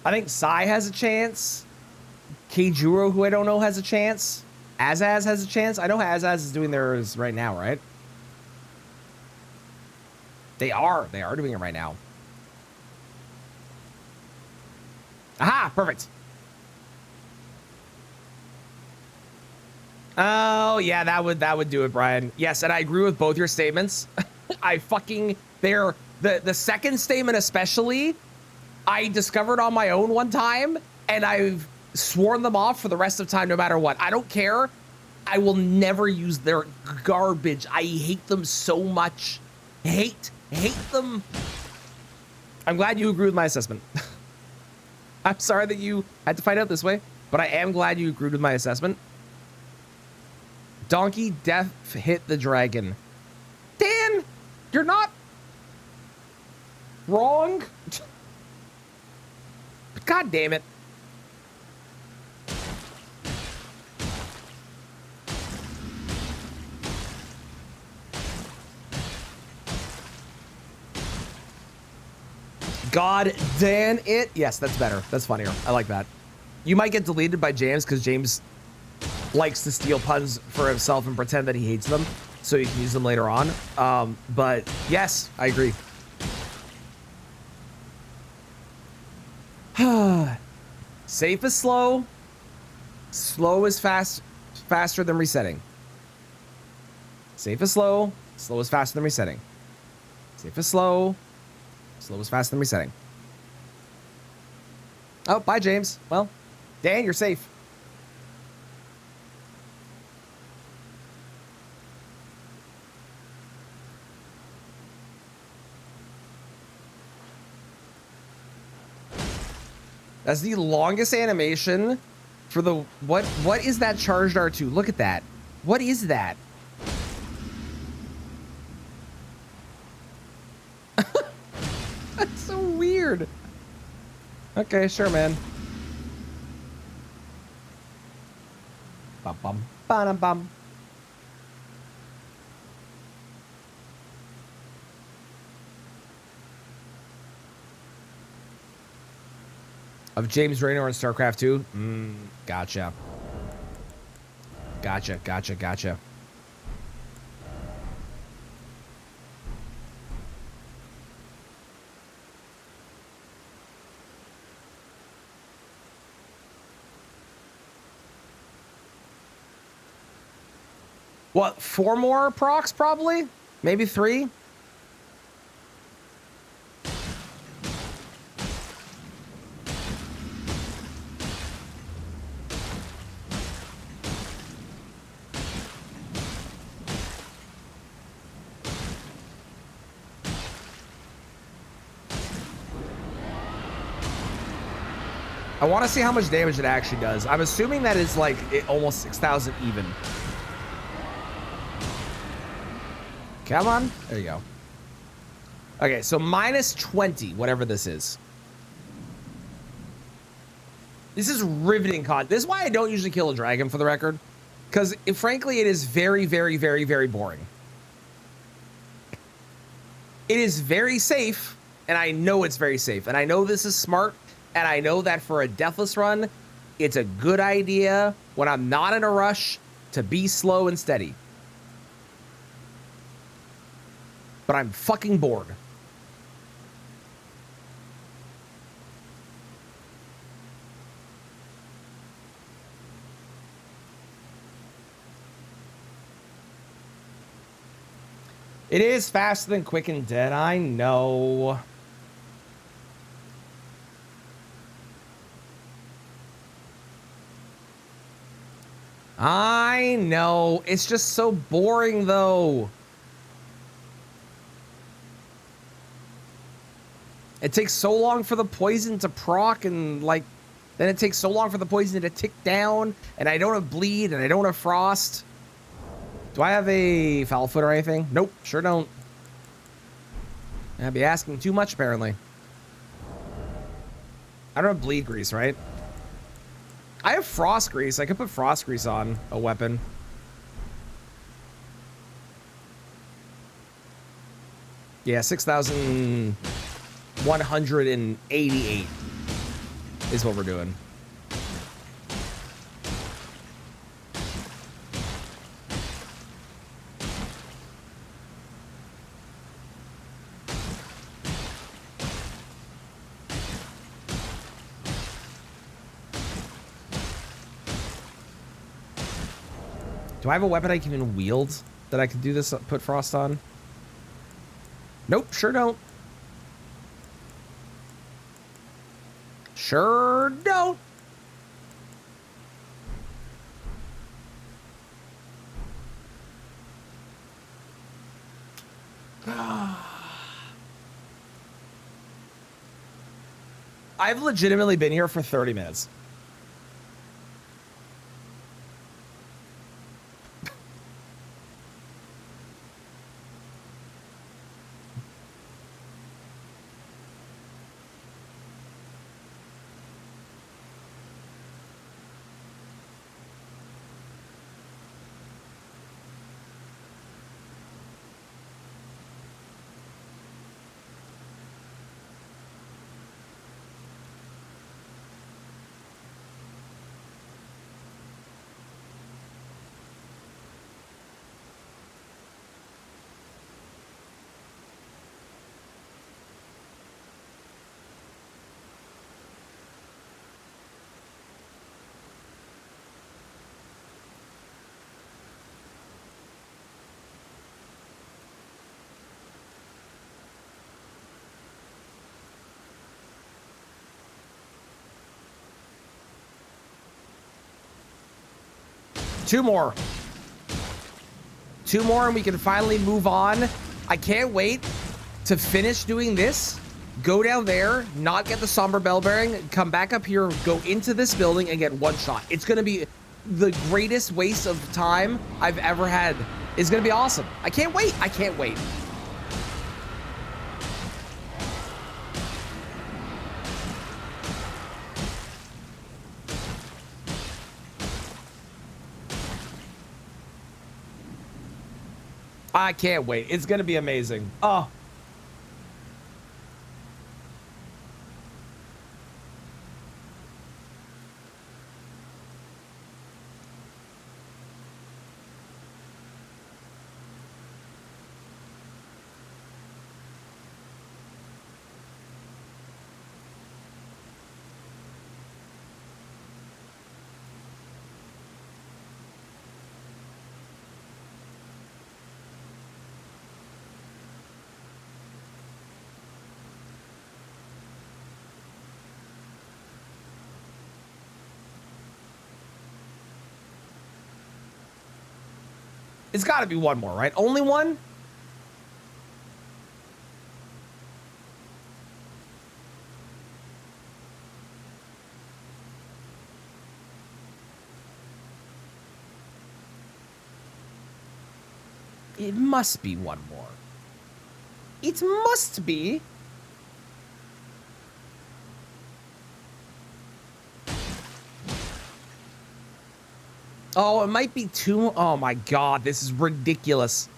I think Sai has a chance. Keijuro, who I don't know, has a chance. Azaz has a chance. I know Azaz is doing theirs right now, right? They are doing it right now. Aha, perfect. Oh, yeah, that would do it, Brian. Yes, and I agree with both your statements. The second statement especially, I discovered on my own one time, and I've sworn them off for the rest of time no matter what. I don't care. I will never use their garbage. I hate them so much. Hate them. I'm glad you agree with my assessment. I'm sorry that you had to find out this way, but I am glad you agreed with my assessment. Donkey death hit the dragon. Dan, you're not wrong. God damn it. God damn it. Yes, that's better. That's funnier. I like that. You might get deleted by James because James likes to steal puns for himself and pretend that he hates them so you can use them later on. But yes, I agree. Safe is slow. Slow is faster than resetting. Safe is slow. Slow is faster than resetting. Safe is slow. Slow is faster than resetting. Oh, bye, James. Well, Dan, you're safe. That's the longest animation for the what is that charged R2? Look at that. What is that? That's so weird. Okay, sure, man. Bum bum bum bum. Of James Raynor in StarCraft 2? Gotcha. Gotcha. What, 4 more procs probably? Maybe 3? I want to see how much damage it actually does. I'm assuming that it's like almost 6,000 even. Come on. There you go. Okay, so minus 20, whatever this is. This is riveting content. This is why I don't usually kill a dragon, for the record. Because, frankly, it is very, very, very, very boring. It is very safe, and I know it's very safe, and I know this is smart, and I know that for a Deathless run, it's a good idea when I'm not in a rush to be slow and steady. But I'm fucking bored. It is faster than Quick and Dead, I know. I know. It's just so boring, though. It takes so long for the poison to proc, and, like, then it takes so long for the poison to tick down, and I don't have bleed, and I don't have frost. Do I have a foul foot or anything? Nope, sure don't. I'd be asking too much, apparently. I don't have bleed grease, right? I have frost grease. I could put frost grease on a weapon. Yeah, 6,188 is what we're doing. Do I have a weapon I can even wield that I could do this, put frost on? Nope, sure don't. Sure don't. I've legitimately been here for 30 minutes. Two more. Two more and we can finally move on. I can't wait to finish doing this, go down there, not get the somber bell bearing, come back up here, go into this building and get one shot. It's going to be the greatest waste of time I've ever had. It's going to be awesome. I can't wait. I can't wait. I can't wait. It's going to be amazing. Oh. It's got to be one more, right? Only one? It must be one more. It must be. Oh, it might be two. Oh my God, this is ridiculous.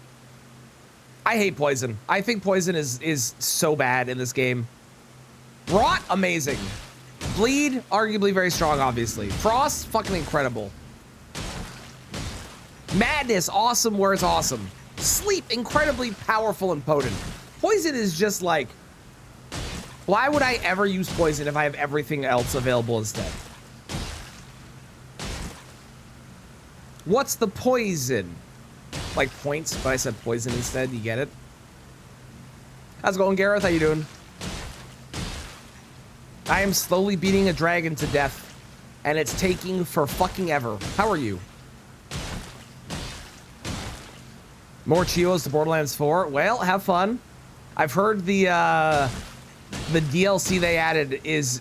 I I hate poison. I think poison is so bad in this game. Rot, amazing. Bleed, arguably very strong, obviously. Frost, fucking incredible. Madness, awesome where it's awesome. Sleep, incredibly powerful and potent. Poison is just like, why would I ever use poison if I have everything else available instead? What's the poison? Like points, but I said poison instead. You get it? How's it going, Gareth? How you doing? I am slowly beating a dragon to death, and it's taking for fucking ever. How are you? More Chios to Borderlands 4. Well, have fun. I've heard the DLC they added is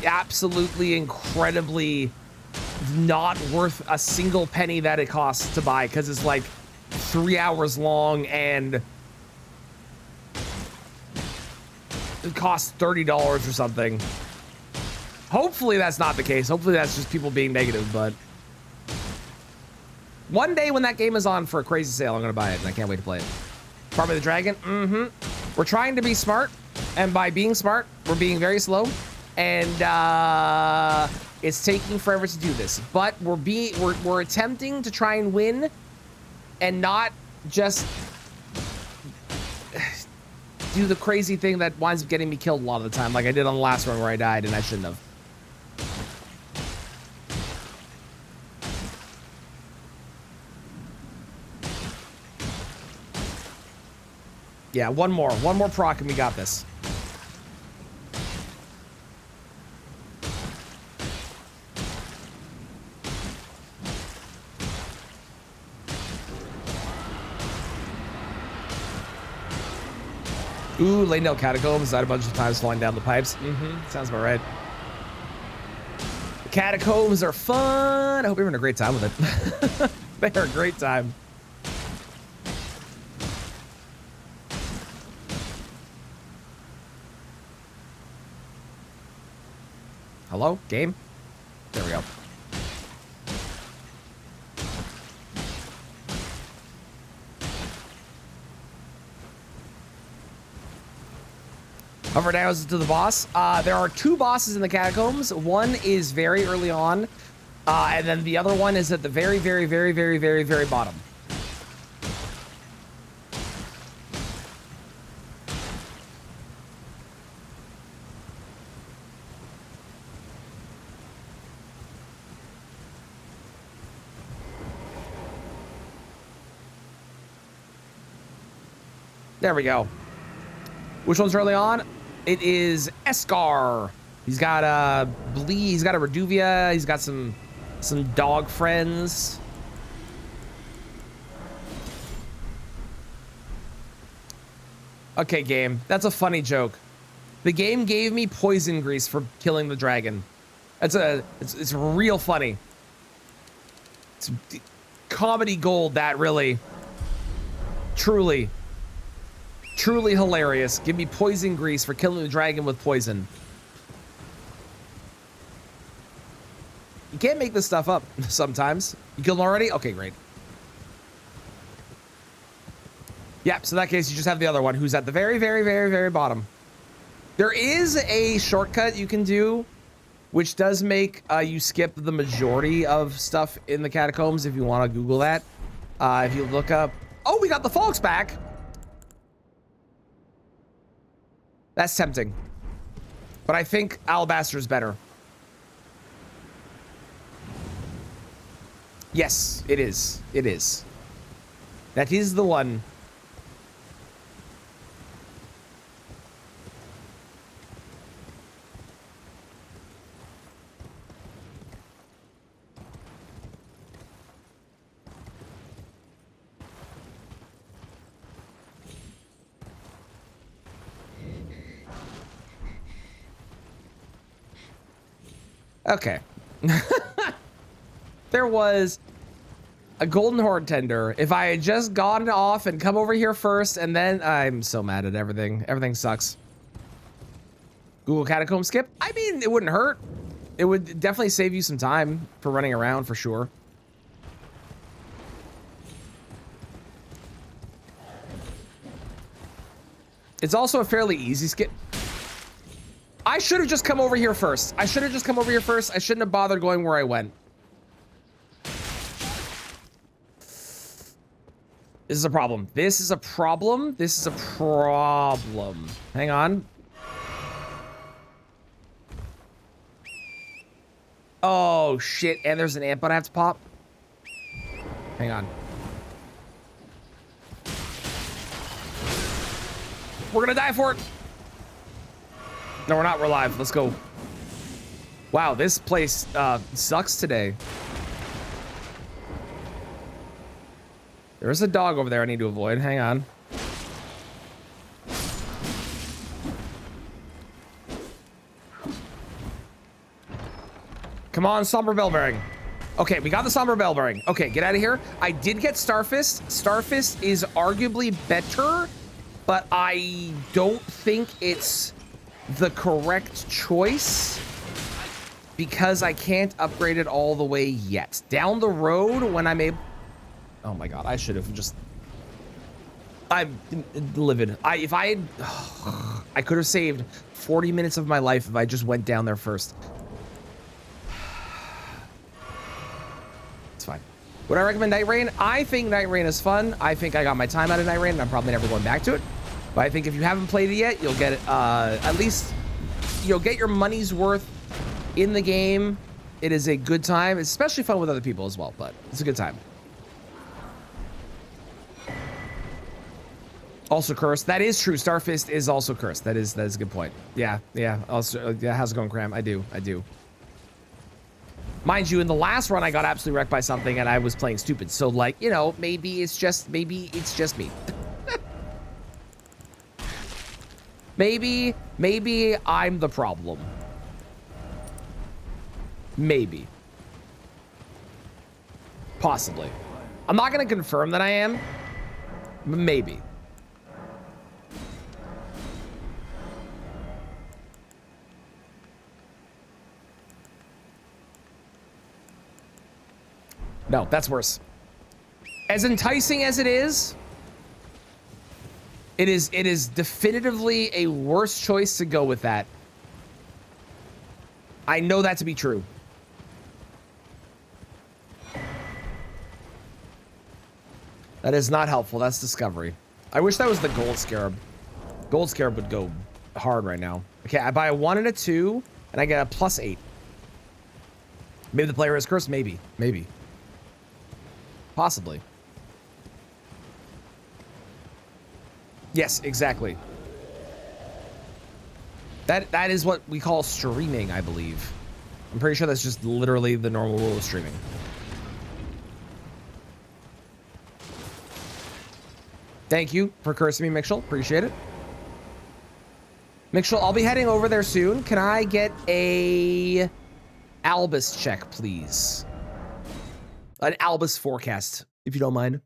absolutely incredibly not worth a single penny that it costs to buy, because it's like 3 hours long and it costs $30 or something. Hopefully that's not the case. Hopefully that's just people being negative, but one day when that game is on for a crazy sale, I'm gonna buy it and I can't wait to play it. Farm of the Dragon, We're trying to be smart, and by being smart, we're being very slow, and it's taking forever to do this, but we're attempting to try and win and not just do the crazy thing that winds up getting me killed a lot of the time, like I did on the last one where I died and I shouldn't have. Yeah, one more proc and we got this. Ooh, Lanedale Catacombs. Died a bunch of times falling down the pipes. Sounds about right. The catacombs are fun. I hope you're having a great time with it. They're a great time. Hello? Game? There we go. Hover down to the boss. There are 2 bosses in the catacombs. One is very early on, and then the other one is at the very, very, very, very, very, very bottom. There we go. Which one's early on? It is Escar. He's got a Bleed, he's got a Reduvia, he's got some dog friends. Okay, game. That's a funny joke. The game gave me poison grease for killing the dragon. It's real funny. It's comedy gold, that really. Truly hilarious. Give me poison grease for killing the dragon with poison. You can't make this stuff up sometimes. You killed him already? Okay, great. Yep, so in that case, you just have the other one who's at the very, very, very, very bottom. There is a shortcut you can do, which does make you skip the majority of stuff in the catacombs if you want to Google that. If you look up... Oh, we got the folks back! That's tempting. But I think Alabaster is better. Yes, it is. It is. That is the one. Okay. There was a golden horde tender. If I had just gone off and come over here first, and then I'm so mad at everything. Everything sucks. Google catacomb skip. I mean, it wouldn't hurt. It would definitely save you some time for running around for sure. It's also a fairly easy skip. I should have just come over here first. I shouldn't have bothered going where I went. This is a problem. Hang on. Oh, shit. And there's an amp I have to pop. Hang on. We're gonna die for it. No, we're not. We're alive. Let's go. Wow, this place sucks today. There's a dog over there I need to avoid. Hang on. Come on, somber bell bearing. Okay, we got the somber bell bearing. Okay, get out of here. I did get Starfist. Starfist is arguably better, but I don't think it's the correct choice because I can't upgrade it all the way yet. Down the road when I'm able... Oh my god, I should have just... I'm livid. I could have saved 40 minutes of my life if I just went down there first. It's fine. Would I recommend Night Rain? I think Night Rain is fun. I think I got my time out of Night Rain and I'm probably never going back to it. But I think if you haven't played it yet, you'll get it, at least you'll get your money's worth in the game. It is a good time. It's especially fun with other people as well, but it's a good time. Also cursed. That is true. Starfist is also cursed. That is a good point. Yeah. Also, yeah, how's it going, Cram? I do. Mind you, in the last run, I got absolutely wrecked by something and I was playing stupid. So, like, you know, maybe it's just me. Maybe I'm the problem. Maybe. Possibly. I'm not going to confirm that I am, but maybe. No, that's worse. As enticing as it is definitively a worse choice to go with that. I know that to be true. That is not helpful. That's Discovery. I wish that was the Gold Scarab. Gold Scarab would go hard right now. Okay, I buy a 1 and a 2, and I get a +8. Maybe the player is cursed. Maybe. Possibly. Yes, exactly. That is what we call streaming, I believe. I'm pretty sure that's just literally the normal rule of streaming. Thank you for cursing me, Mixel. Appreciate it. Mixel, I'll be heading over there soon. Can I get a Albus check, please? An Albus forecast, if you don't mind.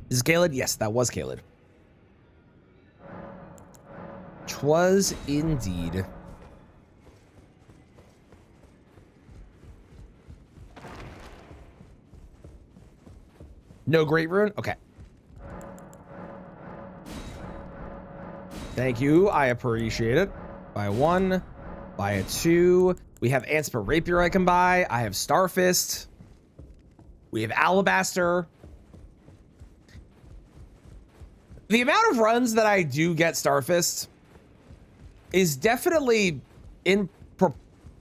Is it Caled? Yes, that was Caled. 'Twas indeed. No Great Rune? Okay. Thank you. I appreciate it. Buy 1. Buy a 2. We have Anspir Rapier I can buy. I have Starfist. We have Alabaster. The amount of runs that I do get Starfist is definitely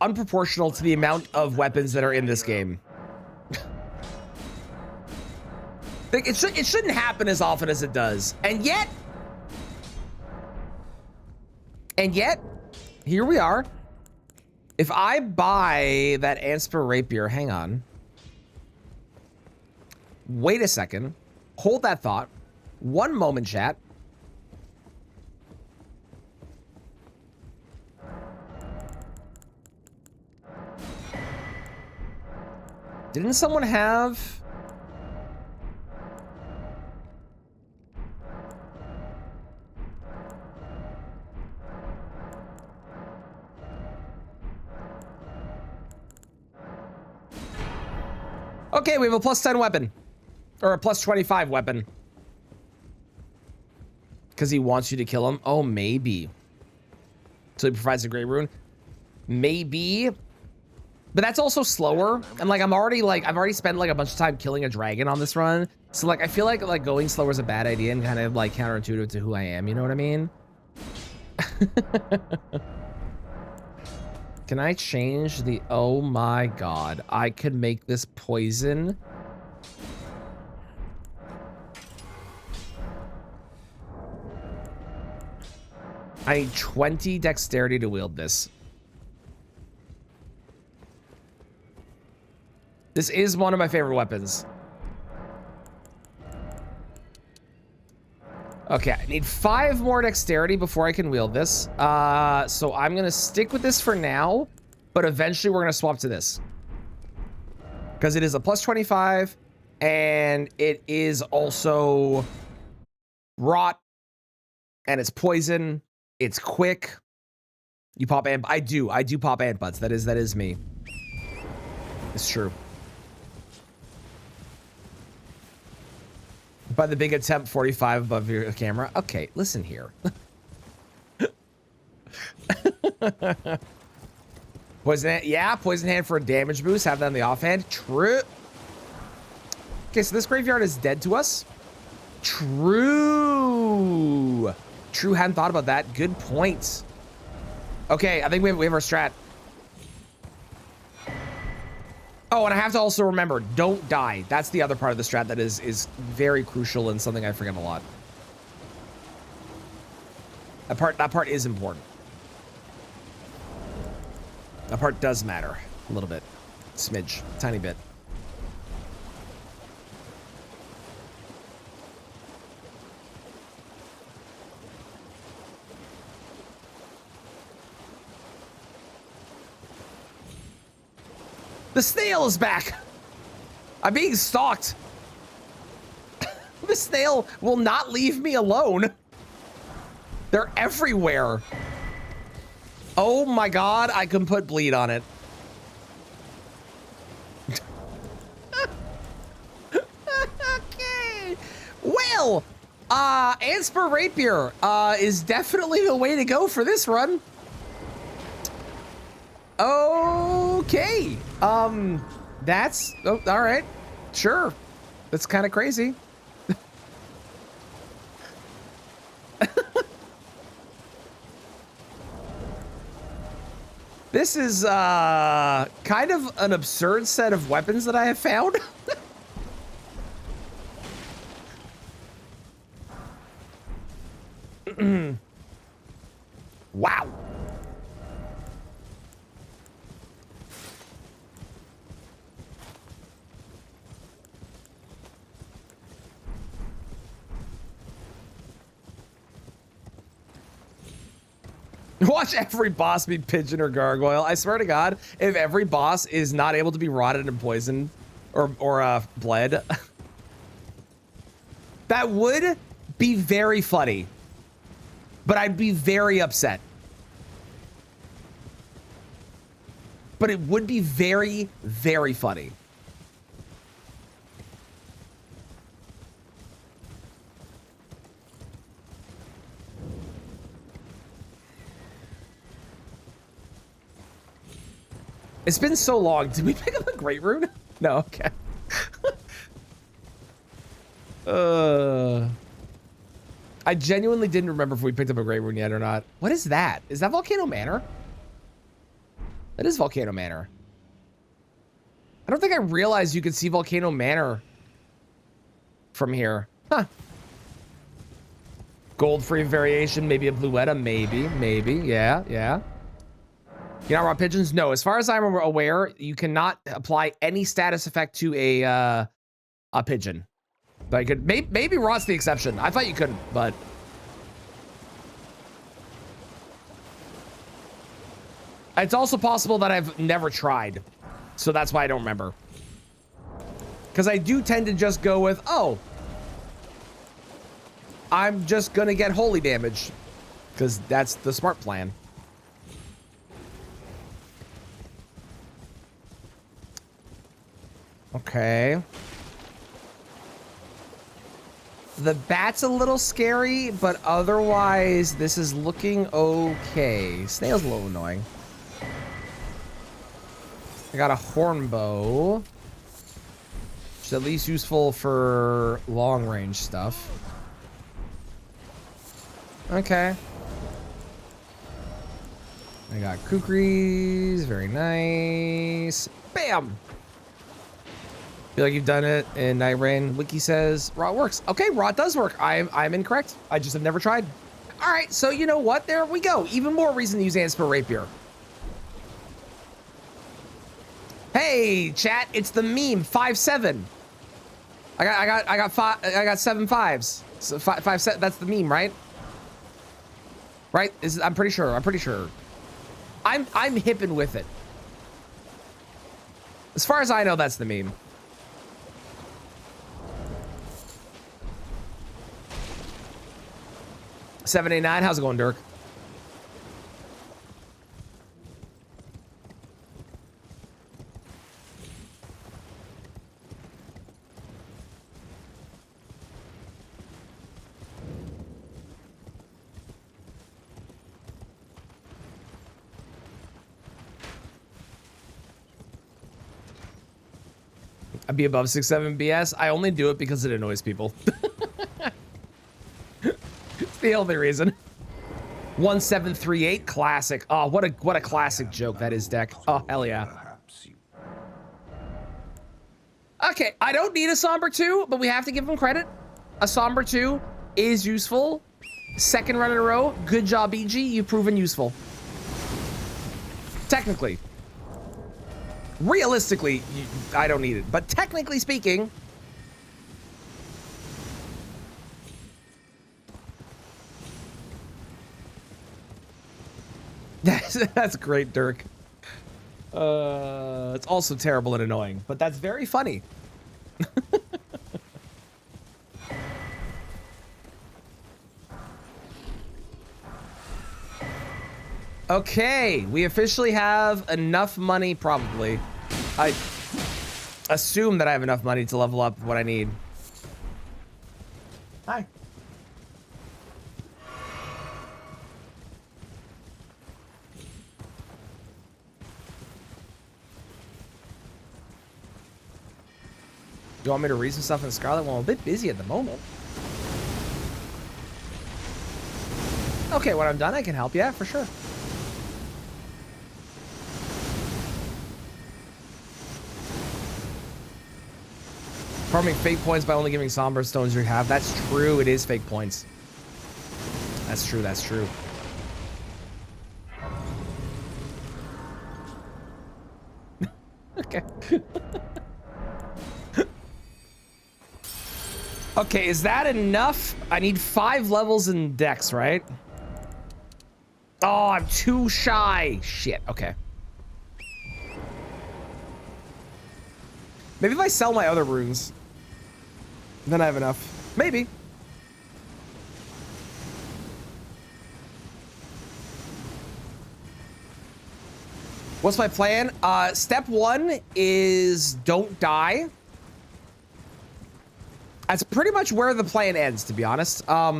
unproportional to the amount of weapons that are in this game. Like, it shouldn't happen as often as it does. And yet, here we are. If I buy that Anspir Rapier, hang on. Wait a second. Hold that thought. One moment, chat. Didn't someone have... Okay, we have a +10 weapon. Or a +25 weapon. Because he wants you to kill him? Oh, maybe. So he provides a great rune? Maybe. But that's also slower. And like, I've already spent like a bunch of time killing a dragon on this run. So like, I feel like going slower is a bad idea and kind of like counterintuitive to who I am. You know what I mean? Can I change the, oh my God. I could make this poison. I need 20 dexterity to wield this. This is one of my favorite weapons. Okay, I need 5 more dexterity before I can wield this. So I'm gonna stick with this for now, but eventually we're gonna swap to this. Because it is a plus 25, and it is also rot, and it's poison. It's quick. You pop ant. I do pop ant butts. That is me. It's true. By the big attempt, 45 above your camera. Okay, listen here. Poison hand. Yeah, poison hand for a damage boost. Have that on the offhand. True. Okay, so this graveyard is dead to us. True. True, hadn't thought about that. Good point. Okay, I think we have our strat. Oh, and I have to also remember, don't die. That's the other part of the strat that is very crucial and something I forget a lot. That part is important. That part does matter a little bit. Smidge, tiny bit. The snail is back. I'm being stalked. The snail will not leave me alone. They're everywhere. Oh my God, I can put bleed on it. Okay. Well, Anspur Rapier is definitely the way to go for this run. Okay. That's all right. Sure. That's kind of crazy. This is kind of an absurd set of weapons that I have found. Wow. Watch every boss be pigeon or gargoyle. I swear to God, if every boss is not able to be rotted and poisoned or bled, that would be very funny. But I'd be very upset. But it would be very, very funny. It's been so long. Did we pick up a great rune? No, okay. I genuinely didn't remember if we picked up a great rune yet or not. What is that? Is that Volcano Manor? That is Volcano Manor. I don't think I realized you could see Volcano Manor from here. Huh. Gold free variation, maybe a Bluetta, maybe, yeah. You not rot pigeons? No, as far as I'm aware, you cannot apply any status effect to a pigeon. But you could, maybe rot's the exception. I thought you couldn't, but. It's also possible that I've never tried. So that's why I don't remember. Because I do tend to just go with, oh, I'm just gonna get holy damage. Because that's the smart plan. Okay. The bat's a little scary, but otherwise, this is looking okay. Snail's a little annoying. I got a horn bow, which is at least useful for long range stuff. Okay. I got kukris, very nice. Bam! Feel like you've done it in Night Rain. Wiki says raw works. Okay, raw does work. I'm incorrect. I just have never tried. All right, so you know what? There we go. Even more reason to use Anspir Rapier. Hey, chat, it's the meme 5-7. I got 7 5s. So 5 7. That's the meme, right? Right? I'm pretty sure. I'm hipping with it. As far as I know, that's the meme. $789. How's it going, Dirk? I'd be above 6-7 BS. I only do it because it annoys people. It's the only reason. 1738 classic. Oh, what a classic joke that is, deck. Oh, hell yeah. Okay, I don't need a Somber 2, but we have to give him credit. A Somber 2 is useful. Second run in a row. Good job, EG. You've proven useful. Technically. Realistically, I don't need it, but technically speaking, that's great, Dirk. It's also terrible and annoying, but that's very funny. Okay, we officially have enough money, probably. I assume that I have enough money to level up what I need. Hi. You want me to read some stuff in Scarlet? Well, I'm a bit busy at the moment. Okay, when I'm done, I can help. Yeah, for sure. Farming fake points by only giving somber stones you have. That's true. It is fake points. That's true. That's true. Okay. Okay, is that enough? I need 5 levels in Dex, right? Oh, I'm too shy. Shit. Okay. Maybe if I sell my other runes, then I have enough. Maybe. What's my plan? Step 1 is don't die. That's pretty much where the plan ends, to be honest. No.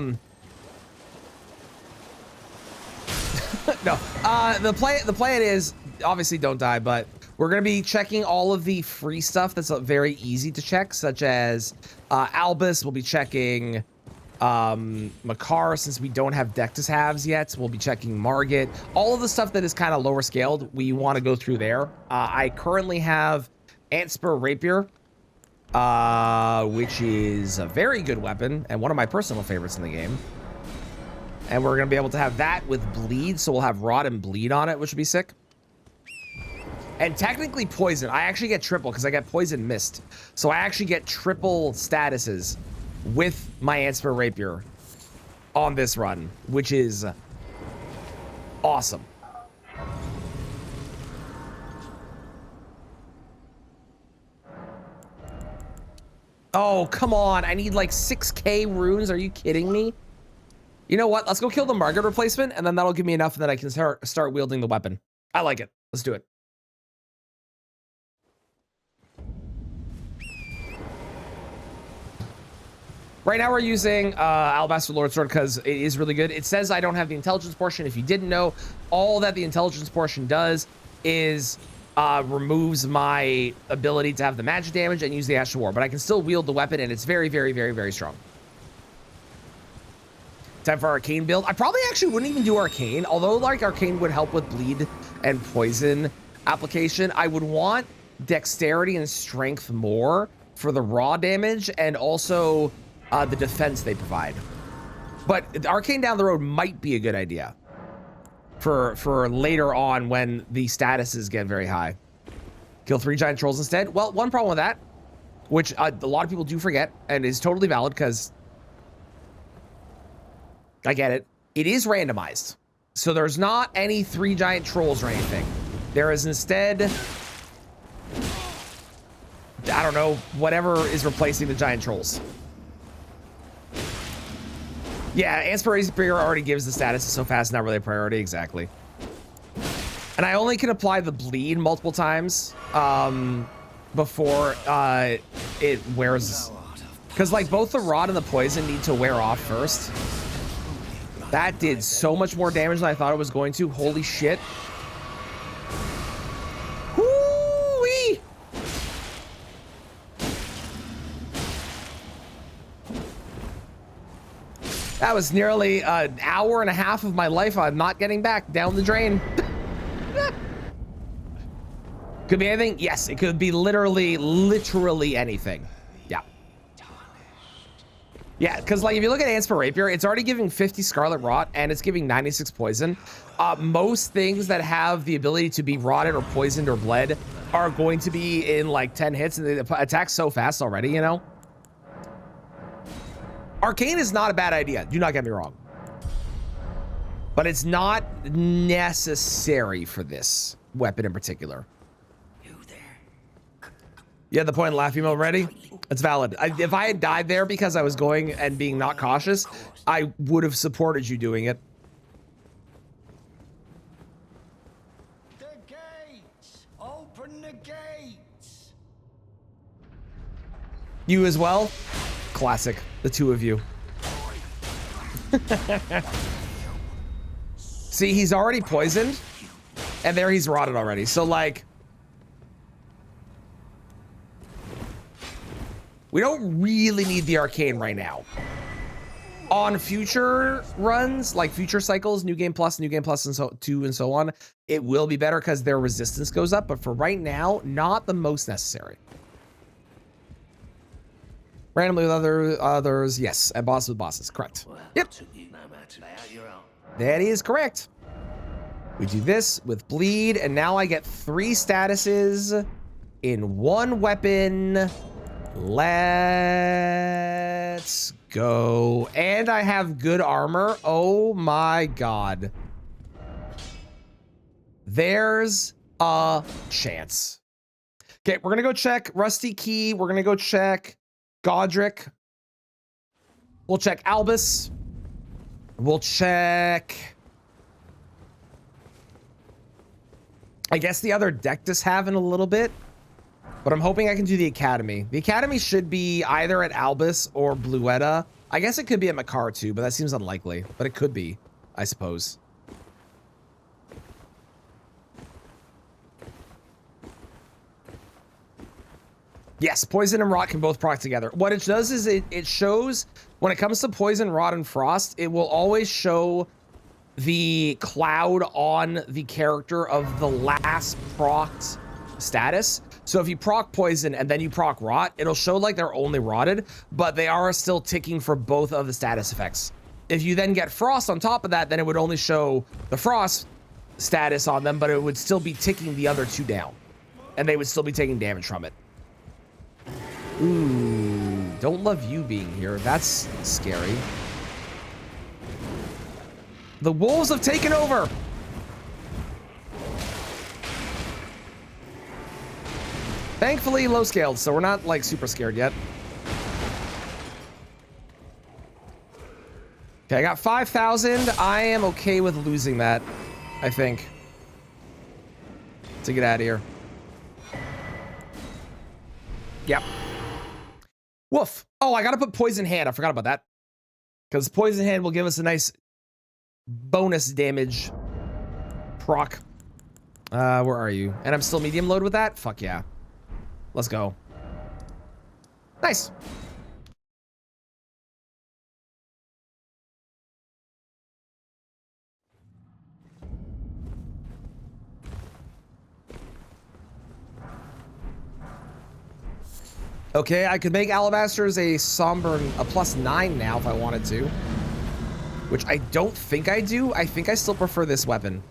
The plan is obviously don't die, but we're gonna be checking all of the free stuff that's very easy to check, such as Albus. We'll be checking Makar, since we don't have Dectus halves yet. We'll be checking Margit. All of the stuff that is kind of lower scaled, we want to go through there. I currently have Anspir Rapier, which is a very good weapon and one of my personal favorites in the game. And we're gonna be able to have that with bleed, so we'll have rot and bleed on it, which would be sick. And technically poison. I actually get triple because I get poison mist. So I actually get triple statuses with my Anspir Rapier on this run, which is awesome. Oh, come on. I need like 6K runes. Are you kidding me? You know what? Let's go kill the Margit replacement, and then that'll give me enough that I can start wielding the weapon. I like it. Let's do it. Right now we're using Alabaster Lord Sword because it is really good. It says I don't have the intelligence portion. If you didn't know, all that the intelligence portion does is removes my ability to have the magic damage and use the Ash of War, but I can still wield the weapon, and it's very, very, very, very strong. Time for Arcane build. I probably actually wouldn't even do Arcane, although like Arcane would help with bleed and poison application. I would want Dexterity and Strength more for the raw damage and also the defense they provide. But Arcane down the road might be a good idea for later on when the statuses get very high. Kill 3 giant trolls instead. Well, one problem with that, which a lot of people do forget and is totally valid because I get it. It is randomized. So there's not any 3 giant trolls or anything. There is instead, I don't know, whatever is replacing the giant trolls. Yeah, Inspiration already gives the status so fast, not really a priority, exactly. And I only can apply the bleed multiple times before it wears, because like both the rod and the poison need to wear off first. That did so much more damage than I thought it was going to. Holy shit. Woo-wee! That was nearly an hour and a half of my life I'm not getting back down the drain. Could be anything? Yes, it could be literally anything. Yeah. Yeah, because like if you look at Ansper Rapier, it's already giving 50 Scarlet Rot and it's giving 96 poison. Most things that have the ability to be rotted or poisoned or bled are going to be in like 10 hits, and they attack so fast already, you know? Arcane is not a bad idea, do not get me wrong. But it's not necessary for this weapon in particular. Yeah, the point in laugh emote ready? It's valid. If I had died there because I was going and being not cautious, I would have supported you doing it. The gates! Open the gates! You as well? Classic. The two of you. See, he's already poisoned, and there he's rotted already. So, like, we don't really need the Arcane right now. On future runs, like future cycles, New Game Plus, and so 2, and so on, it will be better because their resistance goes up. But for right now, not the most necessary. Randomly with others, yes, and bosses with bosses, correct. Yep. That is correct. We do this with bleed, and now I get 3 statuses in 1 weapon. Let's go. And I have good armor. Oh my god. There's a chance. Okay, we're gonna go check Rusty Key. We're gonna go check Godric. We'll check Albus. We'll check, I guess, the other deck does have in a little bit, but I'm hoping I can do the Academy. The Academy should be either at Albus or Bluetta. I guess it could be at Makar too, but that seems unlikely, but it could be, I suppose. Yes, Poison and Rot can both proc together. What it does is it shows, when it comes to Poison, Rot, and Frost, it will always show the cloud on the character of the last procced status. So if you proc Poison and then you proc Rot, it'll show like they're only rotted, but they are still ticking for both of the status effects. If you then get Frost on top of that, then it would only show the Frost status on them, but it would still be ticking the other 2 down, and they would still be taking damage from it. Ooh, don't love you being here. That's scary. The wolves have taken over. Thankfully, low scaled, so we're not like super scared yet. Okay, I got 5,000. I am okay with losing that, I think, to get out of here. Yep. Woof. Oh, I gotta put Poison Hand. I forgot about that. Because Poison Hand will give us a nice bonus damage proc. Where are you? And I'm still medium load with that? Fuck yeah. Let's go. Nice. Okay, I could make Alabasters a somber, a +9 now if I wanted to. Which I don't think I do. I think I still prefer this weapon.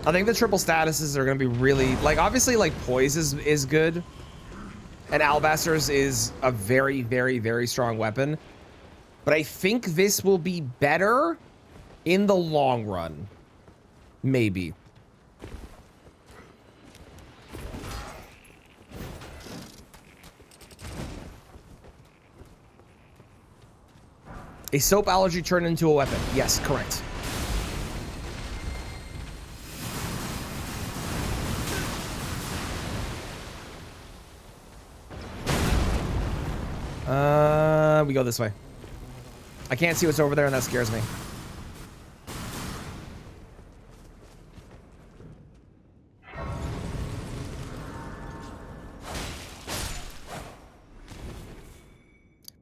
I think the triple statuses are going to be really, like, obviously, like, Poise is good. And Alabasters is a very, very, very strong weapon. But I think this will be better in the long run. Maybe. A soap allergy turned into a weapon. Yes, correct. We go this way. I can't see what's over there, and that scares me.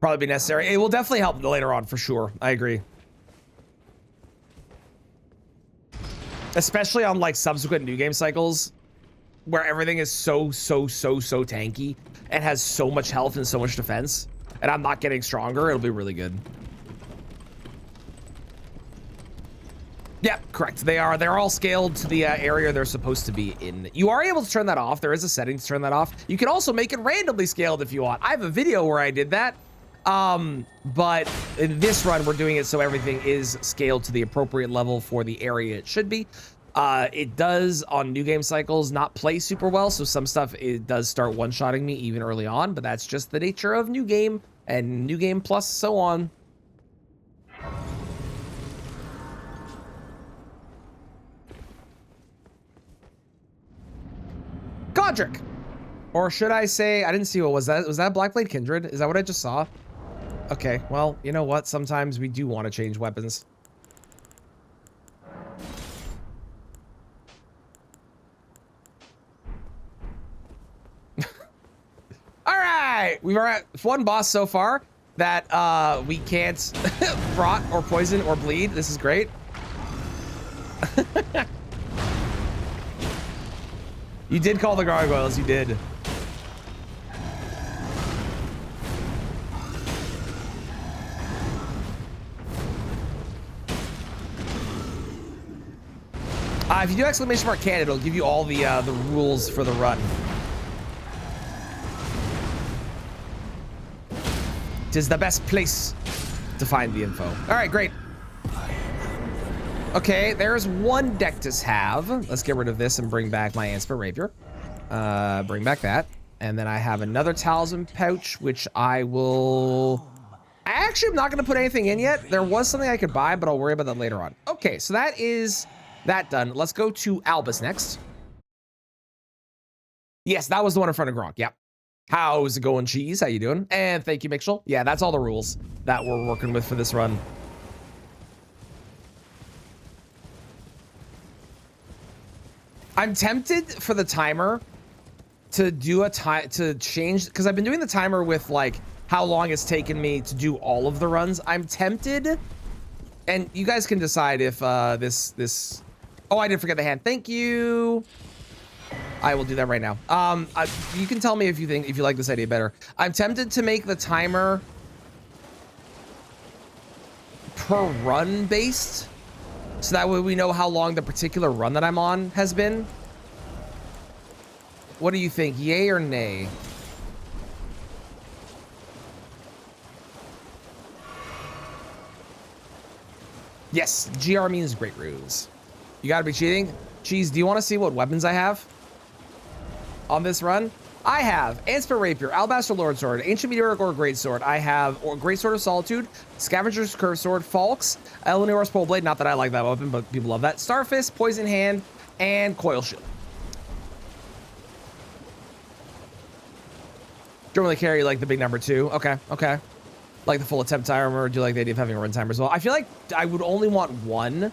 Probably be necessary. It will definitely help later on, for sure. I agree. Especially on, like, subsequent new game cycles, where everything is so tanky and has so much health and so much defense, and I'm not getting stronger. It'll be really good. Yeah, correct. They're all scaled to the area they're supposed to be in. You are able to turn that off. There is a setting to turn that off. You can also make it randomly scaled if you want. I have a video where I did that. But in this run, we're doing it so everything is scaled to the appropriate level for the area it should be. It does on new game cycles not play super well, so some stuff it does start one-shotting me even early on, but that's just the nature of new game and new game plus so on. Godric! Or should I say, I didn't see what was that. Was that Blackblade Kindred? Is that what I just saw? Okay, well, you know what? Sometimes we do want to change weapons. All right, we've at one boss so far that we can't rot or poison or bleed. This is great. You did call the gargoyles, you did. If you do exclamation mark can, it'll give you all the rules for the run. Tis the best place to find the info. All right, great. Okay, there's one deck to have. Let's get rid of this and bring back my Anspir Rapier. Bring back that. And then I have another talisman pouch, which I will... I actually am not going to put anything in yet. There was something I could buy, but I'll worry about that later on. Okay, so that is that done. Let's go to Albus next. Yes, that was the one in front of Gronk. Yep. How's it going, Cheese? How you doing? And thank you, Mitchell. Yeah, that's all the rules that we're working with for this run. I'm tempted for the timer to do to change, because I've been doing the timer with like how long it's taken me to do all of the runs. I'm tempted, and you guys can decide if this. Oh, I did forget the hand. Thank you. I will do that right now. You can tell me if you like this idea better. I'm tempted to make the timer per run based, so that way we know how long the particular run that I'm on has been. What do you think, yay or nay? Yes, GR means great ruse. You gotta be cheating. Cheese, do you want to see what weapons I have on this run? I have Anspir Rapier, Alabaster Lord Sword, Ancient Meteoric or Great Sword. I have Great Sword of Solitude, Scavenger's Curve Sword, Falx, Eleanor's Pole Blade. Not that I like that weapon, but people love that. Starfist, Poison Hand, and Coil Shield. Don't really care. You like the big number 2. Okay, okay. Like the full attempt timer. Do you like the idea of having a run timer as well? I feel like I would only want 1.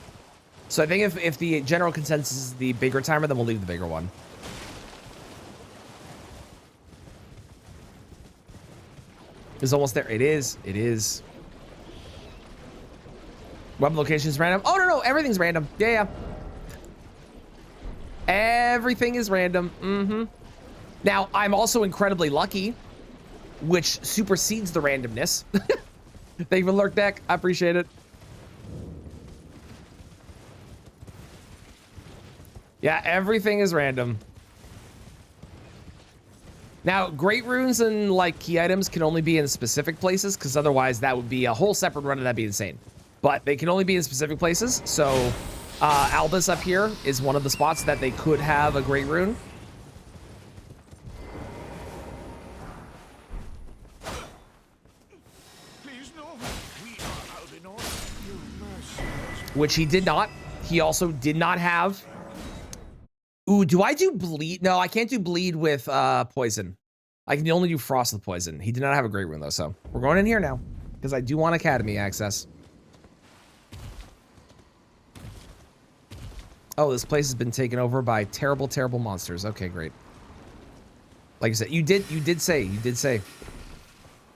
So I think if the general consensus is the bigger timer, then we'll leave the bigger one. It's almost there. It is. It is. Web location is random. Oh, no. Everything's random. Yeah. Everything is random. Mm-hmm. Now, I'm also incredibly lucky, which supersedes the randomness. Thank you for Lurk Deck. I appreciate it. Yeah, everything is random. Now, great runes and like key items can only be in specific places, because otherwise that would be a whole separate run and that'd be insane. But they can only be in specific places. So Albus up here is one of the spots that they could have a great rune. Which he did not. He also did not have. Ooh, do I do bleed? No, I can't do bleed with poison. I can only do frost with poison. He did not have a great rune though, so we're going in here now because I do want academy access. Oh, this place has been taken over by terrible, terrible monsters. Okay, great. Like I said, you did say.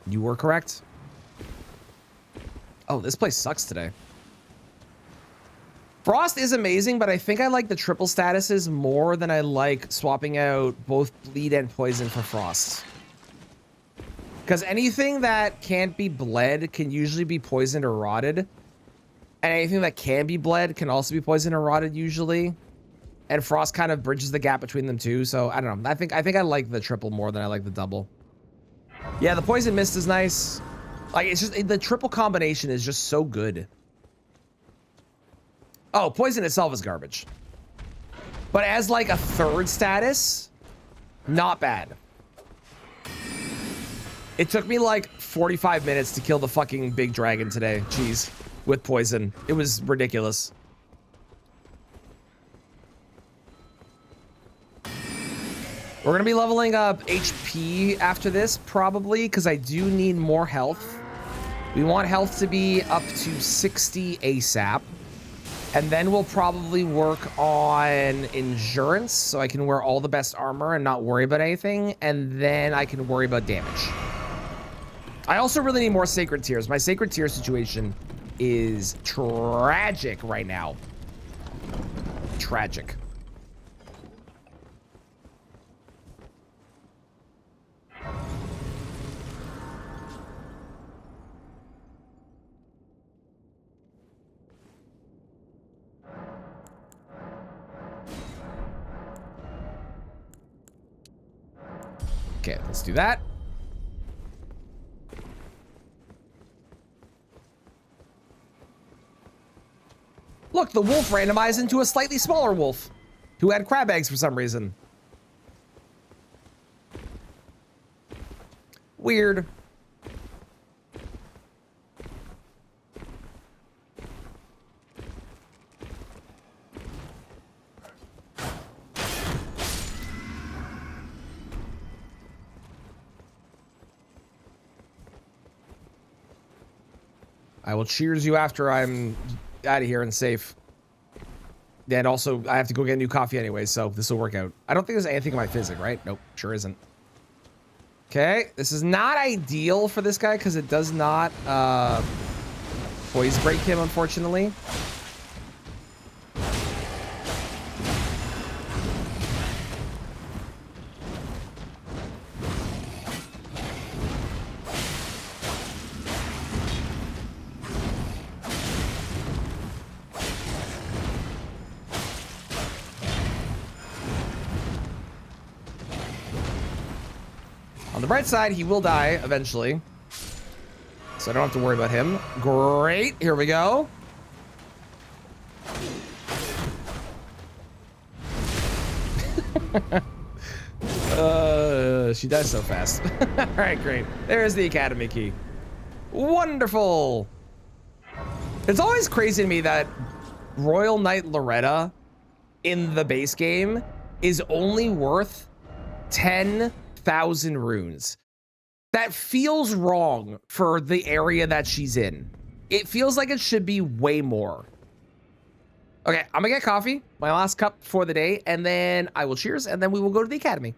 You were correct. Oh, this place sucks today. Frost is amazing, but I think I like the triple statuses more than I like swapping out both bleed and poison for frost. Because anything that can't be bled can usually be poisoned or rotted. And anything that can be bled can also be poisoned or rotted usually. And frost kind of bridges the gap between them too. So I don't know. I think I like the triple more than I like the double. Yeah, the poison mist is nice. Like it's just the triple combination is just so good. Oh, poison itself is garbage. But as like a third status, not bad. It took me like 45 minutes to kill the fucking big dragon today. Jeez. With poison. It was ridiculous. We're gonna be leveling up HP after this, probably, because I do need more health. We want health to be up to 60 ASAP. And then we'll probably work on endurance, so I can wear all the best armor and not worry about anything. And then I can worry about damage. I also really need more sacred tears. My sacred tear situation is tragic right now. Tragic. Okay, let's do that. Look, the wolf randomized into a slightly smaller wolf who had crab eggs for some reason. Weird. I will cheers you after I'm out of here and safe. And also, I have to go get a new coffee anyway, so this will work out. I don't think there's anything in my physic, right? Nope, sure isn't. Okay, this is not ideal for this guy because it does not poise break him, unfortunately. On the bright side, he will die eventually. So I don't have to worry about him. Great. Here we go. She dies so fast. All right, great. There's the academy key. Wonderful. It's always crazy to me that Royal Knight Loretta in the base game is only worth 10,000 runes. That feels wrong for the area that she's in. It feels like it should be way more. Okay, I'm gonna get coffee, my last cup for the day, and then I will cheers, and then we will go to the academy.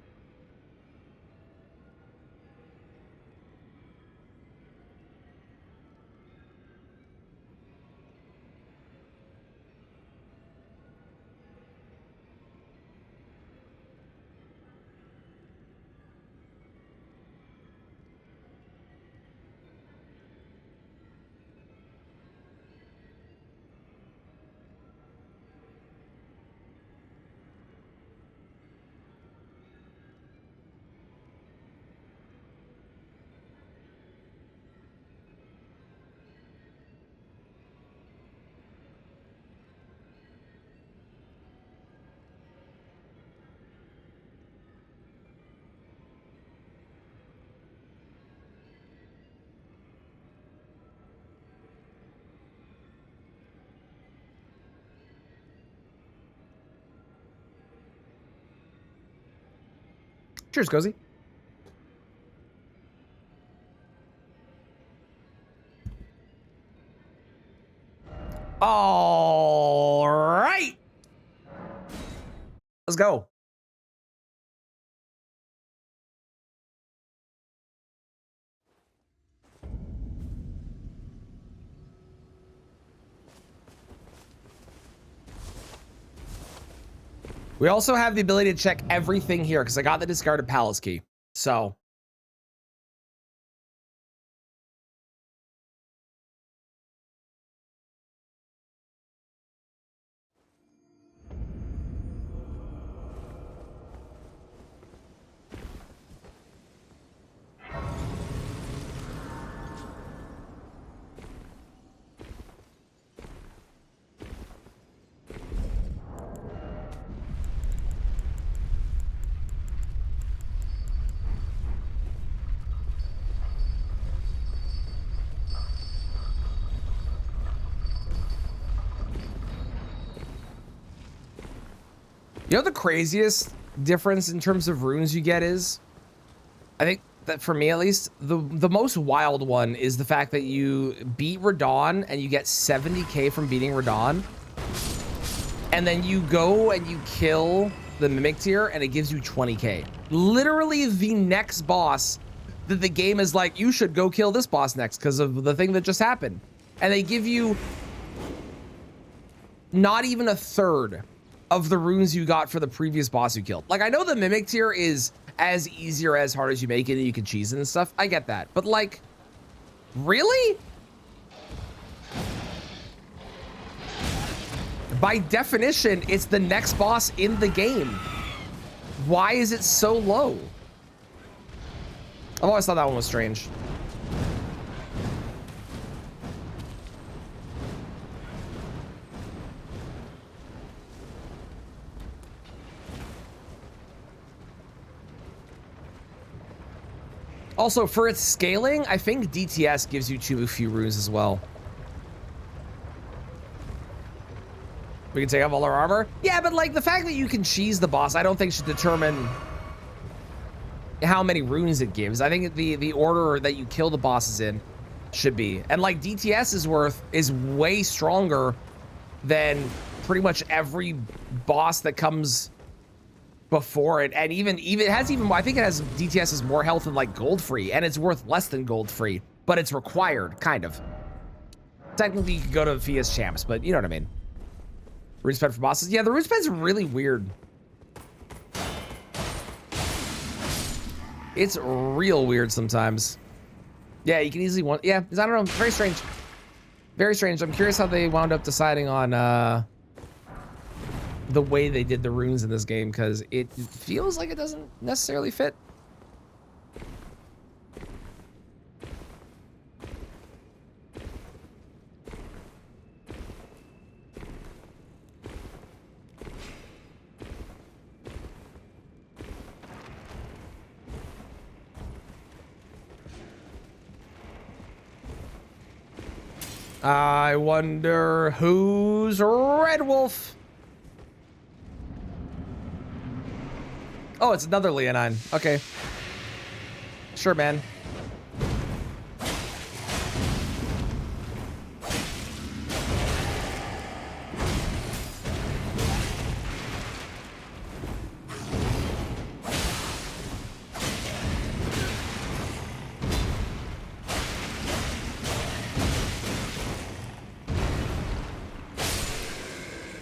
Cheers, Cozy. All right. Let's go. We also have the ability to check everything here because I got the discarded palace key. So you know the craziest difference in terms of runes you get is, I think that for me at least, the most wild one is the fact that you beat Radon and you get 70k from beating Radon. And then you go and you kill the Mimic tier and it gives you 20k. Literally the next boss that the game is like, you should go kill this boss next because of the thing that just happened. And they give you not even a third of the runes you got for the previous boss you killed. Like, I know the Mimic tier is as easy or as hard as you make it and you can cheese it and stuff. I get that. But like, really? By definition, it's the next boss in the game. Why is it so low? I've always thought that one was strange. Also, for its scaling, I think DTS gives you too few runes as well. We can take off all our armor. Yeah, but like the fact that you can cheese the boss, I don't think should determine how many runes it gives. I think the order that you kill the bosses in should be. And like DTS is way stronger than pretty much every boss that comes before it. And even it has even more, I think it has DTS has more health than like gold free, and it's worth less than gold free, but it's required, kind of. Technically you could go to Fia's champs, but you know what I mean. Rune sped for bosses. Yeah, the rune sped's really weird. It's real weird sometimes. Yeah, you can easily want. Yeah, I don't know. Very strange. Very strange. I'm curious how they wound up deciding on the way they did the runes in this game, because it feels like it doesn't necessarily fit. I wonder who's Red Wolf. Oh, it's another Leonine. Okay. Sure, man.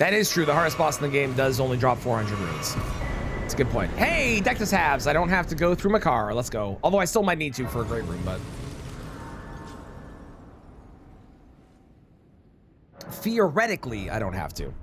That is true. The hardest boss in the game does only drop 400 runes. That's a good point. Hey, Deathless halves. I don't have to go through my car. Let's go. Although I still might need to for a great room, but. Theoretically, I don't have to.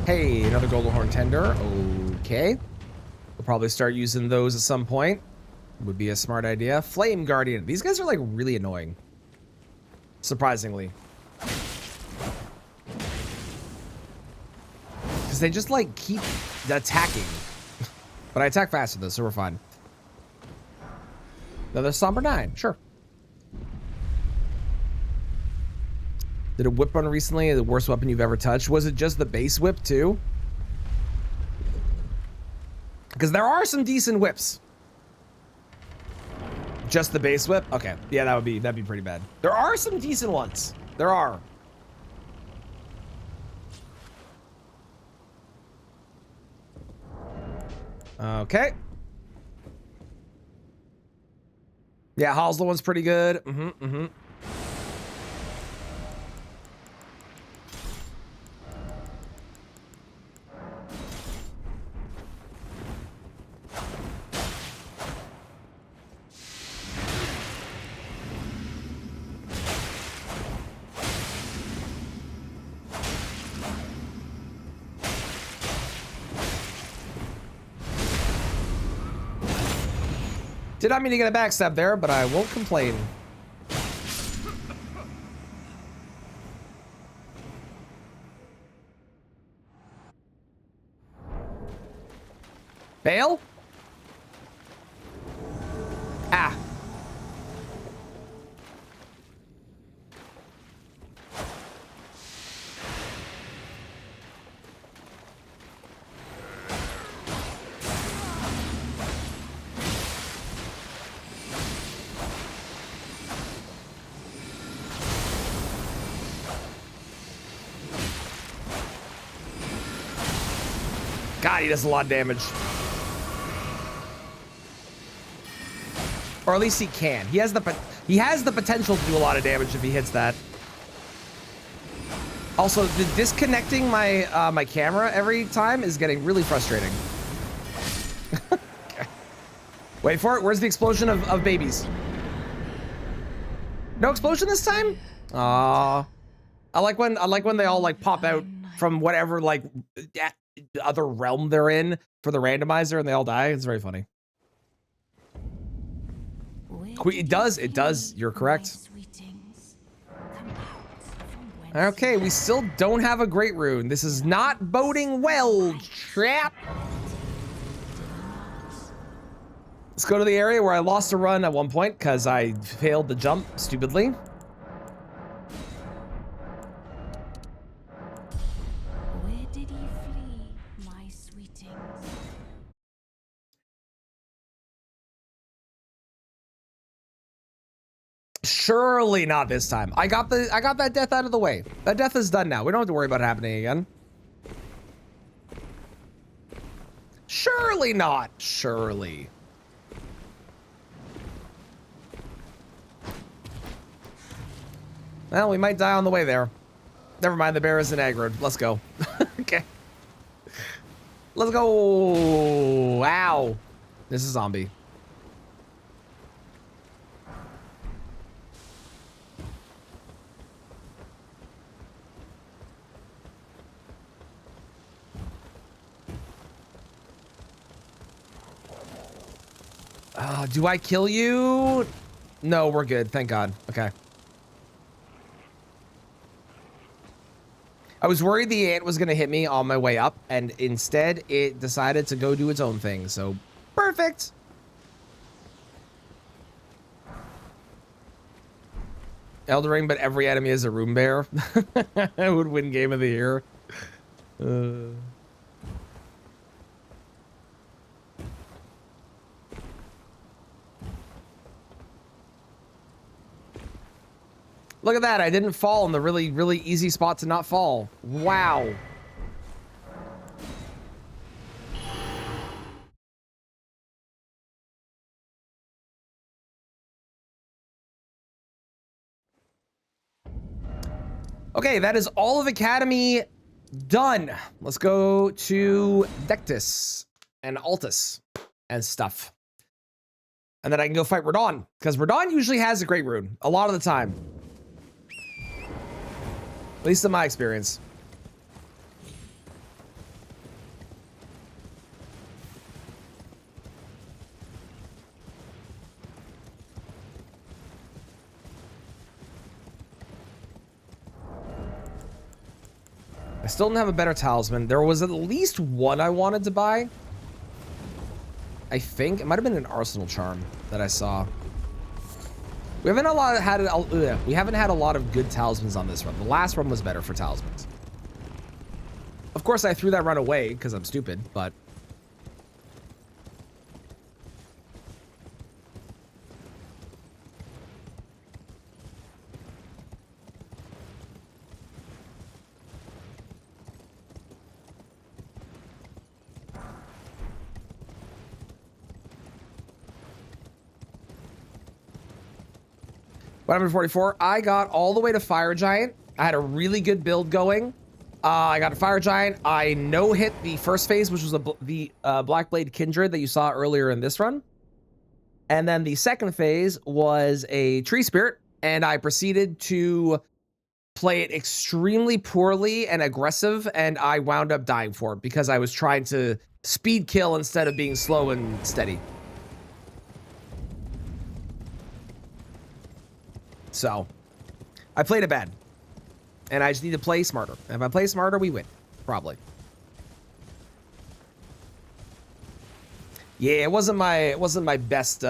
Hey, another golden horn tender. Okay. We'll probably start using those at some point. Would be a smart idea. Flame Guardian. These guys are like really annoying. Surprisingly. Because they just like keep attacking. But I attack faster though, so we're fine. Another Somber 9. Sure. Did a whip run recently, the worst weapon you've ever touched? Was it just the base whip too? Because there are some decent whips. Just the base whip? Okay. Yeah, that'd be pretty bad. There are some decent ones. There are. Okay. Yeah, Halslow one's pretty good. Did not mean to get a backstab there, but I won't complain. Bail? Ah. God, he does a lot of damage. Or at least he can. He has the potential to do a lot of damage if he hits that. Also, the disconnecting my my camera every time is getting really frustrating. Okay. Wait for it. Where's the explosion of babies? No explosion this time? Aw. I like when they all like pop out from whatever like other realm they're in for the randomizer and they all die. It's very funny. It does. You're correct. Okay, we still don't have a great rune. This is not boding well, chap. Let's go to the area where I lost a run at one point because I failed the jump stupidly. Surely not this time. I got that death out of the way. That death is done now. We don't have to worry about it happening again. Surely not. Surely. Well, we might die on the way there. Never mind, the bear isn't aggroed. Let's go. Okay. Let's go. Wow. This is a zombie. Do I kill you? No, we're good. Thank God. Okay. I was worried the ant was going to hit me on my way up, and instead it decided to go do its own thing. So, perfect. Elden Ring, but every enemy is a room bear. I would win game of the year. Look at that. I didn't fall in the really, really easy spot to not fall. Wow. Okay, that is all of Academy done. Let's go to Deathless and Altus and stuff. And then I can go fight Radon, because Radon usually has a great rune a lot of the time. At least in my experience. I still didn't have a better talisman. There was at least one I wanted to buy. I think it might have been an arsenal charm that I saw. We haven't had a lot of good talismans on this run. The last run was better for talismans. Of course, I threw that run away because I'm stupid, but What 44? I got all the way to Fire Giant. I had a really good build going. I got a Fire Giant. I no-hit the first phase, which was the Blackblade Kindred that you saw earlier in this run. And then the second phase was a Tree Spirit, and I proceeded to play it extremely poorly and aggressive, and I wound up dying for it because I was trying to speed kill instead of being slow and steady. So, I played it bad. And I just need to play smarter. And if I play smarter, we win. Probably. Yeah, it wasn't my best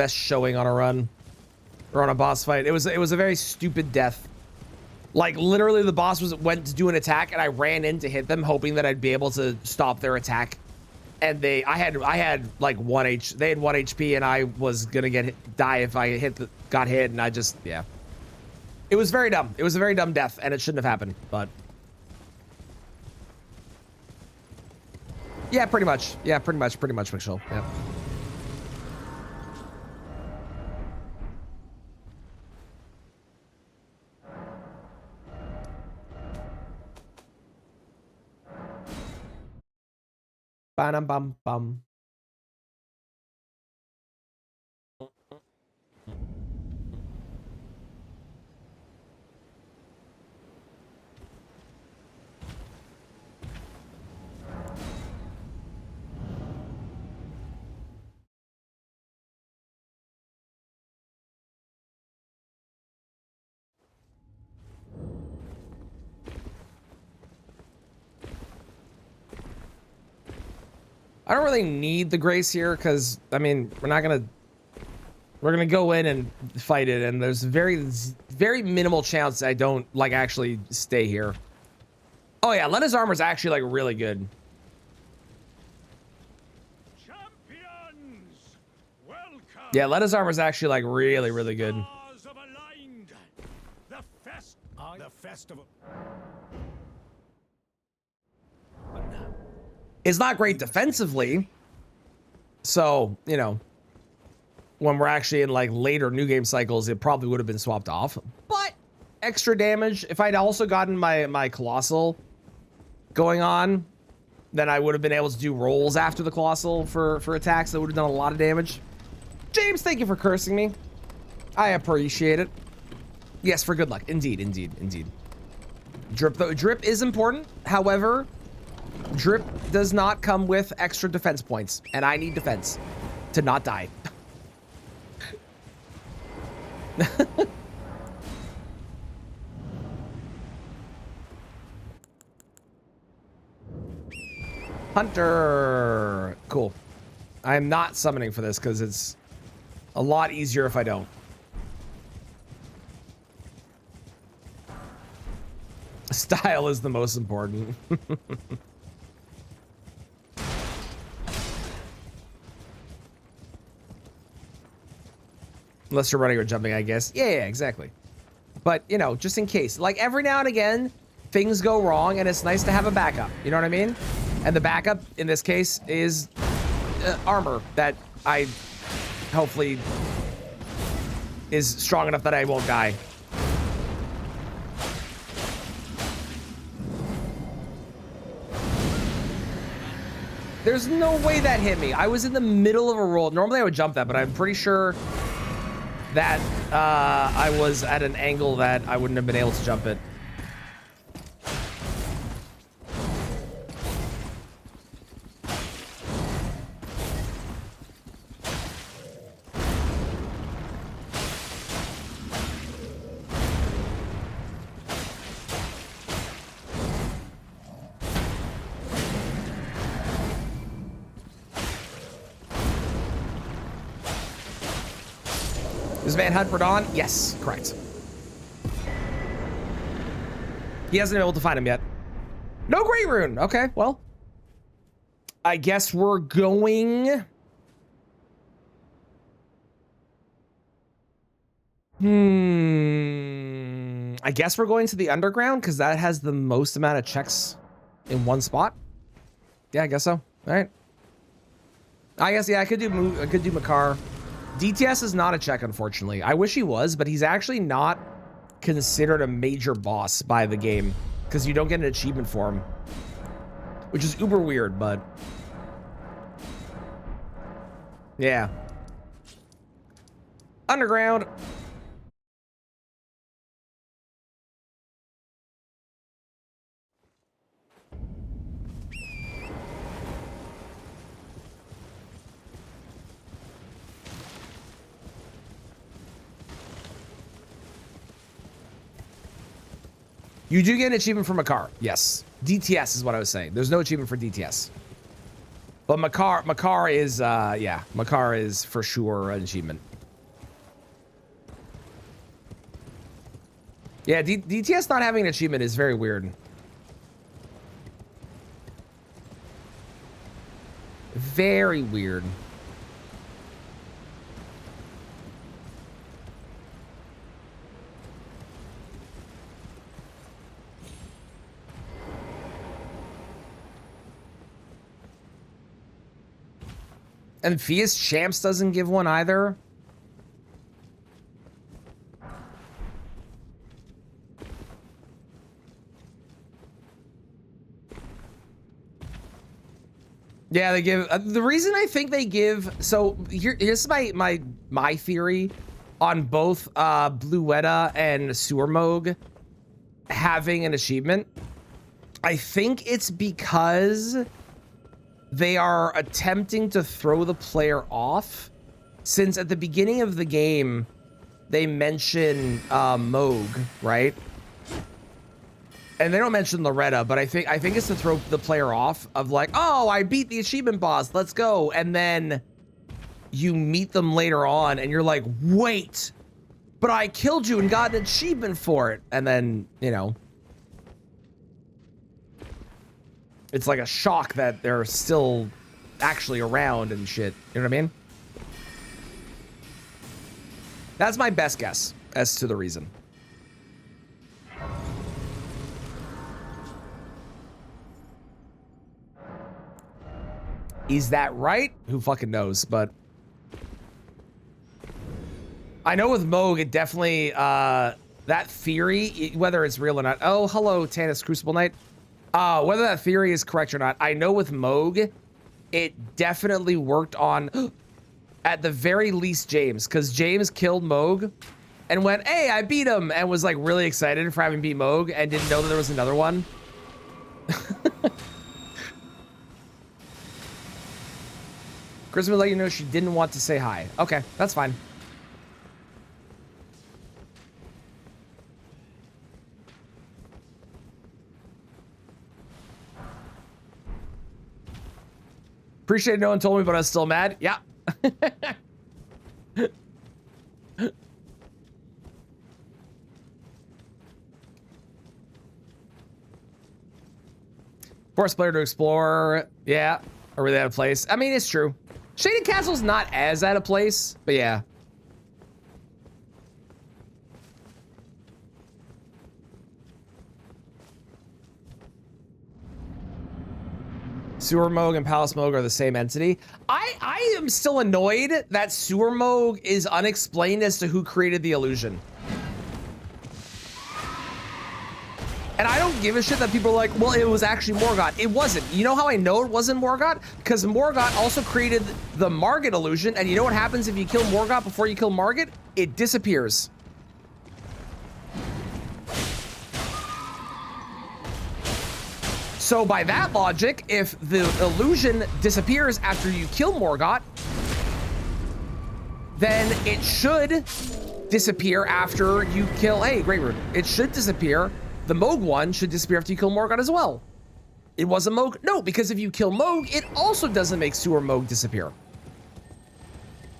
showing on a run. Or on a boss fight. It was a very stupid death. Like, literally the boss went to do an attack and I ran in to hit them, hoping that I'd be able to stop their attack. And I had like they had 1 HP and I was gonna die if I got hit, and I just, yeah. It was very dumb. It was a very dumb death and it shouldn't have happened, but yeah, pretty much. Yeah, pretty much, Mitchell. Yeah. Bam bam bum. I don't really need the grace here because, I mean, we're gonna go in and fight it, and there's very minimal chance I don't like actually stay here. Oh yeah, Lena's armor is actually like really good. Champions, welcome. Yeah, Lena's armor is actually like really good. The festival. It's not great defensively, so, you know, when we're actually in like later new game cycles, it probably would have been swapped off. But extra damage, if I'd also gotten my Colossal going on, then I would have been able to do rolls after the Colossal for attacks that would have done a lot of damage. James, thank you for cursing me. I appreciate it. Yes, for good luck. Indeed. Drip is important. However, drip does not come with extra defense points, and I need defense to not die. Hunter. Cool. I'm not summoning for this because it's a lot easier if I don't. Style is the most important. Unless you're running or jumping, I guess. Yeah, exactly. But, you know, just in case. Like, every now and again, things go wrong, and it's nice to have a backup. You know what I mean? And the backup, in this case, is armor that I hopefully is strong enough that I won't die. There's no way that hit me. I was in the middle of a roll. Normally I would jump that, but I'm pretty sure that I was at an angle that I wouldn't have been able to jump it. Is Van Hunt on? Yes, correct. He hasn't been able to find him yet. No Great Rune. Okay, well. I guess we're going... I guess we're going to the underground because that has the most amount of checks in one spot. Yeah, I guess so. All right. I guess, yeah, I could do Makar. DTS is not a check, unfortunately. I wish he was, but he's actually not considered a major boss by the game because you don't get an achievement for him, which is uber weird, but yeah. Underground. You do get an achievement for Makar. Yes. DTS is what I was saying. There's no achievement for DTS. But Makar is, yeah. Makar is for sure an achievement. Yeah, DTS not having an achievement is very weird. Very weird. And Fias Champs doesn't give one either. Yeah, they give the reason I think they give. So here's my theory on both Bluetta and Sewer Moog having an achievement. I think it's because they are attempting to throw the player off, since at the beginning of the game they mention Moog, right? And they don't mention Loretta, but I think it's to throw the player off of like, oh, I beat the achievement boss, let's go. And then you meet them later on and you're like, wait, but I killed you and got an achievement for it. And then, you know, it's like a shock that they're still actually around and shit. You know what I mean? That's my best guess as to the reason. Is that right? Who fucking knows, but I know with Moog, it definitely, that theory, whether it's real or not. Oh, hello, Tannis Crucible Knight. Whether that theory is correct or not, I know with Moog, it definitely worked on, at the very least, James, because James killed Moog and went, hey, I beat him, and was like really excited for having beat Moog and didn't know that there was another one. Chris would let you know she didn't want to say hi. Okay, that's fine. Appreciate no one told me, but I was still mad. Yeah. Force player to explore. Yeah. Are really out of place? I mean, it's true. Shaded Castle's not as out of place, but yeah. Sewer Moog and Palace Moog are the same entity. I am still annoyed that Sewer Moog is unexplained as to who created the illusion. And I don't give a shit that people are like, well, it was actually Morgoth. It wasn't. You know how I know it wasn't Morgoth? Because Morgoth also created the Margit illusion, and you know what happens if you kill Morgoth before you kill Margit? It disappears. So by that logic, if the illusion disappears after you kill Morgoth, then it should disappear after you kill, hey, Great Root. It should disappear. The Moog one should disappear after you kill Morgoth as well. It was a Moog. No, because if you kill Moog, it also doesn't make Sewer Moog disappear.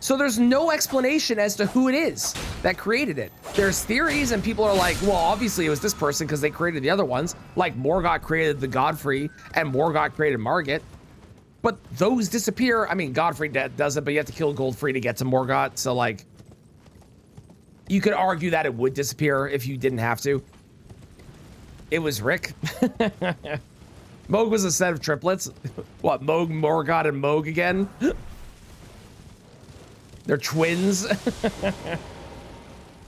So there's no explanation as to who it is that created it. There's theories and people are like, well, obviously it was this person because they created the other ones. Like Morgoth created the Godfrey and Morgoth created Margit. But those disappear. I mean, Godfrey does it, but you have to kill Goldfrey to get to Morgoth. So like, you could argue that it would disappear if you didn't have to. It was Rick. Moog was a set of triplets. What, Moog, Morgoth, and Moog again? They're twins.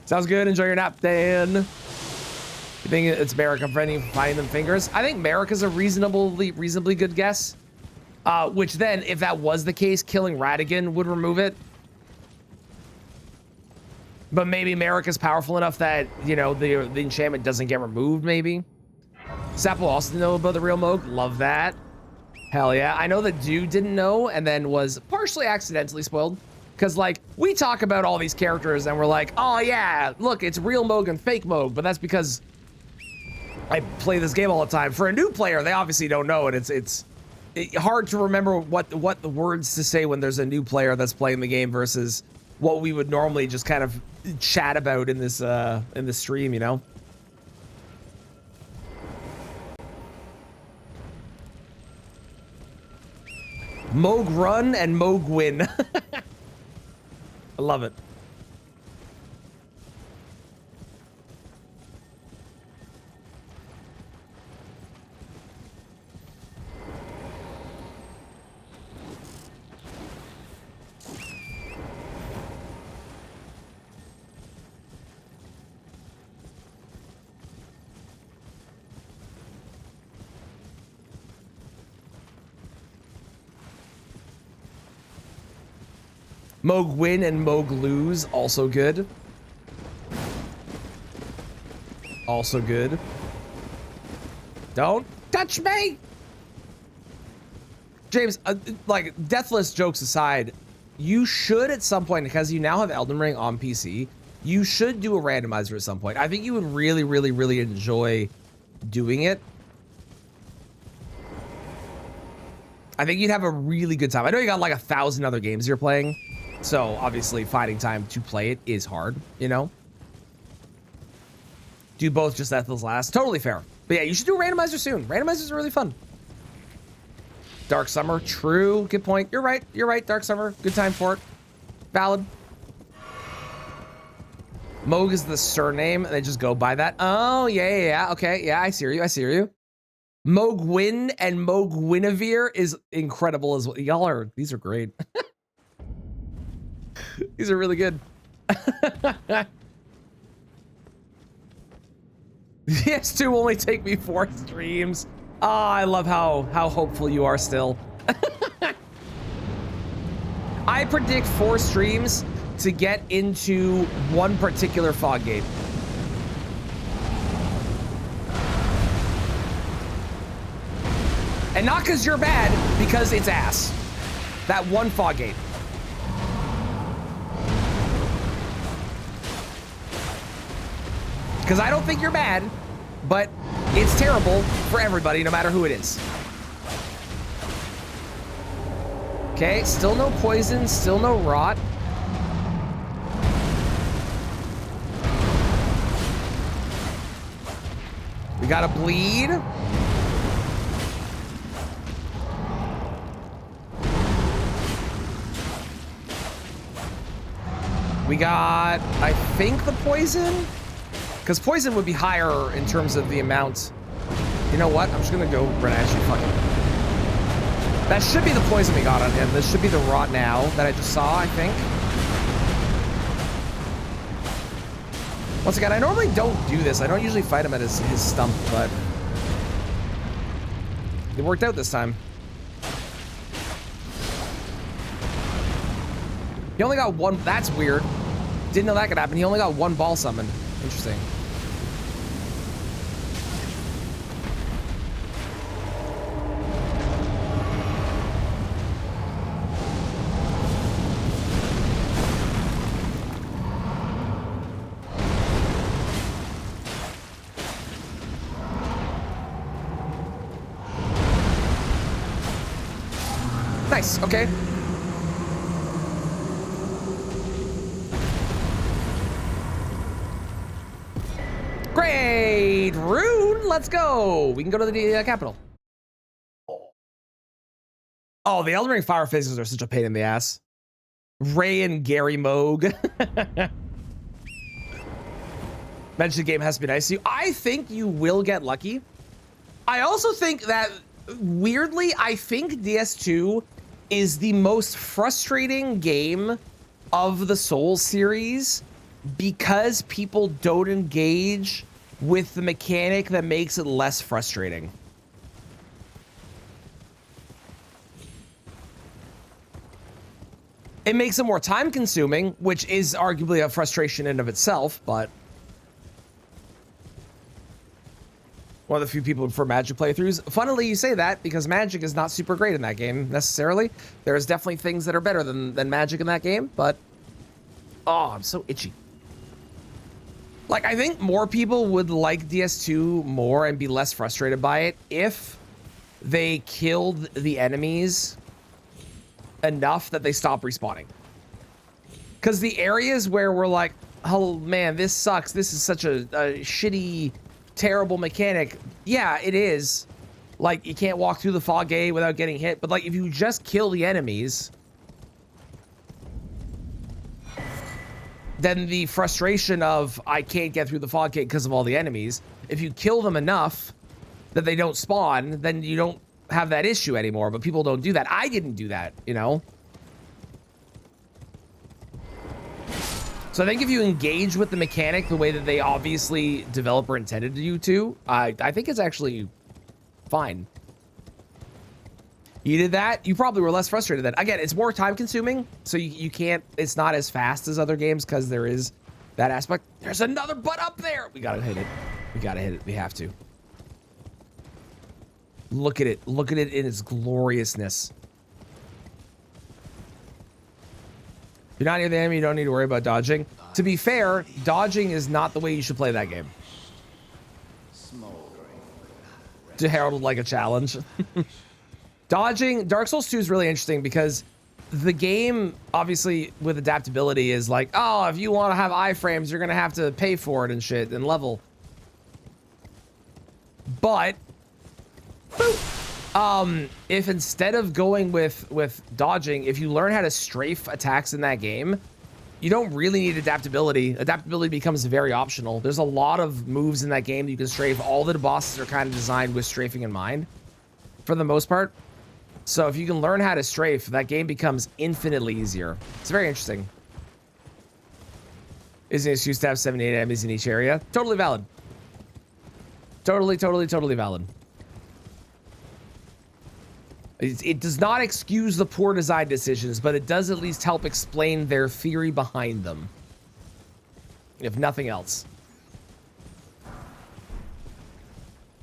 Sounds good. Enjoy your nap, Dan. You think it's Merrick? I'm finding them fingers. I think Merrick is a reasonably good guess. Which then, if that was the case, killing Radigan would remove it. But maybe Merrick is powerful enough that, you know, the enchantment doesn't get removed, maybe. Sap will also know about the real Moog. Love that. Hell yeah. I know that Dude didn't know and then was partially accidentally spoiled. Because, like, we talk about all these characters and we're like, oh, yeah, look, it's real Moog and fake Moog. But that's because I play this game all the time. For a new player, they obviously don't know. And it's hard to remember what the words to say when there's a new player that's playing the game versus what we would normally just kind of chat about in this stream, you know? Moog run and Moog win. I love it. Moog win and Moog lose, also good. Also good. Don't touch me! James, like, Deathless jokes aside, you should at some point, because you now have Elden Ring on PC, you should do a randomizer at some point. I think you would really, really, really enjoy doing it. I think you'd have a really good time. I know you got like 1,000 other games you're playing. So obviously finding time to play it is hard, you know? Do both just Deathless last. Totally fair. But yeah, you should do a randomizer soon. Randomizers are really fun. Dark Summer, true. Good point. You're right. You're right, Dark Summer. Good time for it. Valid. Moog is the surname, and they just go by that. Oh, yeah. Okay, yeah, I see you. Moog Win and Moog Guinevere is incredible as well. Y'all are, these are great. These are really good. PS2 only take me 4 streams. Oh, I love how hopeful you are still. I predict 4 streams to get into one particular fog gate. And not because you're bad, because it's ass. That one fog gate. Because I don't think you're bad, but it's terrible for everybody, no matter who it is. Okay, still no poison, still no rot. We got a bleed. We got, I think, the poison. Because poison would be higher in terms of the amount. You know what? I'm just gonna go Grenache. Fuck it. That should be the poison we got on him. This should be the rot now that I just saw, I think. Once again, I normally don't do this. I don't usually fight him at his stump, but it worked out this time. He only got one. That's weird. Didn't know that could happen. He only got one ball summoned. Interesting. Nice. Okay. Great rune. Let's go. We can go to the capital. Oh, the Elden Ring fire phases are such a pain in the ass. Ray and Gary Moog. Mentioned the game has to be nice to you. I think you will get lucky. I also think that, weirdly, I think DS2 is the most frustrating game of the Souls series because people don't engage with the mechanic that makes it less frustrating. It makes it more time consuming, which is arguably a frustration in and of itself, but one of the few people for Magic playthroughs. Funnily, you say that because Magic is not super great in that game necessarily. There's definitely things that are better than Magic in that game, but oh, I'm so itchy. Like, I think more people would like DS2 more and be less frustrated by it if they killed the enemies enough that they stop respawning. Because the areas where we're like, oh man, this sucks. This is such a shitty, terrible mechanic. Yeah, it is. Like, you can't walk through the fog gate without getting hit. But like, if you just kill the enemies, then the frustration of I can't get through the fog gate because of all the enemies, if you kill them enough that they don't spawn, then you don't have that issue anymore. But people don't do that. I didn't do that, you know? So I think if you engage with the mechanic the way that they obviously developer intended you to, I think it's actually fine. You did that, you probably were less frustrated then. Again, it's more time consuming, so you can't, it's not as fast as other games because there is that aspect. There's another butt up there. We gotta hit it. We gotta hit it. We have to. Look at it. Look at it in its gloriousness. If you're not near the enemy, you don't need to worry about dodging. To be fair, dodging is not the way you should play that game. To herald like a challenge. Dodging, Dark Souls 2 is really interesting because the game, obviously, with adaptability is like, oh, if you want to have iframes, you're going to have to pay for it and shit and level. But, if instead of going with dodging, if you learn how to strafe attacks in that game, you don't really need adaptability. Adaptability becomes very optional. There's a lot of moves in that game that you can strafe. All the bosses are kind of designed with strafing in mind, for the most part. So if you can learn how to strafe, that game becomes infinitely easier. It's very interesting. Isn't it excuse to have 78 enemies in each area? Totally valid. Totally valid. It does not excuse the poor design decisions, but it does at least help explain their theory behind them. If nothing else.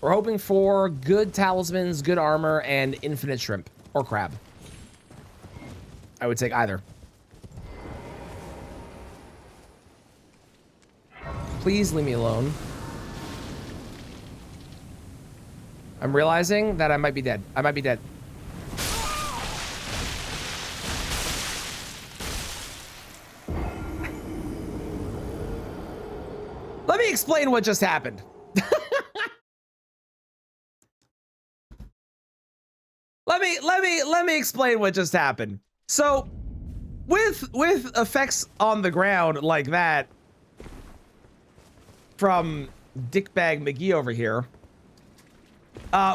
We're hoping for good talismans, good armor, and infinite shrimp. Or crab. I would take either. Please leave me alone. I'm realizing that I might be dead. I might be dead. Let me explain what just happened. Let me explain what just happened. So, with effects on the ground like that from Dickbag McGee over here,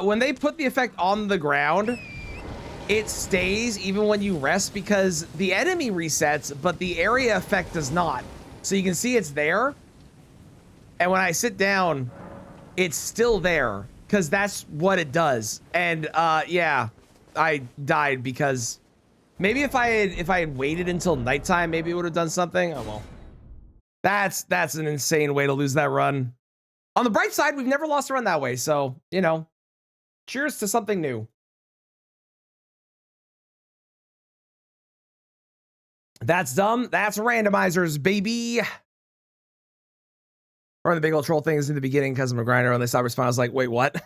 when they put the effect on the ground, it stays even when you rest because the enemy resets, but the area effect does not. So you can see it's there. And when I sit down, it's still there because that's what it does. And yeah, I died because maybe if I had waited until nighttime, maybe it would have done something. Oh well. That's an insane way to lose that run. On the bright side, we've never lost a run that way, so you know, cheers to something new. That's dumb. That's randomizers, baby. Or the big old troll things in the beginning because I'm a grinder. When they stopped responding, I was like, wait, what?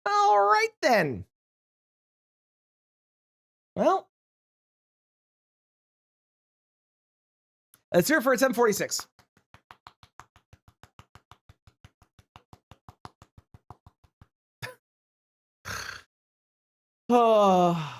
All right, then. Well, let's hear it for a 1046. Oh.